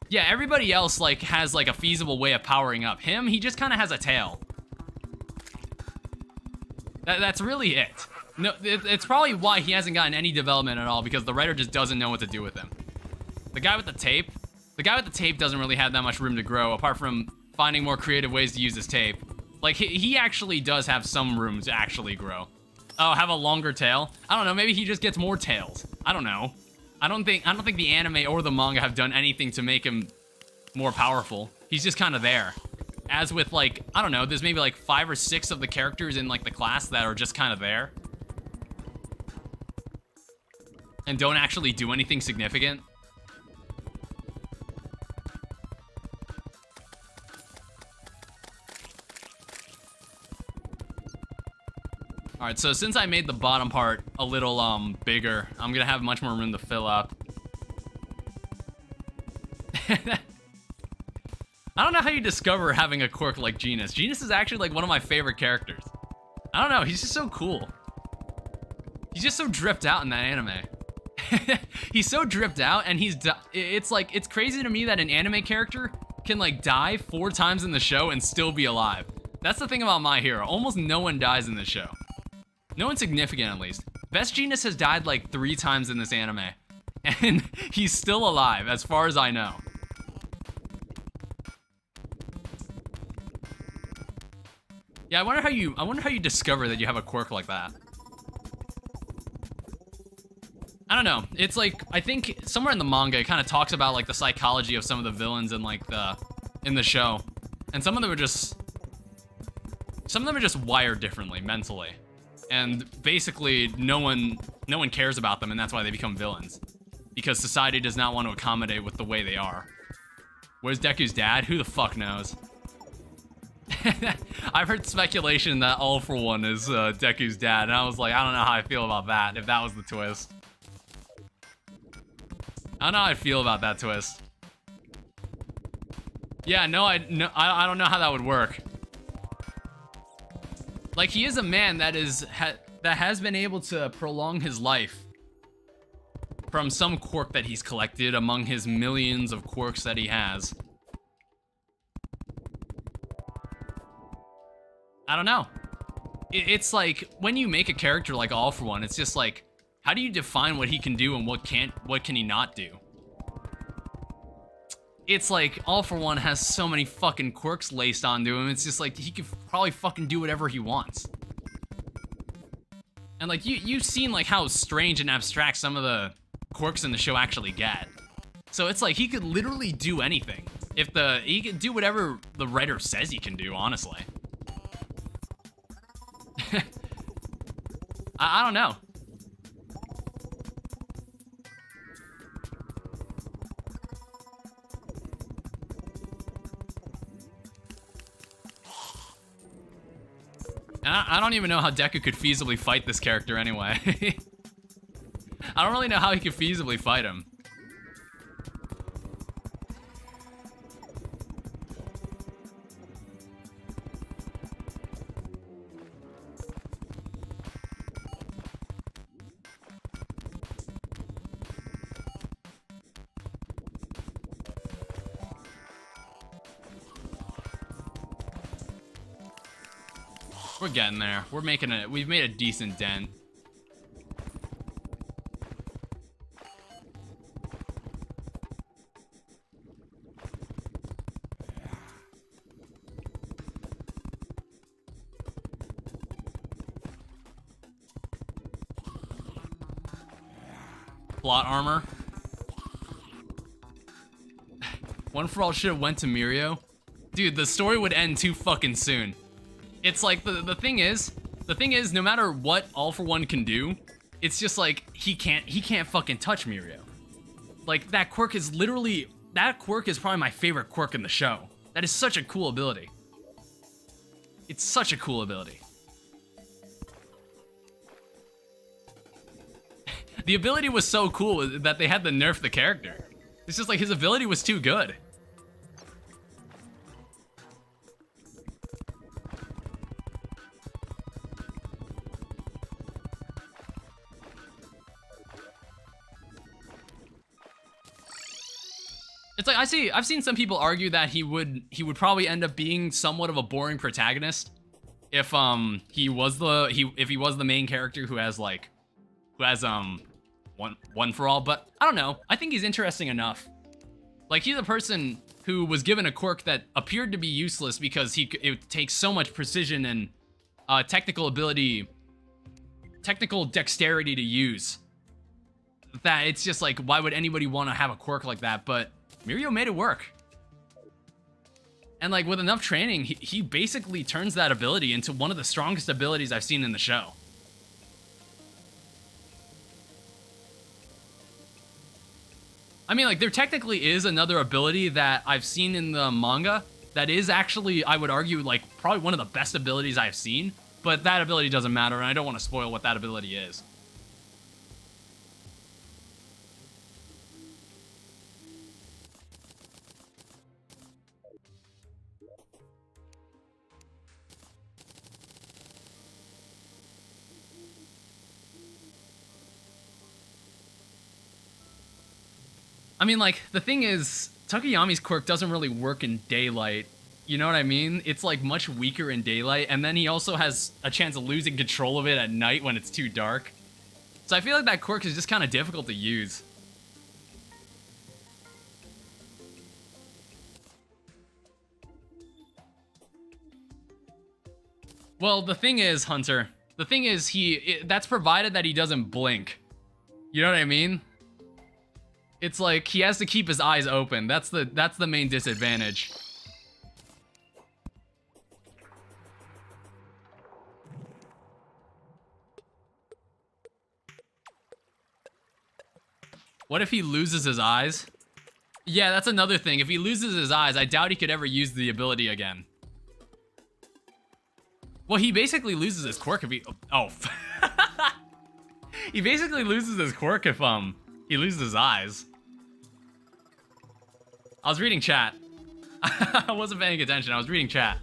Yeah, everybody else like has like a feasible way of powering up. Him, he just kind of has a tail. That's really it. No, it's probably why he hasn't gotten any development at all, because the writer just doesn't know what to do with him. The guy with the tape doesn't really have that much room to grow, apart from finding more creative ways to use his tape. Like, he actually does have some room to actually grow. Oh, have a longer tail? I don't know, maybe he just gets more tails. I don't know. I don't think the anime or the manga have done anything to make him more powerful. He's just kind of there. As with, like, I don't know, there's maybe like 5 or 6 of the characters in like the class that are just kind of there. And don't actually do anything significant. Alright, so since I made the bottom part a little bigger, I'm gonna have much more room to fill up. I don't know how you discover having a quirk like Genus. Genus is actually like one of my favorite characters. I don't know, he's just so cool. He's just so dripped out in that anime. He's so dripped out, and it's crazy to me that an anime character can like die 4 times in the show and still be alive. That's the thing about My Hero. Almost no one dies in this show. No one significant, at least. Best Genius has died like 3 times in this anime, and he's still alive, as far as I know. Yeah, I wonder how you discover that you have a quirk like that. I don't know. It's like, I think somewhere in the manga it kind of talks about like the psychology of some of the villains in like in the show, and some of them are just wired differently mentally. And basically, no one cares about them, and that's why they become villains. Because society does not want to accommodate with the way they are. Where's Deku's dad? Who the fuck knows? I've heard speculation that All For One is Deku's dad, and I was like, I don't know how I feel about that, if that was the twist. I don't know how I feel about that twist. Yeah, no, I don't know how that would work. Like, he is a man that has been able to prolong his life from some quirk that he's collected among his millions of quirks that he has. I don't know. It's like, when you make a character like All For One, it's just like, how do you define what he can do and what can he not do? It's like, All For One has so many fucking quirks laced onto him, it's just like, he could probably fucking do whatever he wants. And like, you've seen like how strange and abstract some of the quirks in the show actually get. So it's like, he could literally do anything. He could do whatever the writer says he can do, honestly. I don't know. I don't even know how Deku could feasibly fight this character anyway. I don't really know how he could feasibly fight him. We're getting there. We're making it. We've made a decent dent. Plot armor. One for All should have went to Mirio. Dude, the story would end too fucking soon. It's like, the thing is, no matter what All for One can do, it's just like, he can't fucking touch Mirio. Like, that quirk is literally, that quirk is probably my favorite quirk in the show. That is such a cool ability. It's such a cool ability. The ability was so cool that they had to nerf the character. It's just like, his ability was too good. It's like, I've seen some people argue that he would probably end up being somewhat of a boring protagonist if he was the main character who has one for all, but I don't know. I think he's interesting enough. Like, he's a person who was given a quirk that appeared to be useless because it takes so much precision and technical dexterity to use that it's just like, why would anybody want to have a quirk like that? But Mirio made it work. And like, with enough training, he basically turns that ability into one of the strongest abilities I've seen in the show. I mean, like, there technically is another ability that I've seen in the manga that is actually, I would argue, like, probably one of the best abilities I've seen, but that ability doesn't matter, and I don't want to spoil what that ability is. I mean, like, the thing is, Takayami's quirk doesn't really work in daylight. You know what I mean? It's, like, much weaker in daylight, and then he also has a chance of losing control of it at night when it's too dark. So I feel like that quirk is just kind of difficult to use. Well, the thing is, Hunter, the thing is, that's provided that he doesn't blink. You know what I mean? It's like, he has to keep his eyes open. That's the main disadvantage. What if he loses his eyes? Yeah, that's another thing. If he loses his eyes, I doubt he could ever use the ability again. Well, he basically loses his quirk if he... Oh. He basically loses his quirk if, he loses his eyes. I was reading chat. I wasn't paying attention. I was reading chat.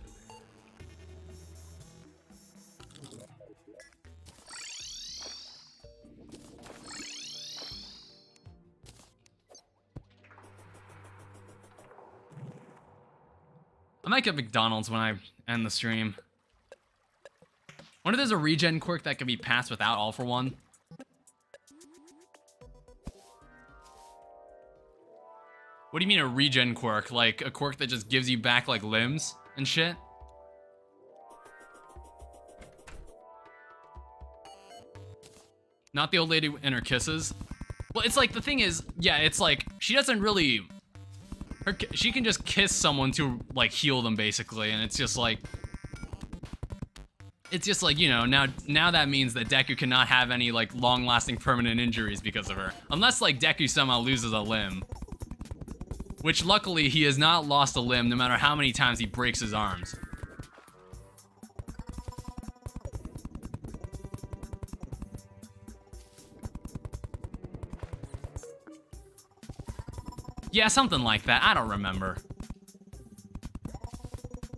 I might get McDonald's when I end the stream. Wonder if there's a regen quirk that can be passed without All for One. What do you mean a regen quirk? Like a quirk that just gives you back like limbs and shit? Not the old lady and her kisses? Well, it's like, the thing is, yeah, it's like, she doesn't really... she can just kiss someone to, like, heal them, basically, and it's just like... It's just like, you know, now that means that Deku cannot have any, like, long-lasting permanent injuries because of her. Unless, like, Deku somehow loses a limb. Which, luckily, he has not lost a limb no matter how many times he breaks his arms. Yeah, something like that. I don't remember.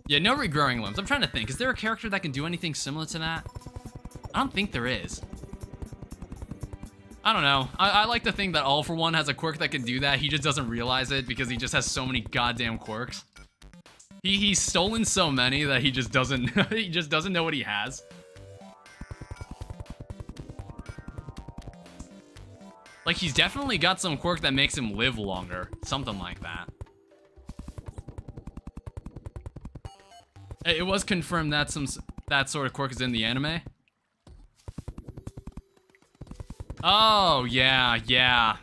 Yeah, no regrowing limbs. I'm trying to think. Is there a character that can do anything similar to that? I don't think there is. I don't know. I like to think that All for One has a quirk that can do that. He just doesn't realize it because he just has so many goddamn quirks. He's stolen so many that he just doesn't he just doesn't know what he has. Like, he's definitely got some quirk that makes him live longer. Something like that. It was confirmed that that sort of quirk is in the anime. Oh, yeah, yeah.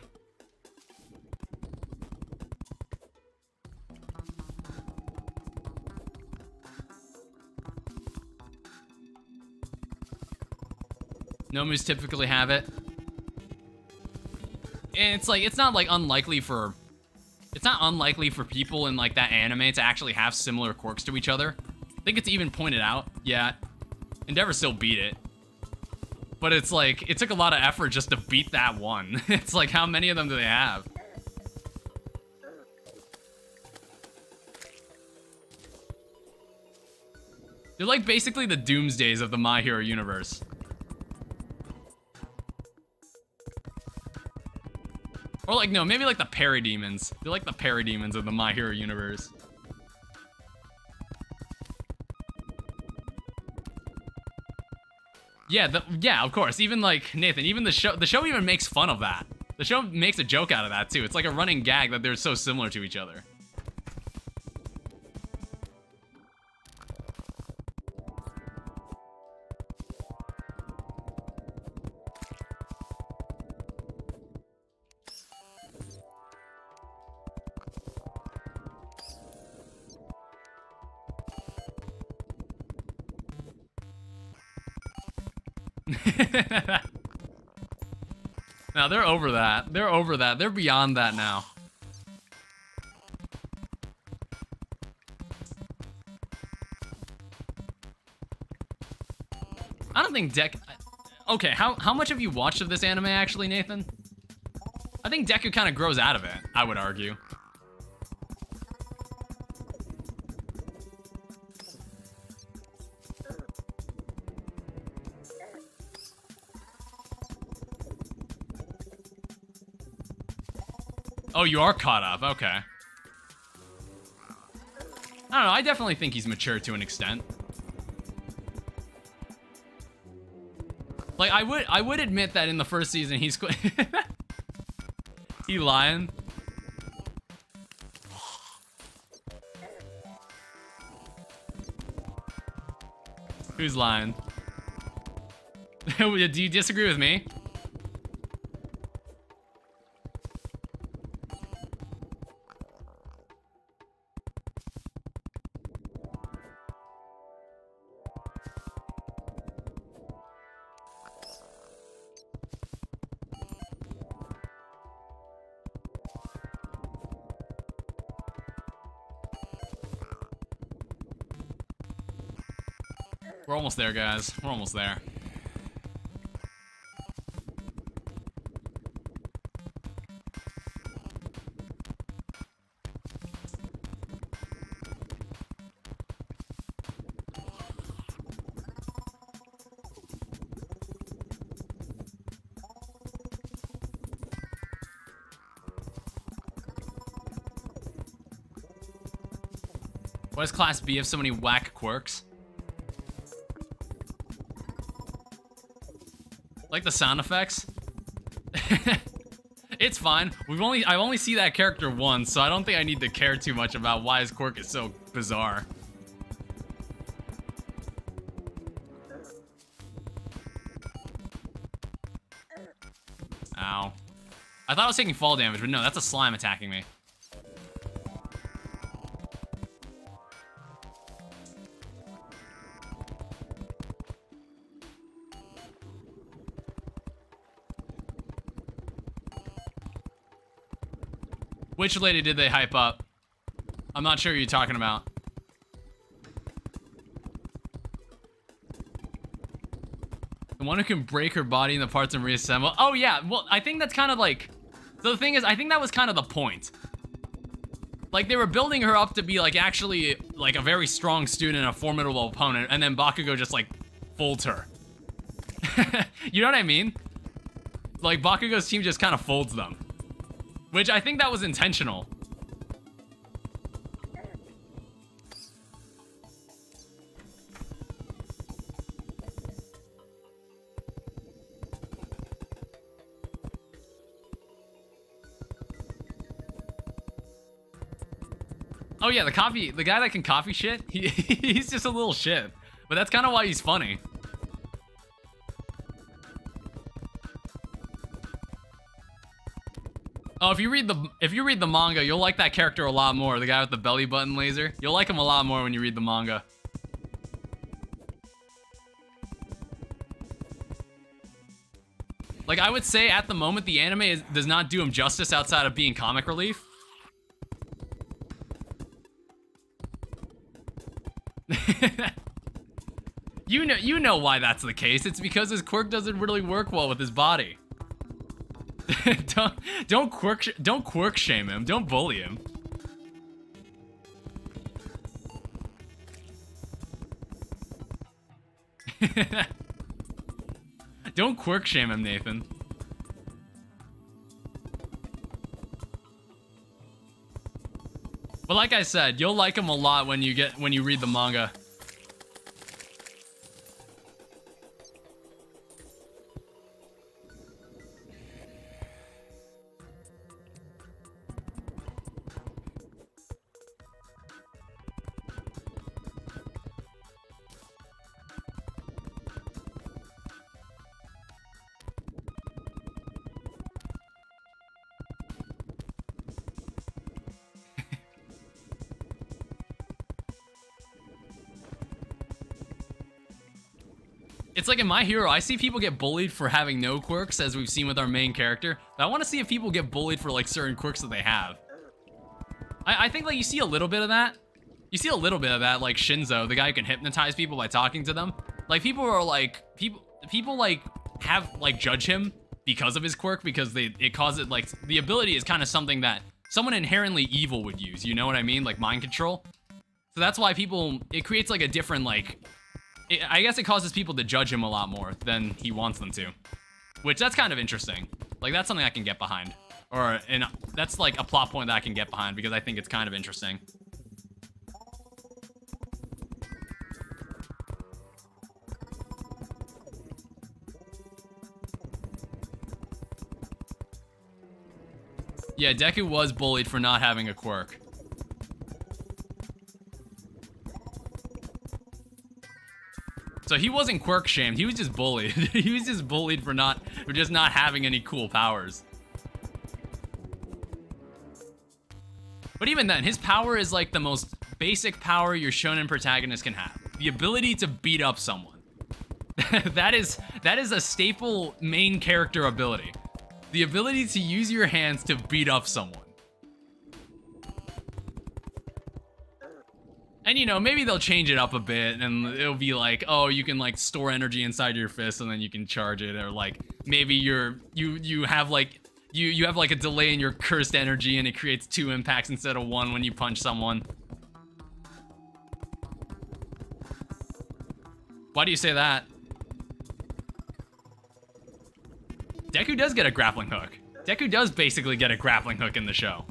Nomus typically have it. And it's like, it's not unlikely for people in like that anime to actually have similar quirks to each other. I think it's even pointed out. Yeah, Endeavor still beat it. But it's like, it took a lot of effort just to beat that one. It's like, how many of them do they have? They're like basically the Doomsdays of the My Hero universe. Or like, no, maybe like the Parademons. They're like the Parademons of the My Hero universe. Yeah, yeah, of course. Even like, Nathan, even the show even makes fun of that. The show makes a joke out of that too. It's like a running gag that they're so similar to each other. Now they're over that. They're over that. They're beyond that now. I don't think Okay, how much have you watched of this anime actually, Nathan? I think Deku kind of grows out of it, I would argue. Oh, you are caught up. Okay. I don't know. I definitely think he's mature to an extent. Like, I would admit that in the first season he's he lying. Who's lying? Do you disagree with me? We're almost there, guys. We're almost there. Why does Class B have so many whack quirks? Like the sound effects? It's fine. I only see that character once, so I don't think I need to care too much about why his quirk is so bizarre. Ow. I thought I was taking fall damage, but no, that's a slime attacking me. Which lady did they hype up? I'm not sure who you're talking about. The one who can break her body into parts and reassemble. Oh yeah, well, I think that's kind of like... So the thing is, I think that was kind of the point. Like, they were building her up to be like actually like a very strong student and a formidable opponent, and then Bakugo just like folds her. You know what I mean? Like, Bakugo's team just kind of folds them. Which I think that was intentional. Oh yeah, the guy that can copy shit, he's just a little shit. But that's kind of why he's funny. Oh, if you read the manga, you'll like that character a lot more. The guy with the belly button laser. You'll like him a lot more when you read the manga. Like, I would say at the moment, the anime does not do him justice outside of being comic relief. You know why that's the case. It's because his quirk doesn't really work well with his body. don't quirk shame him. Don't bully him. Don't quirk shame him, Nathan. But like I said, you'll like him a lot when you read the manga. It's like in My Hero, I see people get bullied for having no quirks, as we've seen with our main character. But I want to see if people get bullied for like certain quirks that they have. I think like you see a little bit of that. You see a little bit of that, like Shinzo, the guy who can hypnotize people by talking to them. Like people are like people like have like judge him because of his quirk, because it causes like the ability is kind of something that someone inherently evil would use. You know what I mean? Like mind control. So that's why it creates like a different like. I guess it causes people to judge him a lot more than he wants them to. Which, that's kind of interesting. Like, that's something I can get behind. And that's like a plot point that I can get behind because I think it's kind of interesting. Yeah, Deku was bullied for not having a quirk. So he wasn't quirk shamed, he was just bullied. He was just bullied for just not having any cool powers. But even then, his power is like the most basic power your shonen protagonist can have. The ability to beat up someone. that is a staple main character ability. The ability to use your hands to beat up someone. And, you know, maybe they'll change it up a bit, and it'll be like, oh, you can, like, store energy inside your fist, and then you can charge it, or, like, maybe you have, like, you have, like, a delay in your cursed energy, and it creates 2 impacts instead of 1 when you punch someone. Why do you say that? Deku does get a grappling hook. Deku does basically get a grappling hook in the show.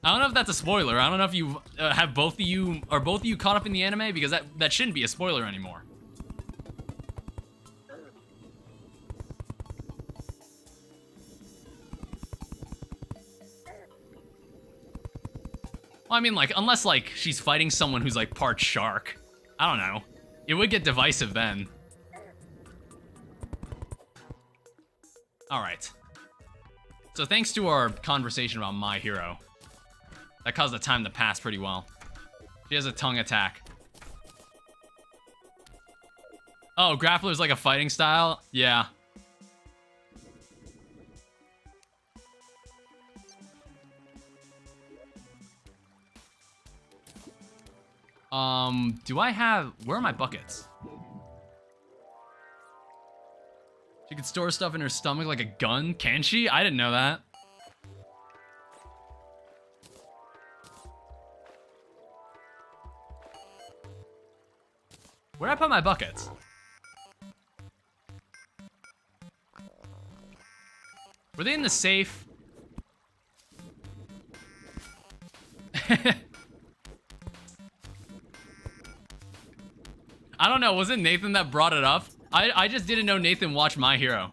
I don't know if that's a spoiler. I don't know if you have both of you caught up in the anime, because that shouldn't be a spoiler anymore. Well, I mean, like, unless like she's fighting someone who's like part shark. I don't know. It would get divisive then. All right. So thanks to our conversation about My Hero, that caused the time to pass pretty well. She has a tongue attack. Oh, Grappler's like a fighting style? Yeah. Do I have... Where are my buckets? She can store stuff in her stomach like a gun? Can she? I didn't know that. Where'd I put my buckets? Were they in the safe? I don't know, was it Nathan that brought it up? I just didn't know Nathan watched My Hero.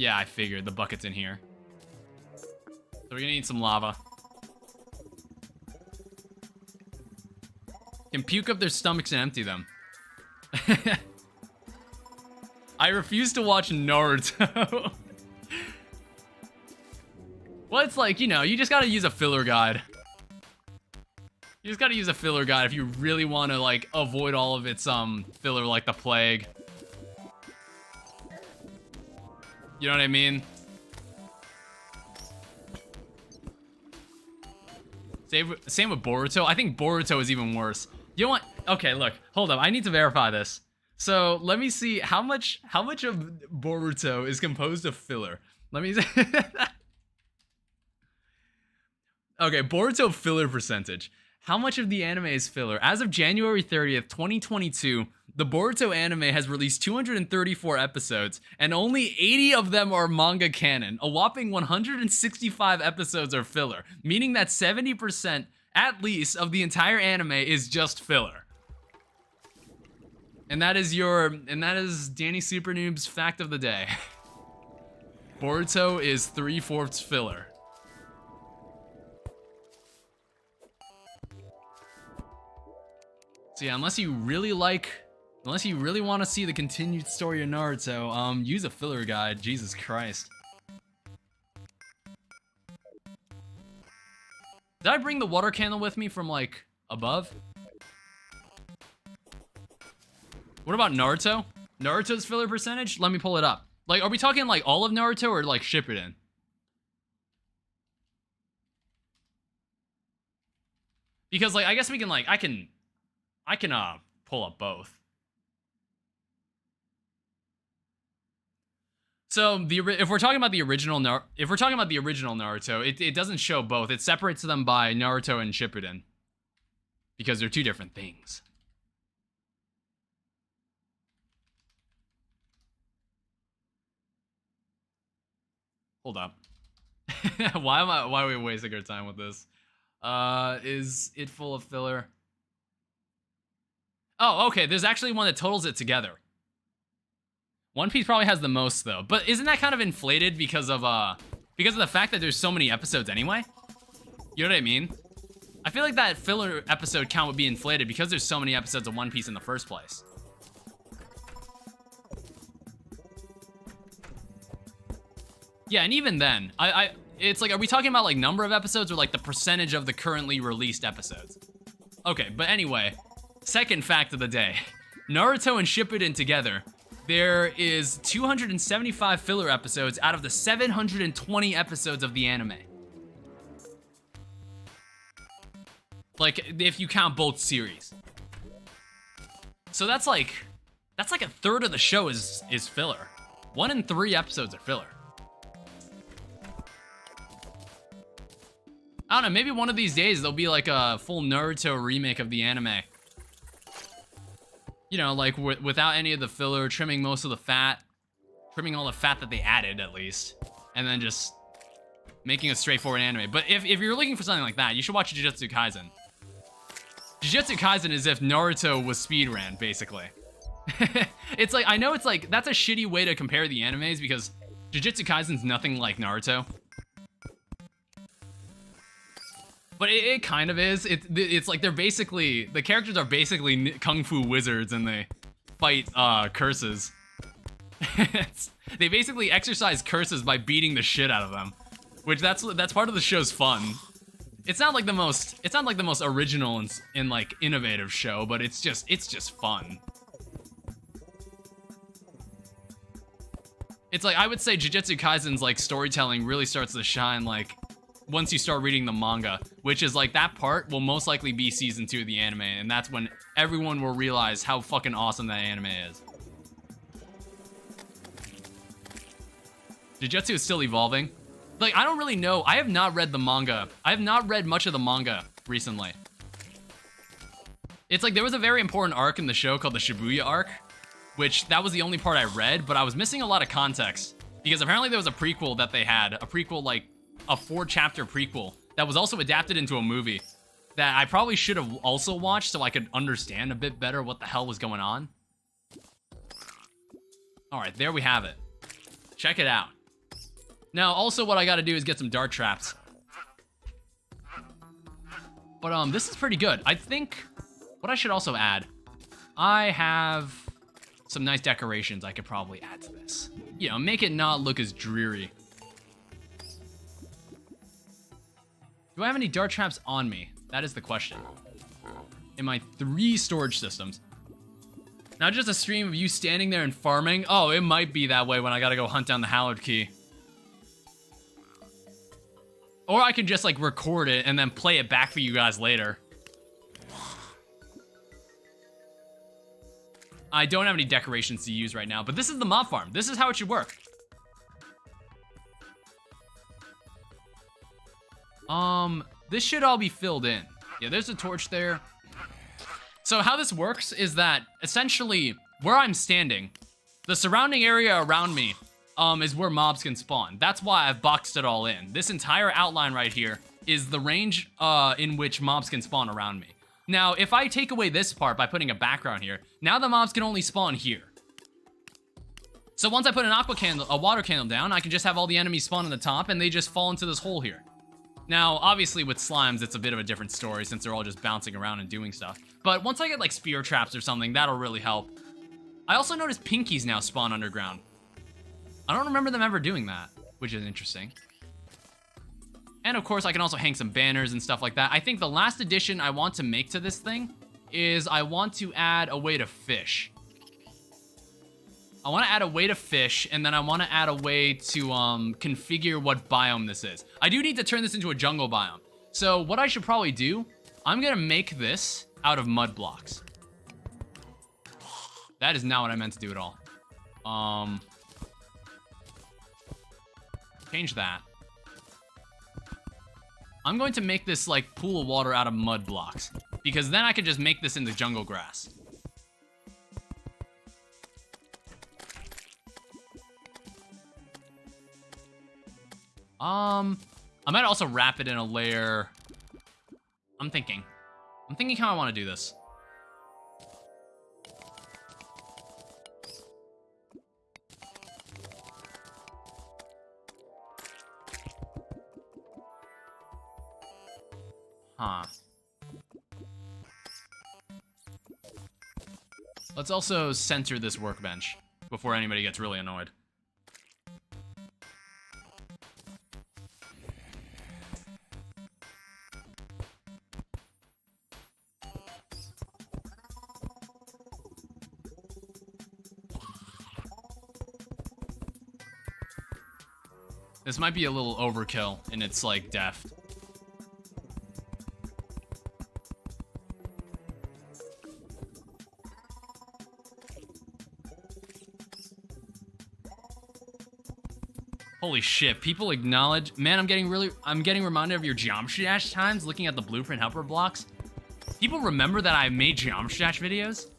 Yeah, I figured the bucket's in here. So we're gonna need some lava. Can puke up their stomachs and empty them. I refuse to watch Naruto. Well, it's like, you know, you just gotta use a filler guide. You just gotta use a filler guide if you really want to, like, avoid all of its, filler like the plague. You know what I mean? Same with Boruto. I think Boruto is even worse. You know what? Okay, look. Hold up. I need to verify this. So, let me see how much of Boruto is composed of filler. Let me see. Okay, Boruto filler percentage. How much of the anime is filler? As of January 30th, 2022, the Boruto anime has released 234 episodes, and only 80 of them are manga canon. A whopping 165 episodes are filler, meaning that 70% at least of the entire anime is just filler. And that is Danny Super Noob's fact of the day. Boruto is 3/4 filler. So yeah, unless you really want to see the continued story of Naruto, use a filler guide. Jesus Christ. Did I bring the water candle with me from, like, above? What about Naruto? Naruto's filler percentage? Let me pull it up. Like, are we talking, like, all of Naruto or, like, Shippuden? Because, like, I guess we can, like, I can pull up both. So if we're talking about the original Naruto, it doesn't show both. It separates them by Naruto and Shippuden because they're two different things. Hold up. Why are we wasting our time with this? Is it full of filler? Oh, okay, there's actually one that totals it together. One Piece probably has the most, though. But isn't that kind of inflated because of the fact that there's so many episodes anyway? You know what I mean? I feel like that filler episode count would be inflated because there's so many episodes of One Piece in the first place. Yeah, and even then, it's like, are we talking about, like, number of episodes or, like, the percentage of the currently released episodes? Okay, but anyway... Second fact of the day. Naruto and Shippuden together, there is 275 filler episodes out of the 720 episodes of the anime. Like, if you count both series. So that's like a third of the show is filler. 1 in 3 episodes are filler. I don't know, maybe one of these days there'll be like a full Naruto remake of the anime. You know, like without any of the filler, trimming most of the fat, trimming all the fat that they added at least, and then just making a straightforward anime. But if you're looking for something like that, you should watch Jujutsu Kaisen. Jujutsu Kaisen is if Naruto was speedran, basically. It's like, I know it's like, that's a shitty way to compare the animes because Jujutsu Kaisen's nothing like Naruto. But it kind of is. It's like they're basically, the characters are basically kung fu wizards and they fight curses. They basically exercise curses by beating the shit out of them, which that's part of the show's fun. It's not like the most original and like innovative show, but it's just fun. It's like, I would say Jujutsu Kaisen's like storytelling really starts to shine like once you start reading the manga, which is like that part will most likely be season 2 of the anime, and that's when everyone will realize how fucking awesome that anime is. Jujutsu is still evolving. Like, I don't really know. I have not read the manga. I have not read much of the manga recently. It's like there was a very important arc in the show called the Shibuya arc, which that was the only part I read, but I was missing a lot of context because apparently there was a prequel that they had, a prequel like a 4-chapter prequel that was also adapted into a movie that I probably should have also watched so I could understand a bit better what the hell was going on. All right, there we have it. Check it out. Now, also what I gotta do is get some dart traps. But, this is pretty good. I think what I should also add, I have some nice decorations I could probably add to this. You know, make it not look as dreary. Do I have any dart traps on me? That is the question. In my 3 storage systems. Now just a stream of you standing there and farming. Oh, it might be that way when I gotta go hunt down the Hallowed Key. Or I can just like record it and then play it back for you guys later. I don't have any decorations to use right now, but this is the mob farm. This is how it should work. This should all be filled in. Yeah, there's a torch there. So how this works is that essentially where I'm standing, the surrounding area around me is where mobs can spawn. That's why I've boxed it all in. This entire outline right here is the range in which mobs can spawn around me. Now, if I take away this part by putting a background here, now the mobs can only spawn here. So once I put a water candle down, I can just have all the enemies spawn on the top and they just fall into this hole here. Now, obviously with slimes, it's a bit of a different story since they're all just bouncing around and doing stuff. But once I get like spear traps or something, that'll really help. I also noticed pinkies now spawn underground. I don't remember them ever doing that, which is interesting. And of course, I can also hang some banners and stuff like that. I think the last addition I want to make to this thing is I want to add a way to fish. I want to add a way to fish, and then I want to add a way to configure what biome this is. I do need to turn this into a jungle biome. So what I should probably do, I'm going to make this out of mud blocks. That is not what I meant to do at all. Change that. I'm going to make this like pool of water out of mud blocks, because then I could just make this into jungle grass. I might also wrap it in a layer. I'm thinking how I want to do this. Huh. Let's also center this workbench before anybody gets really annoyed. This might be a little overkill in its, like, depth. Holy shit, people acknowledge... Man, I'm getting reminded of your Geometry Dash times looking at the Blueprint Helper blocks. People remember that I made Geometry Dash videos?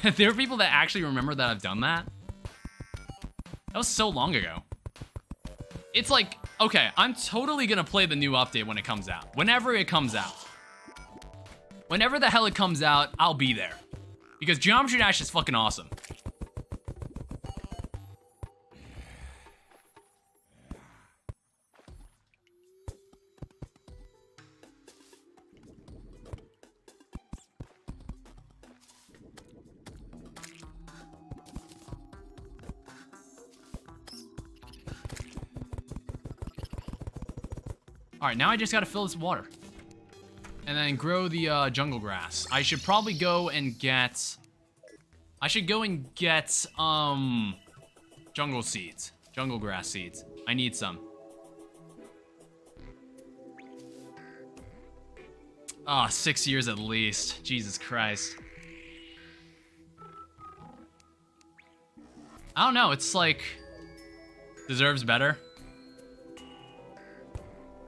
There are people that actually remember that I've done that? That was so long ago. It's like, okay, I'm totally gonna play the new update when it comes out. Whenever it comes out. Whenever the hell it comes out, I'll be there. Because Geometry Dash is fucking awesome. All right, now I just gotta fill this water. And then grow the jungle grass. I should probably go and get... jungle seeds. Jungle grass seeds. I need some. Ah, 6 years at least. Jesus Christ. I don't know, it's like... deserves better.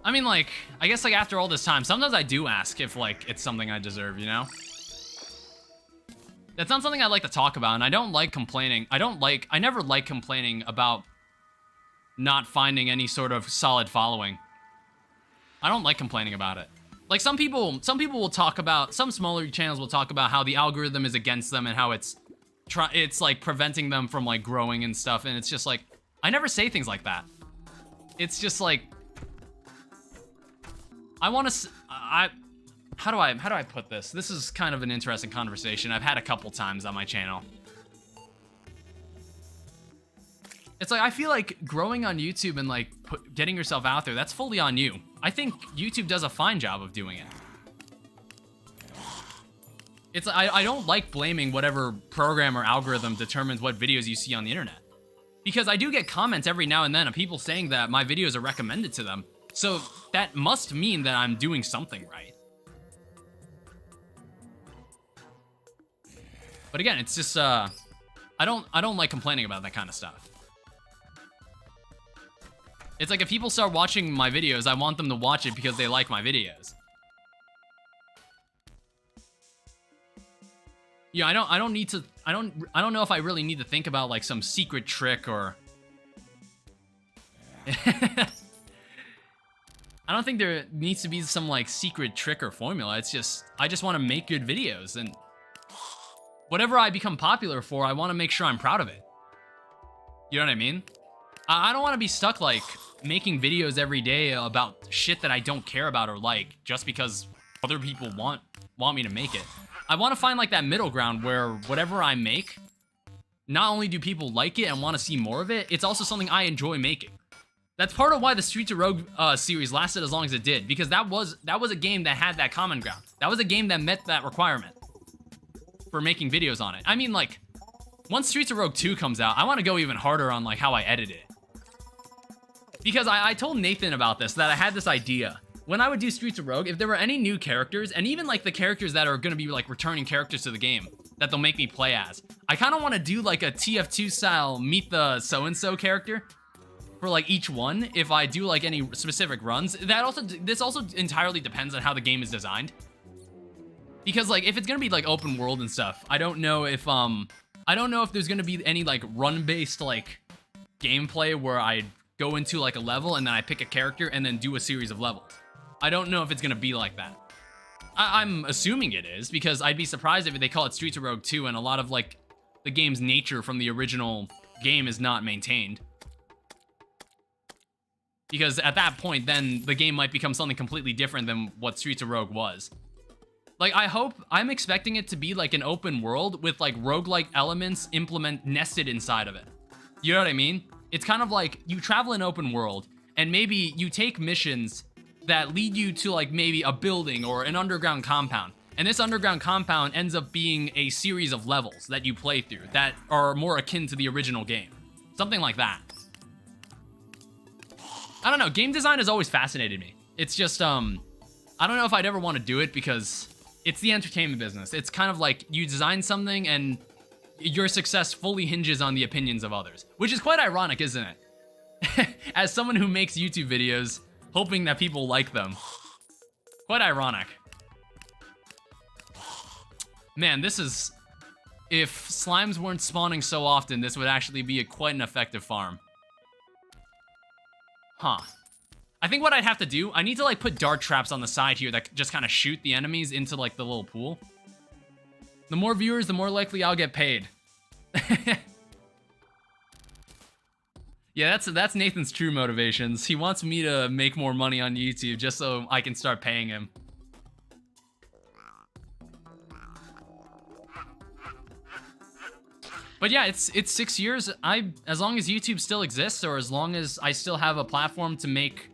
I mean, like, I guess, like, after all this time, sometimes I do ask if, like, it's something I deserve, you know? That's not something I like to talk about, and I don't like complaining. I never like complaining about not finding any sort of solid following. I don't like complaining about it. Like, some people will talk about, some smaller channels will talk about how the algorithm is against them and how it's like, preventing them from, like, growing and stuff, and it's just like, I never say things like that. It's just like, I want to, how do I put this? This is kind of an interesting conversation I've had a couple times on my channel. It's like, I feel like growing on YouTube and like getting yourself out there, that's fully on you. I think YouTube does a fine job of doing it. It's, I don't like blaming whatever program or algorithm determines what videos you see on the internet. Because I do get comments every now and then of people saying that my videos are recommended to them. So that must mean that I'm doing something right. But again, it's just, I don't like complaining about that kind of stuff. It's like if people start watching my videos, I want them to watch it because they like my videos. Yeah, I don't need to, I don't know if I really need to think about like some secret trick or I don't think there needs to be some like secret trick or formula. It's just, I just want to make good videos, and whatever I become popular for, I want to make sure I'm proud of it. You know what I mean? I don't want to be stuck like making videos every day about shit that I don't care about or like just because other people want me to make it. I want to find like that middle ground where whatever I make, not only do people like it and want to see more of it, it's also something I enjoy making. That's part of why the Streets of Rogue series lasted as long as it did, because that was a game that had that common ground. That was a game that met that requirement for making videos on it. I mean, like, once Streets of Rogue 2 comes out, I want to go even harder on like how I edit it. Because I told Nathan about this, that I had this idea. When I would do Streets of Rogue, if there were any new characters, and even like the characters that are going to be like returning characters to the game that they'll make me play as, I kind of want to do like a TF2 style meet the so-and-so character for like each one if I do like any specific runs. This also entirely depends on how the game is designed. Because like if it's going to be like open world and stuff, I don't know if there's going to be any like run-based like gameplay where I go into like a level and then I pick a character and then do a series of levels. I don't know if it's gonna be like that. I'm assuming it is, because I'd be surprised if they call it Streets of Rogue 2 and a lot of like the game's nature from the original game is not maintained. Because at that point, then the game might become something completely different than what Streets of Rogue was. Like, I'm expecting it to be like an open world with like roguelike elements nested inside of it. You know what I mean? It's kind of like you travel an open world and maybe you take missions that lead you to like maybe a building or an underground compound. And this underground compound ends up being a series of levels that you play through that are more akin to the original game. Something like that. I don't know, game design has always fascinated me. It's just, I don't know if I'd ever want to do it because it's the entertainment business. It's kind of like you design something and your success fully hinges on the opinions of others, which is quite ironic, isn't it? As someone who makes YouTube videos, hoping that people like them. Quite ironic. Man, this is... If slimes weren't spawning so often, this would actually be quite an effective farm. Huh. I think what I'd have to do, I need to like put dart traps on the side here that just kind of shoot the enemies into like the little pool. The more viewers, the more likely I'll get paid. Yeah, that's Nathan's true motivations. He wants me to make more money on YouTube just so I can start paying him. But yeah, it's 6 years. As long as YouTube still exists, or as long as I still have a platform to make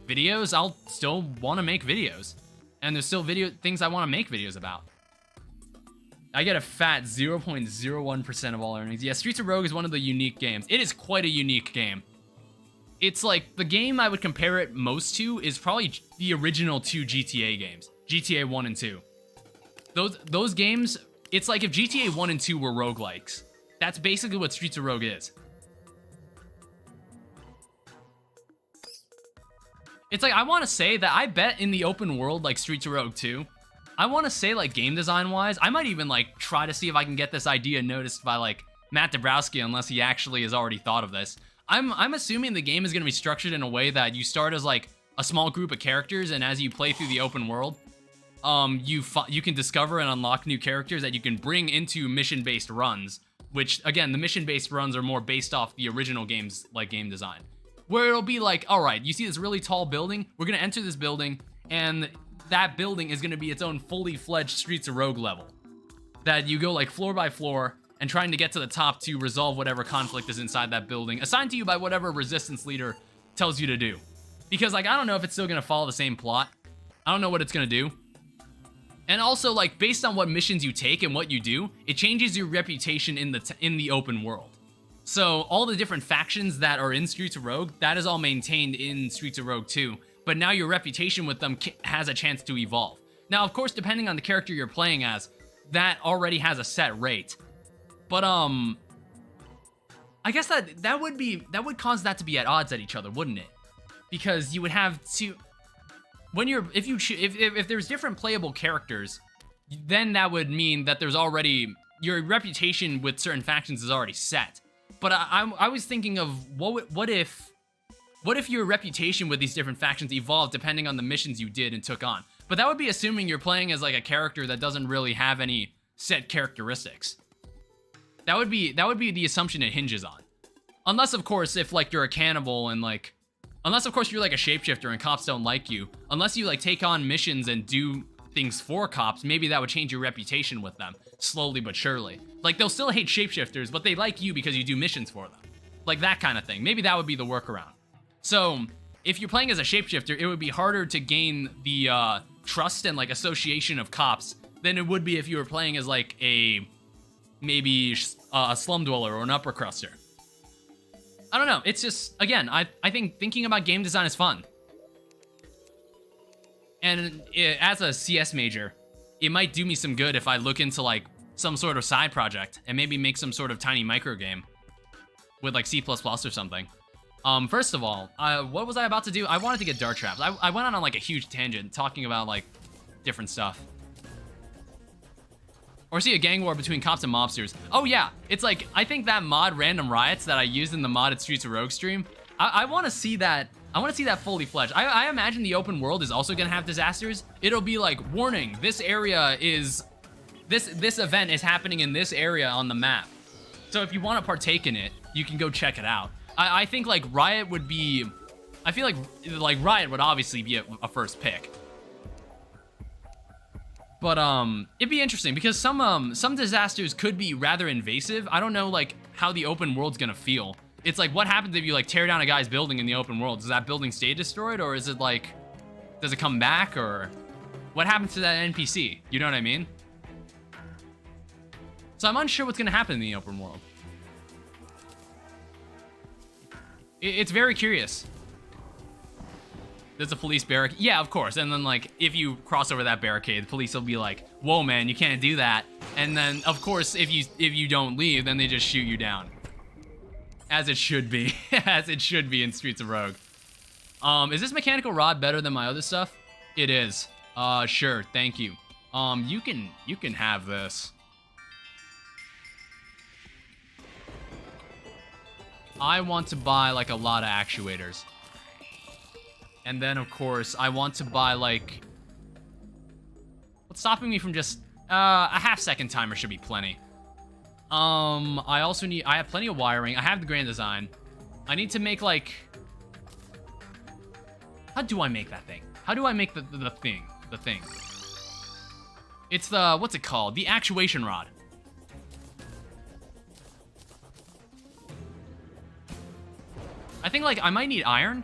videos, I'll still want to make videos. And there's still things I want to make videos about. I get a fat 0.01% of all earnings. Yeah, Streets of Rogue is one of the unique games. It is quite a unique game. It's like, the game I would compare it most to is probably the original 2 GTA games. GTA 1 and 2. Those games, it's like if GTA 1 and 2 were roguelikes. That's basically what Streets of Rogue is. It's like, I want to say that I bet in the open world like Streets of Rogue 2, I want to say, like, game design-wise, I might even, like, try to see if I can get this idea noticed by, like, Matt Dabrowski, unless he actually has already thought of this. I'm assuming the game is going to be structured in a way that you start as, like, a small group of characters, and as you play through the open world, you can discover and unlock new characters that you can bring into mission-based runs which again, the mission-based runs are more based off the original game's like game design, where it'll be like, all right, you see this really tall building, we're gonna enter this building, and that building is gonna be its own fully fledged Streets of Rogue level that you go like floor by floor and trying to get to the top to resolve whatever conflict is inside that building, assigned to you by whatever resistance leader tells you to do. Because like, I don't know if it's still gonna follow the same plot. I don't know what it's gonna do. And also, like, based on what missions you take and what you do, it changes your reputation in the open world. So all the different factions that are in Streets of Rogue, that is all maintained in Streets of Rogue 2. But now your reputation with them has a chance to evolve. Now, of course, depending on the character you're playing as, that already has a set rate. But I guess that would cause that to be at odds at each other, wouldn't it? Because you would have to, when you're, if there's different playable characters, then that would mean that there's already, your reputation with certain factions is already set. But I was thinking of what if your reputation with these different factions evolved depending on the missions you did and took on. But that would be assuming you're playing as like a character that doesn't really have any set characteristics. That would be the assumption it hinges on. Unless, of course, if like you're a cannibal and like, unless, of course, you're like a shapeshifter and cops don't like you. Unless you like take on missions and do things for cops, maybe that would change your reputation with them, slowly but surely. Like, they'll still hate shapeshifters, but they like you because you do missions for them. Like, that kind of thing. Maybe that would be the workaround. So, if you're playing as a shapeshifter, it would be harder to gain the trust and, like, association of cops than it would be if you were playing as, like, maybe a slum dweller or an upper cruster. I don't know. It's just, again, I think thinking about game design is fun. And as a CS major, it might do me some good if I look into like some sort of side project and maybe make some sort of tiny micro game with like C++ or something. First of all, what was I about to do? I wanted to get dart traps. I went on like a huge tangent talking about like different stuff. Or see a gang war between cops and mobsters. Oh yeah, it's like, I think that mod Random Riots that I used in the modded Streets of Rogue stream, I want to see that. I want to see that fully fledged. I imagine the open world is also going to have disasters. It'll be like, warning, this area is, this event is happening in this area on the map. So if you want to partake in it, you can go check it out. I think like Riot would be, I feel like Riot would obviously be a first pick. But it'd be interesting because some disasters could be rather invasive. I don't know like how the open world's gonna feel. It's like, what happens if you like tear down a guy's building in the open world? Does that building stay destroyed, or is it like, does it come back, or what happens to that NPC? You know what I mean? So I'm unsure what's gonna happen in the open world. It's very curious. There's a police barricade. Yeah, of course. And then like, if you cross over that barricade, the police will be like, whoa man, you can't do that. And then of course, if you don't leave, then they just shoot you down. As it should be. As it should be in Streets of Rogue. Is this mechanical rod better than my other stuff? It is. Sure, thank you. You can have this. I want to buy like a lot of actuators. And then of course, I want to buy like, what's stopping me from just, a half-second timer should be plenty. I also need, I have plenty of wiring. I have the grand design. I need to make like, how do I make that thing? How do I make the thing? It's the, what's it called? The actuation rod. I think like I might need iron.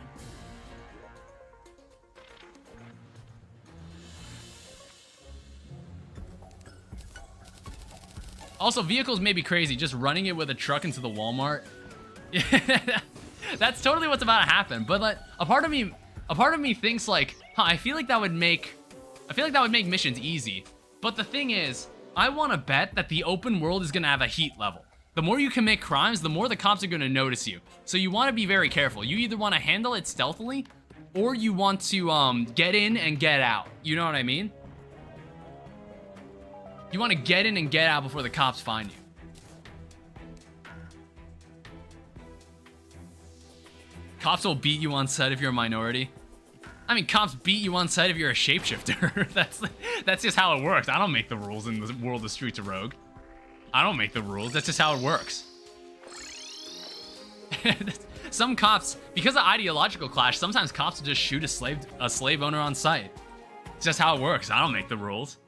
Also, vehicles may be crazy. Just running it with a truck into the Walmart. That's totally what's about to happen. But like, a part of me thinks like, huh, I feel like that would make missions easy. But the thing is, I want to bet that the open world is gonna have a heat level. The more you commit crimes, the more the cops are gonna notice you. So you want to be very careful. You either want to handle it stealthily, or you want to get in and get out. You know what I mean? You want to get in and get out before the cops find you. Cops will beat you on sight if you're a minority. I mean, cops beat you on sight if you're a shapeshifter. That's just how it works. I don't make the rules in the world of Streets of Rogue. I don't make the rules. That's just how it works. Some cops, because of ideological clash, sometimes cops will just shoot a slave owner on sight. It's just how it works. I don't make the rules.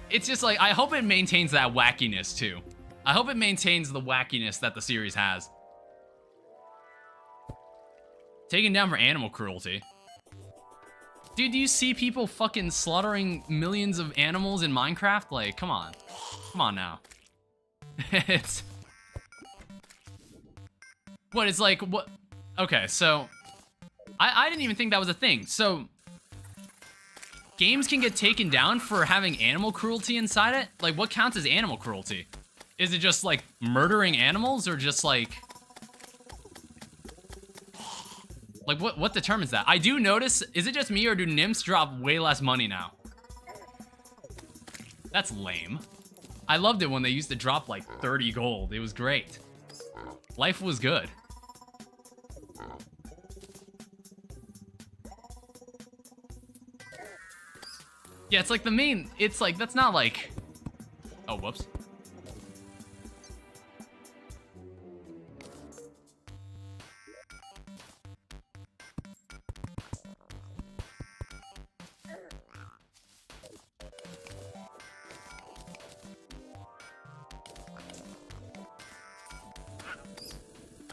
It's just like, I hope it maintains that wackiness too. I hope it maintains the wackiness that the series has. Taken down for animal cruelty. Dude, do you see people fucking slaughtering millions of animals in Minecraft? Like, come on. Come on now. It's... What, it's like, what? Okay, so... I didn't even think that was a thing. So... Games can get taken down for having animal cruelty inside it? Like, what counts as animal cruelty? Is it just, like, murdering animals, or just, like... Like, what determines that? I do notice, is it just me, or do nymphs drop way less money now? That's lame. I loved it when they used to drop, like, 30 gold. It was great. Life was good. Yeah, it's like the main, it's like, that's not like... Oh, whoops.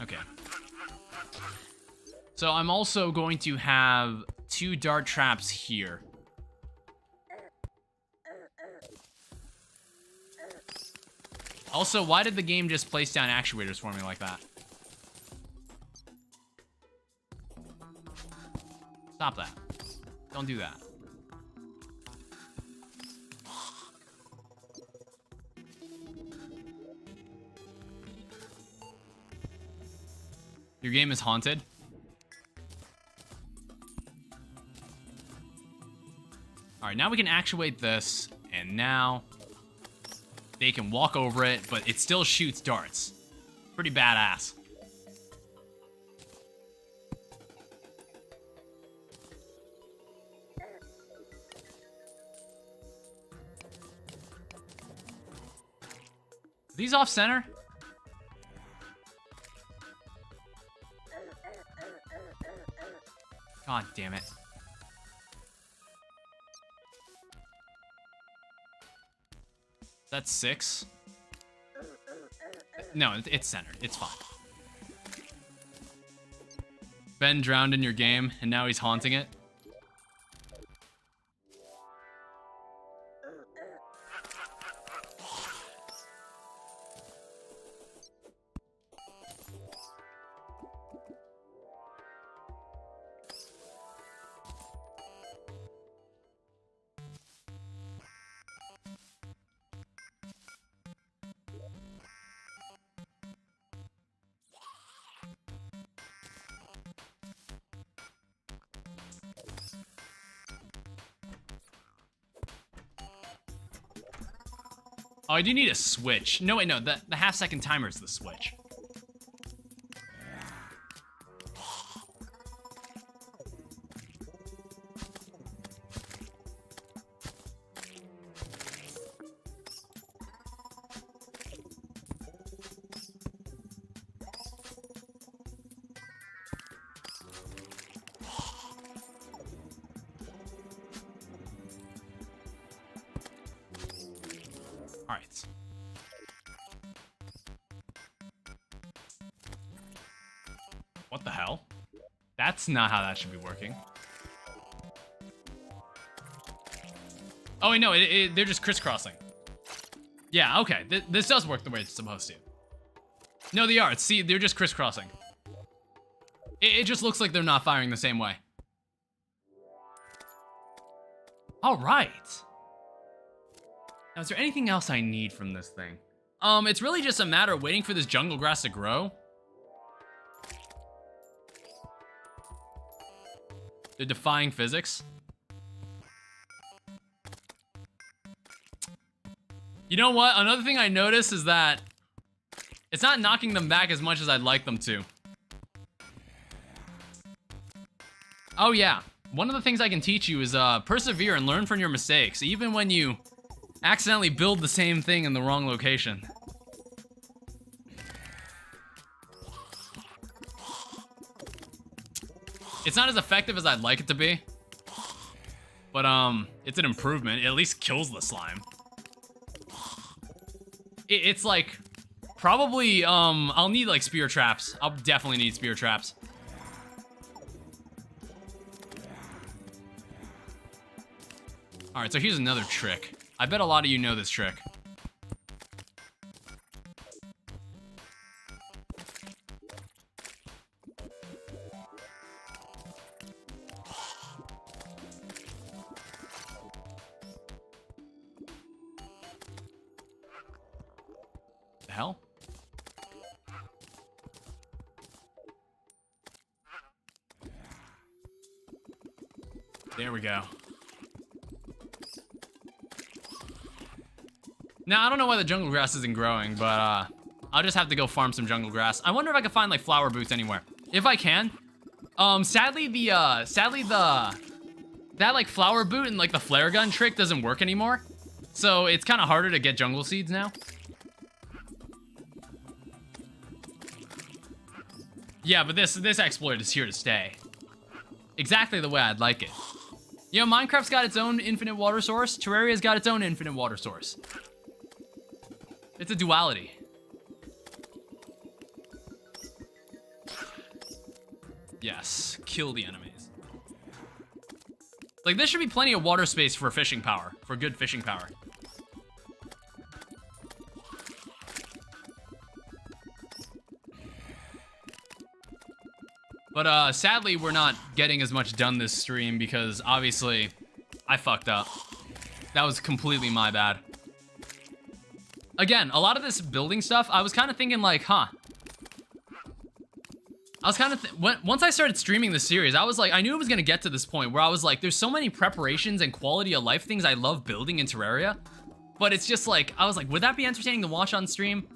Okay. So I'm also going to have 2 dart traps here. Also, why did the game just place down actuators for me like that? Stop that. Don't do that. Your game is haunted? Alright, now we can actuate this, and now they can walk over it, but it still shoots darts. Pretty badass. Are these off center? God damn it. That's 6. No, it's centered. It's fine. Ben drowned in your game, and now he's haunting it. Oh, I do need a switch. No, wait, no. The half-second timer is the switch. Alright. What the hell? That's not how that should be working. Oh, wait, no, they're just crisscrossing. Yeah, okay. This does work the way it's supposed to. No, they are. See, they're just crisscrossing. It just looks like they're not firing the same way. All right. Now, is there anything else I need from this thing? It's really just a matter of waiting for this jungle grass to grow. They're defying physics. You know what? Another thing I noticed is that it's not knocking them back as much as I'd like them to. Oh yeah. One of the things I can teach you is persevere and learn from your mistakes. Even when you Accidentally build the same thing in the wrong location. It's not as effective as I'd like it to be. But, it's an improvement. It at least kills the slime. It's like, probably, I'll need, like, spear traps. I'll definitely need spear traps. Alright, so here's another trick. I bet a lot of you know this trick. The hell? There we go. Now, I don't know why the jungle grass isn't growing, but I'll just have to go farm some jungle grass. I wonder if I can find like flower boots anywhere. If I can. Sadly that like flower boot and like the flare gun trick doesn't work anymore. So it's kind of harder to get jungle seeds now. Yeah, but this exploit is here to stay. Exactly the way I'd like it. You know, Minecraft's got its own infinite water source. Terraria's got its own infinite water source. It's a duality. Yes, kill the enemies. Like, there should be plenty of water space for fishing power, for good fishing power. But, sadly, we're not getting as much done this stream because, obviously, I fucked up. That was completely my bad. Again, a lot of this building stuff, I was kind of thinking like, huh. I was kind of, once I started streaming this series, I was like, I knew it was going to get to this point where I was like, there's so many preparations and quality of life things I love building in Terraria. But it's just like, I was like, would that be entertaining to watch on stream?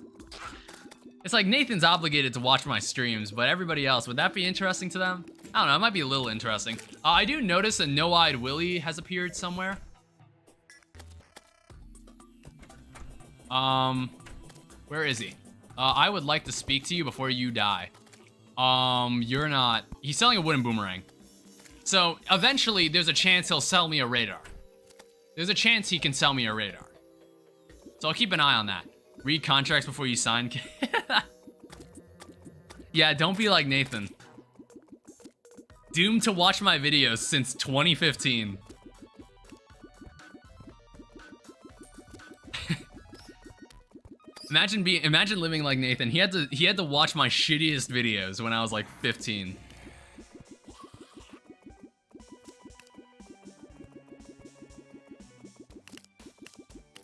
It's like Nathan's obligated to watch my streams, but everybody else, would that be interesting to them? I don't know, it might be a little interesting. I do notice a No-Eyed Willy has appeared somewhere. Where is he? I would like to speak to you before you die. You're not... He's selling a wooden boomerang. So, eventually, there's a chance he'll sell me a radar. There's a chance he can sell me a radar. So I'll keep an eye on that. Read contracts before you sign. Yeah, don't be like Nathan. Doomed to watch my videos since 2015. Imagine living like Nathan. He had to watch my shittiest videos when I was like 15.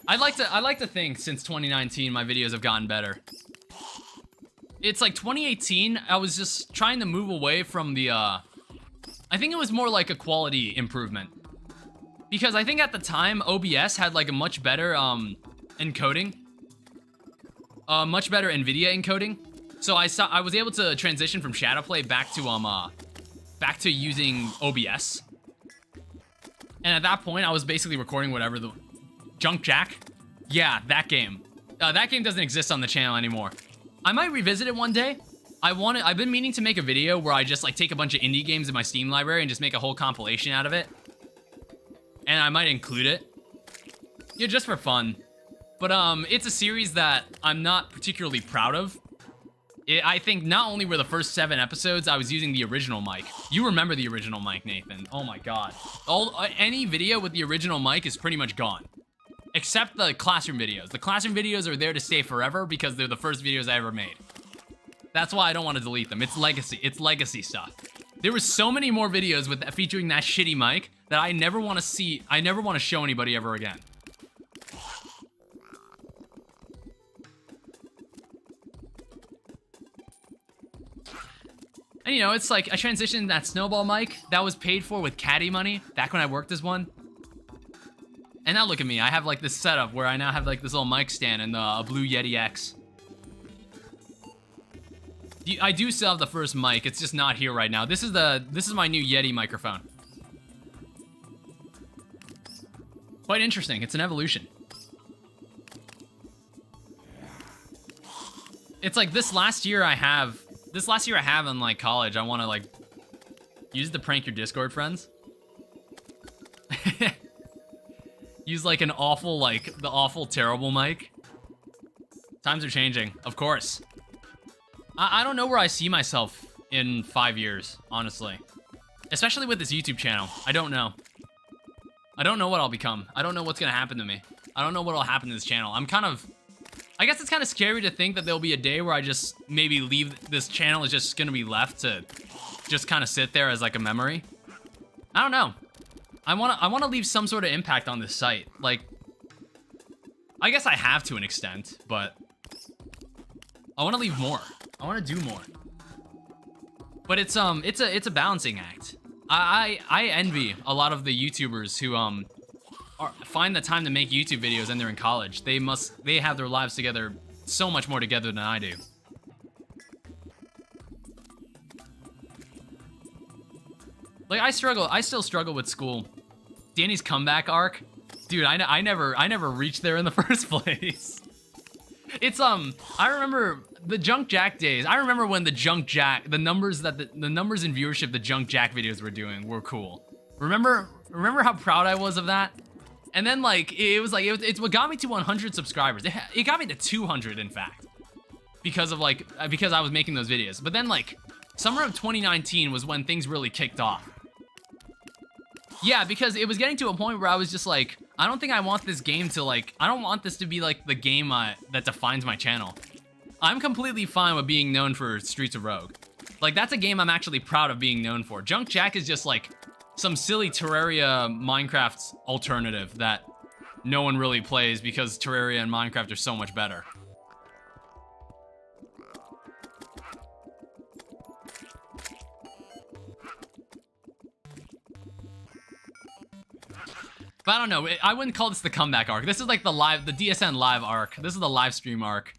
I like to think since 2019 my videos have gotten better. It's like 2018, I was just trying to move away from the I think it was more like a quality improvement. Because I think at the time OBS had like a much better encoding. Much better NVIDIA encoding. So I was able to transition from Shadowplay back to using OBS. And at that point, I was basically recording whatever the... Junk Jack? Yeah, that game. That game doesn't exist on the channel anymore. I might revisit it one day. I've been meaning to make a video where I just like take a bunch of indie games in my Steam library and just make a whole compilation out of it. And I might include it. Yeah, just for fun. But it's a series that I'm not particularly proud of. I think not only were the first 7 episodes, I was using the original mic. You remember the original mic, Nathan. Oh my god. Any video with the original mic is pretty much gone. Except the classroom videos. The classroom videos are there to stay forever because they're the first videos I ever made. That's why I don't want to delete them. It's legacy. It's legacy stuff. There were so many more videos with featuring that shitty mic that I never want to see. I never want to show anybody ever again. And you know, it's like I transitioned that snowball mic that was paid for with caddy money back when I worked as one. And now look at me, I have like this setup where I now have like this little mic stand and a Blue Yeti X. I do still have the first mic, it's just not here right now. This is my new Yeti microphone. Quite interesting, it's an evolution. It's like this last year I have in like college, I want to like use to prank your Discord friends. Use like an awful, like the awful terrible mic. Times are changing, of course. I don't know where I see myself in 5 years, honestly. Especially with this YouTube channel. I don't know. I don't know what I'll become. I don't know what's gonna happen to me. I don't know what'll happen to this channel. I guess it's kind of scary to think that there'll be a day where I just maybe leave this channel is just gonna be left to just kind of sit there as like a memory. I don't know. I wanna leave some sort of impact on this site. Like, I guess I have to an extent, but I wanna leave more. I wanna do more. But it's a balancing act. I envy a lot of the YouTubers who find the time to make YouTube videos and they're in college. They have their lives together so much more together than I do. Like I still struggle with school. Danny's comeback arc, dude. I never reached there in the first place. It's I remember the Junk Jack days. I remember when the Junk Jack, the numbers in viewership the Junk Jack videos were doing were cool. Remember how proud I was of that? And then like it's what got me to 100 subscribers. It got me to 200 in fact, because I was making those videos. But then like summer of 2019 was when things really kicked off. Yeah, because it was getting to a point where I was just like, I don't think I want this game to like, I don't want this to be like the game that defines my channel. I'm completely fine with being known for Streets of Rogue. Like that's a game I'm actually proud of being known for. Junk Jack is just like some silly Terraria Minecraft alternative that no one really plays because Terraria and Minecraft are so much better. But I don't know, I wouldn't call this the comeback arc. This is like the DSN live arc. This is the live stream arc.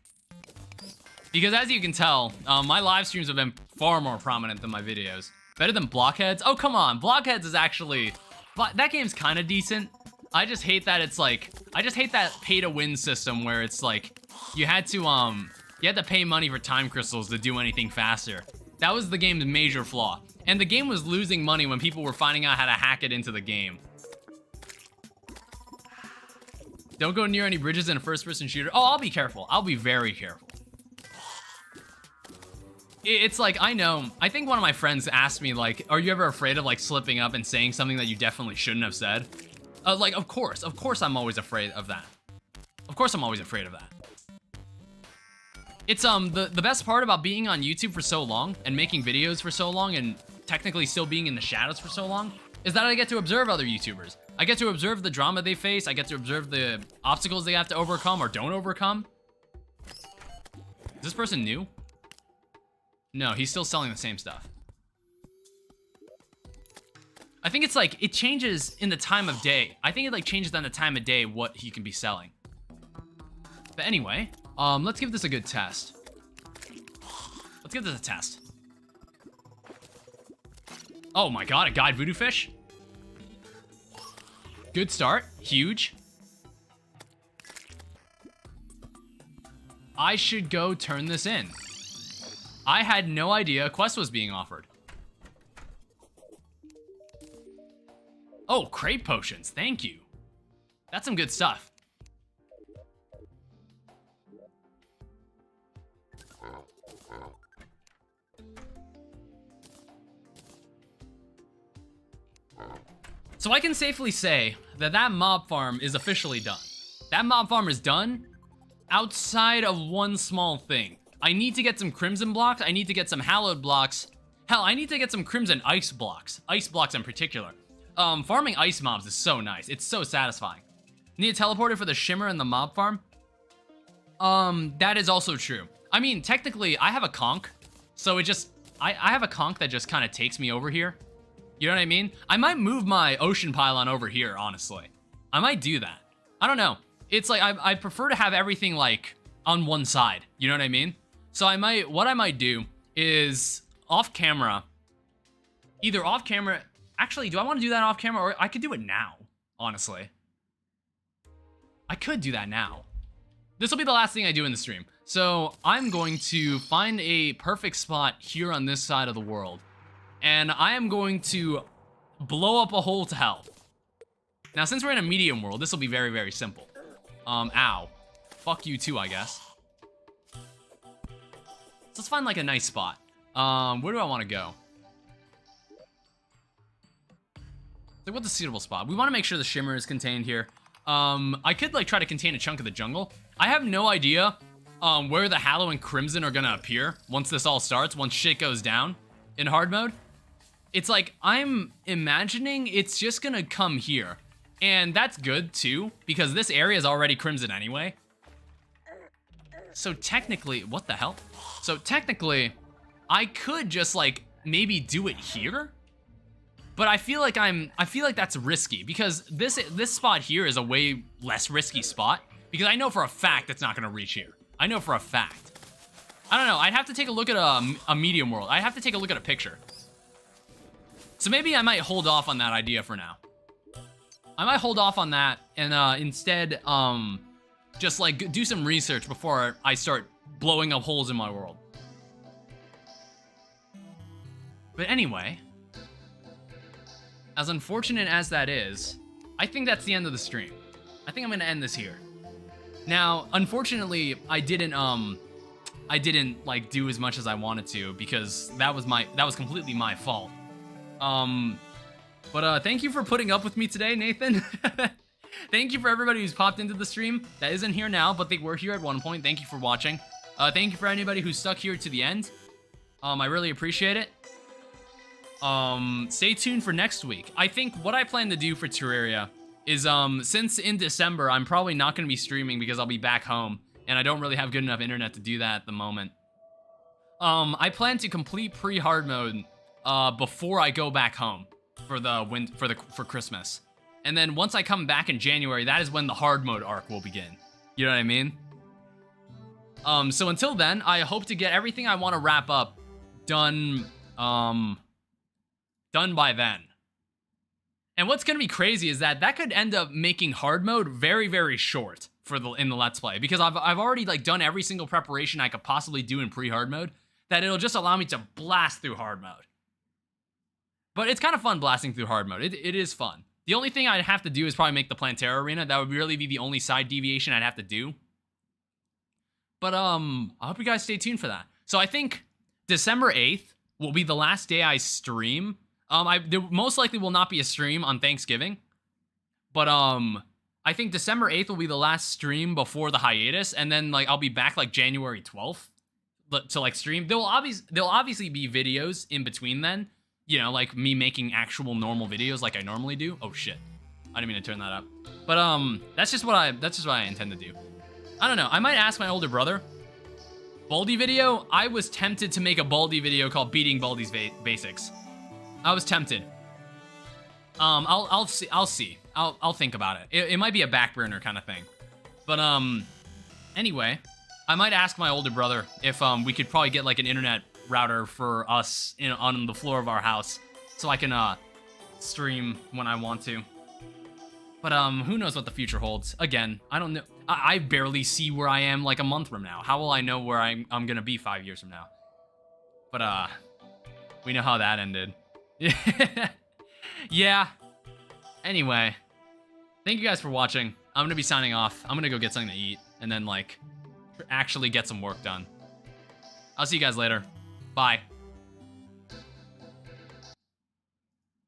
Because as you can tell, my live streams have been far more prominent than my videos. Better than Blockheads? Oh, come on. Blockheads is actually, that game's kind of decent. I just hate that it's like, I just hate that pay to win system where it's like, you had to pay money for time crystals to do anything faster. That was the game's major flaw. And the game was losing money when people were finding out how to hack it into the game. Don't go near any bridges in a first-person shooter. Oh, I'll be careful. I'll be very careful. It's like, I know, I think one of my friends asked me, like, are you ever afraid of, like, slipping up and saying something that you definitely shouldn't have said? Like, of course I'm always afraid of that. Of course I'm always afraid of that. It's, the best part about being on YouTube for so long and making videos for so long and technically still being in the shadows for so long is that I get to observe other YouTubers. I get to observe the drama they face. I get to observe the obstacles they have to overcome or don't overcome. Is this person new? No, he's still selling the same stuff. I think it's like, it changes in the time of day. I think it like changes on the time of day what he can be selling. But anyway, let's give this a good test. Let's give this a test. Oh my god, a guide voodoo fish? Good start, huge. I should go turn this in. I had no idea a quest was being offered. Oh, crate potions, thank you. That's some good stuff. So I can safely say that mob farm is officially done. That mob farm is done outside of one small thing. I need to get some crimson blocks. I need to get some hallowed blocks. Hell, I need to get some crimson ice blocks. Ice blocks in particular. Farming ice mobs is so nice. It's so satisfying. Need a teleporter for the shimmer and the mob farm? That is also true. I mean, technically, I have a conch. So it just, I have a conch that just kind of takes me over here. You know what I mean? I might move my ocean pylon over here, honestly. I might do that. I don't know. It's like, I prefer to have everything like on one side. You know what I mean? So what I might do is off camera, either off camera, actually, do I want to do that off camera? Or I could do it now, honestly. I could do that now. this will be the last thing I do in the stream. So I'm going to find a perfect spot here on this side of the world. And I am going to blow up a hole to hell. Now, since we're in a medium world, this will be very, very simple. Ow. Fuck you too, I guess. So let's find like a nice spot. Where do I want to go? Like, what's a suitable spot? We want to make sure the shimmer is contained here. I could like try to contain a chunk of the jungle. I have no idea where the Hallow and Crimson are gonna appear once this all starts, once shit goes down in hard mode. It's like, I'm imagining it's just gonna come here. And that's good too, because this area is already Crimson anyway. So technically, what the hell? So technically, I could just like maybe do it here. But I feel like that's risky because this spot here is a way less risky spot because I know for a fact it's not gonna reach here. I know for a fact. I don't know, I'd have to take a look at a medium world. I'd have to take a look at a picture. So maybe I might hold off on that idea for now. I might hold off on that and instead just like do some research before I start blowing up holes in my world. But anyway, as unfortunate as that is, I think that's the end of the stream. I think I'm gonna end this here. Now, unfortunately, I didn't like do as much as I wanted to because that was completely my fault. But thank you for putting up with me today, Nathan. Thank you for everybody who's popped into the stream that isn't here now, but they were here at one point. Thank you for watching. Thank you for anybody who stuck here to the end. I really appreciate it. Stay tuned for next week. I think what I plan to do for Terraria is, since in December, I'm probably not going to be streaming because I'll be back home, and I don't really have good enough internet to do that at the moment. I plan to complete pre-hard mode, before I go back home for Christmas. And then once I come back in January, that is when the hard mode arc will begin. You know what I mean? So until then, I hope to get everything I want to wrap up done by then. And what's gonna be crazy is that could end up making hard mode very, very short in the Let's Play, because I've already like done every single preparation I could possibly do in pre-hard mode, that it'll just allow me to blast through hard mode. But it's kind of fun blasting through hard mode. It is fun. The only thing I'd have to do is probably make the Plantera Arena. That would really be the only side deviation I'd have to do. But I hope you guys stay tuned for that. So I think December 8th will be the last day I stream. There most likely will not be a stream on Thanksgiving, but I think December 8th will be the last stream before the hiatus, and then like I'll be back like January 12th to like stream. There'll obviously be videos in between then, you know, like me making actual normal videos like I normally do. Oh shit, I didn't mean to turn that up. But that's just what I intend to do. I don't know. I might ask my older brother. Baldi video. I was tempted to make a Baldi video called Beating Baldi's Basics. I was tempted. I'll see. I'll think about it. It might be a back burner kind of thing. But anyway, I might ask my older brother if we could probably get like an internet router for us on the floor of our house, so I can stream when I want to. But who knows what the future holds? Again, I don't know. I barely see where I am like a month from now. How will I know where I'm gonna be 5 years from now? But we know how that ended. Yeah. Anyway, thank you guys for watching. I'm gonna be signing off. I'm gonna go get something to eat and then like actually get some work done. I'll see you guys later. Bye.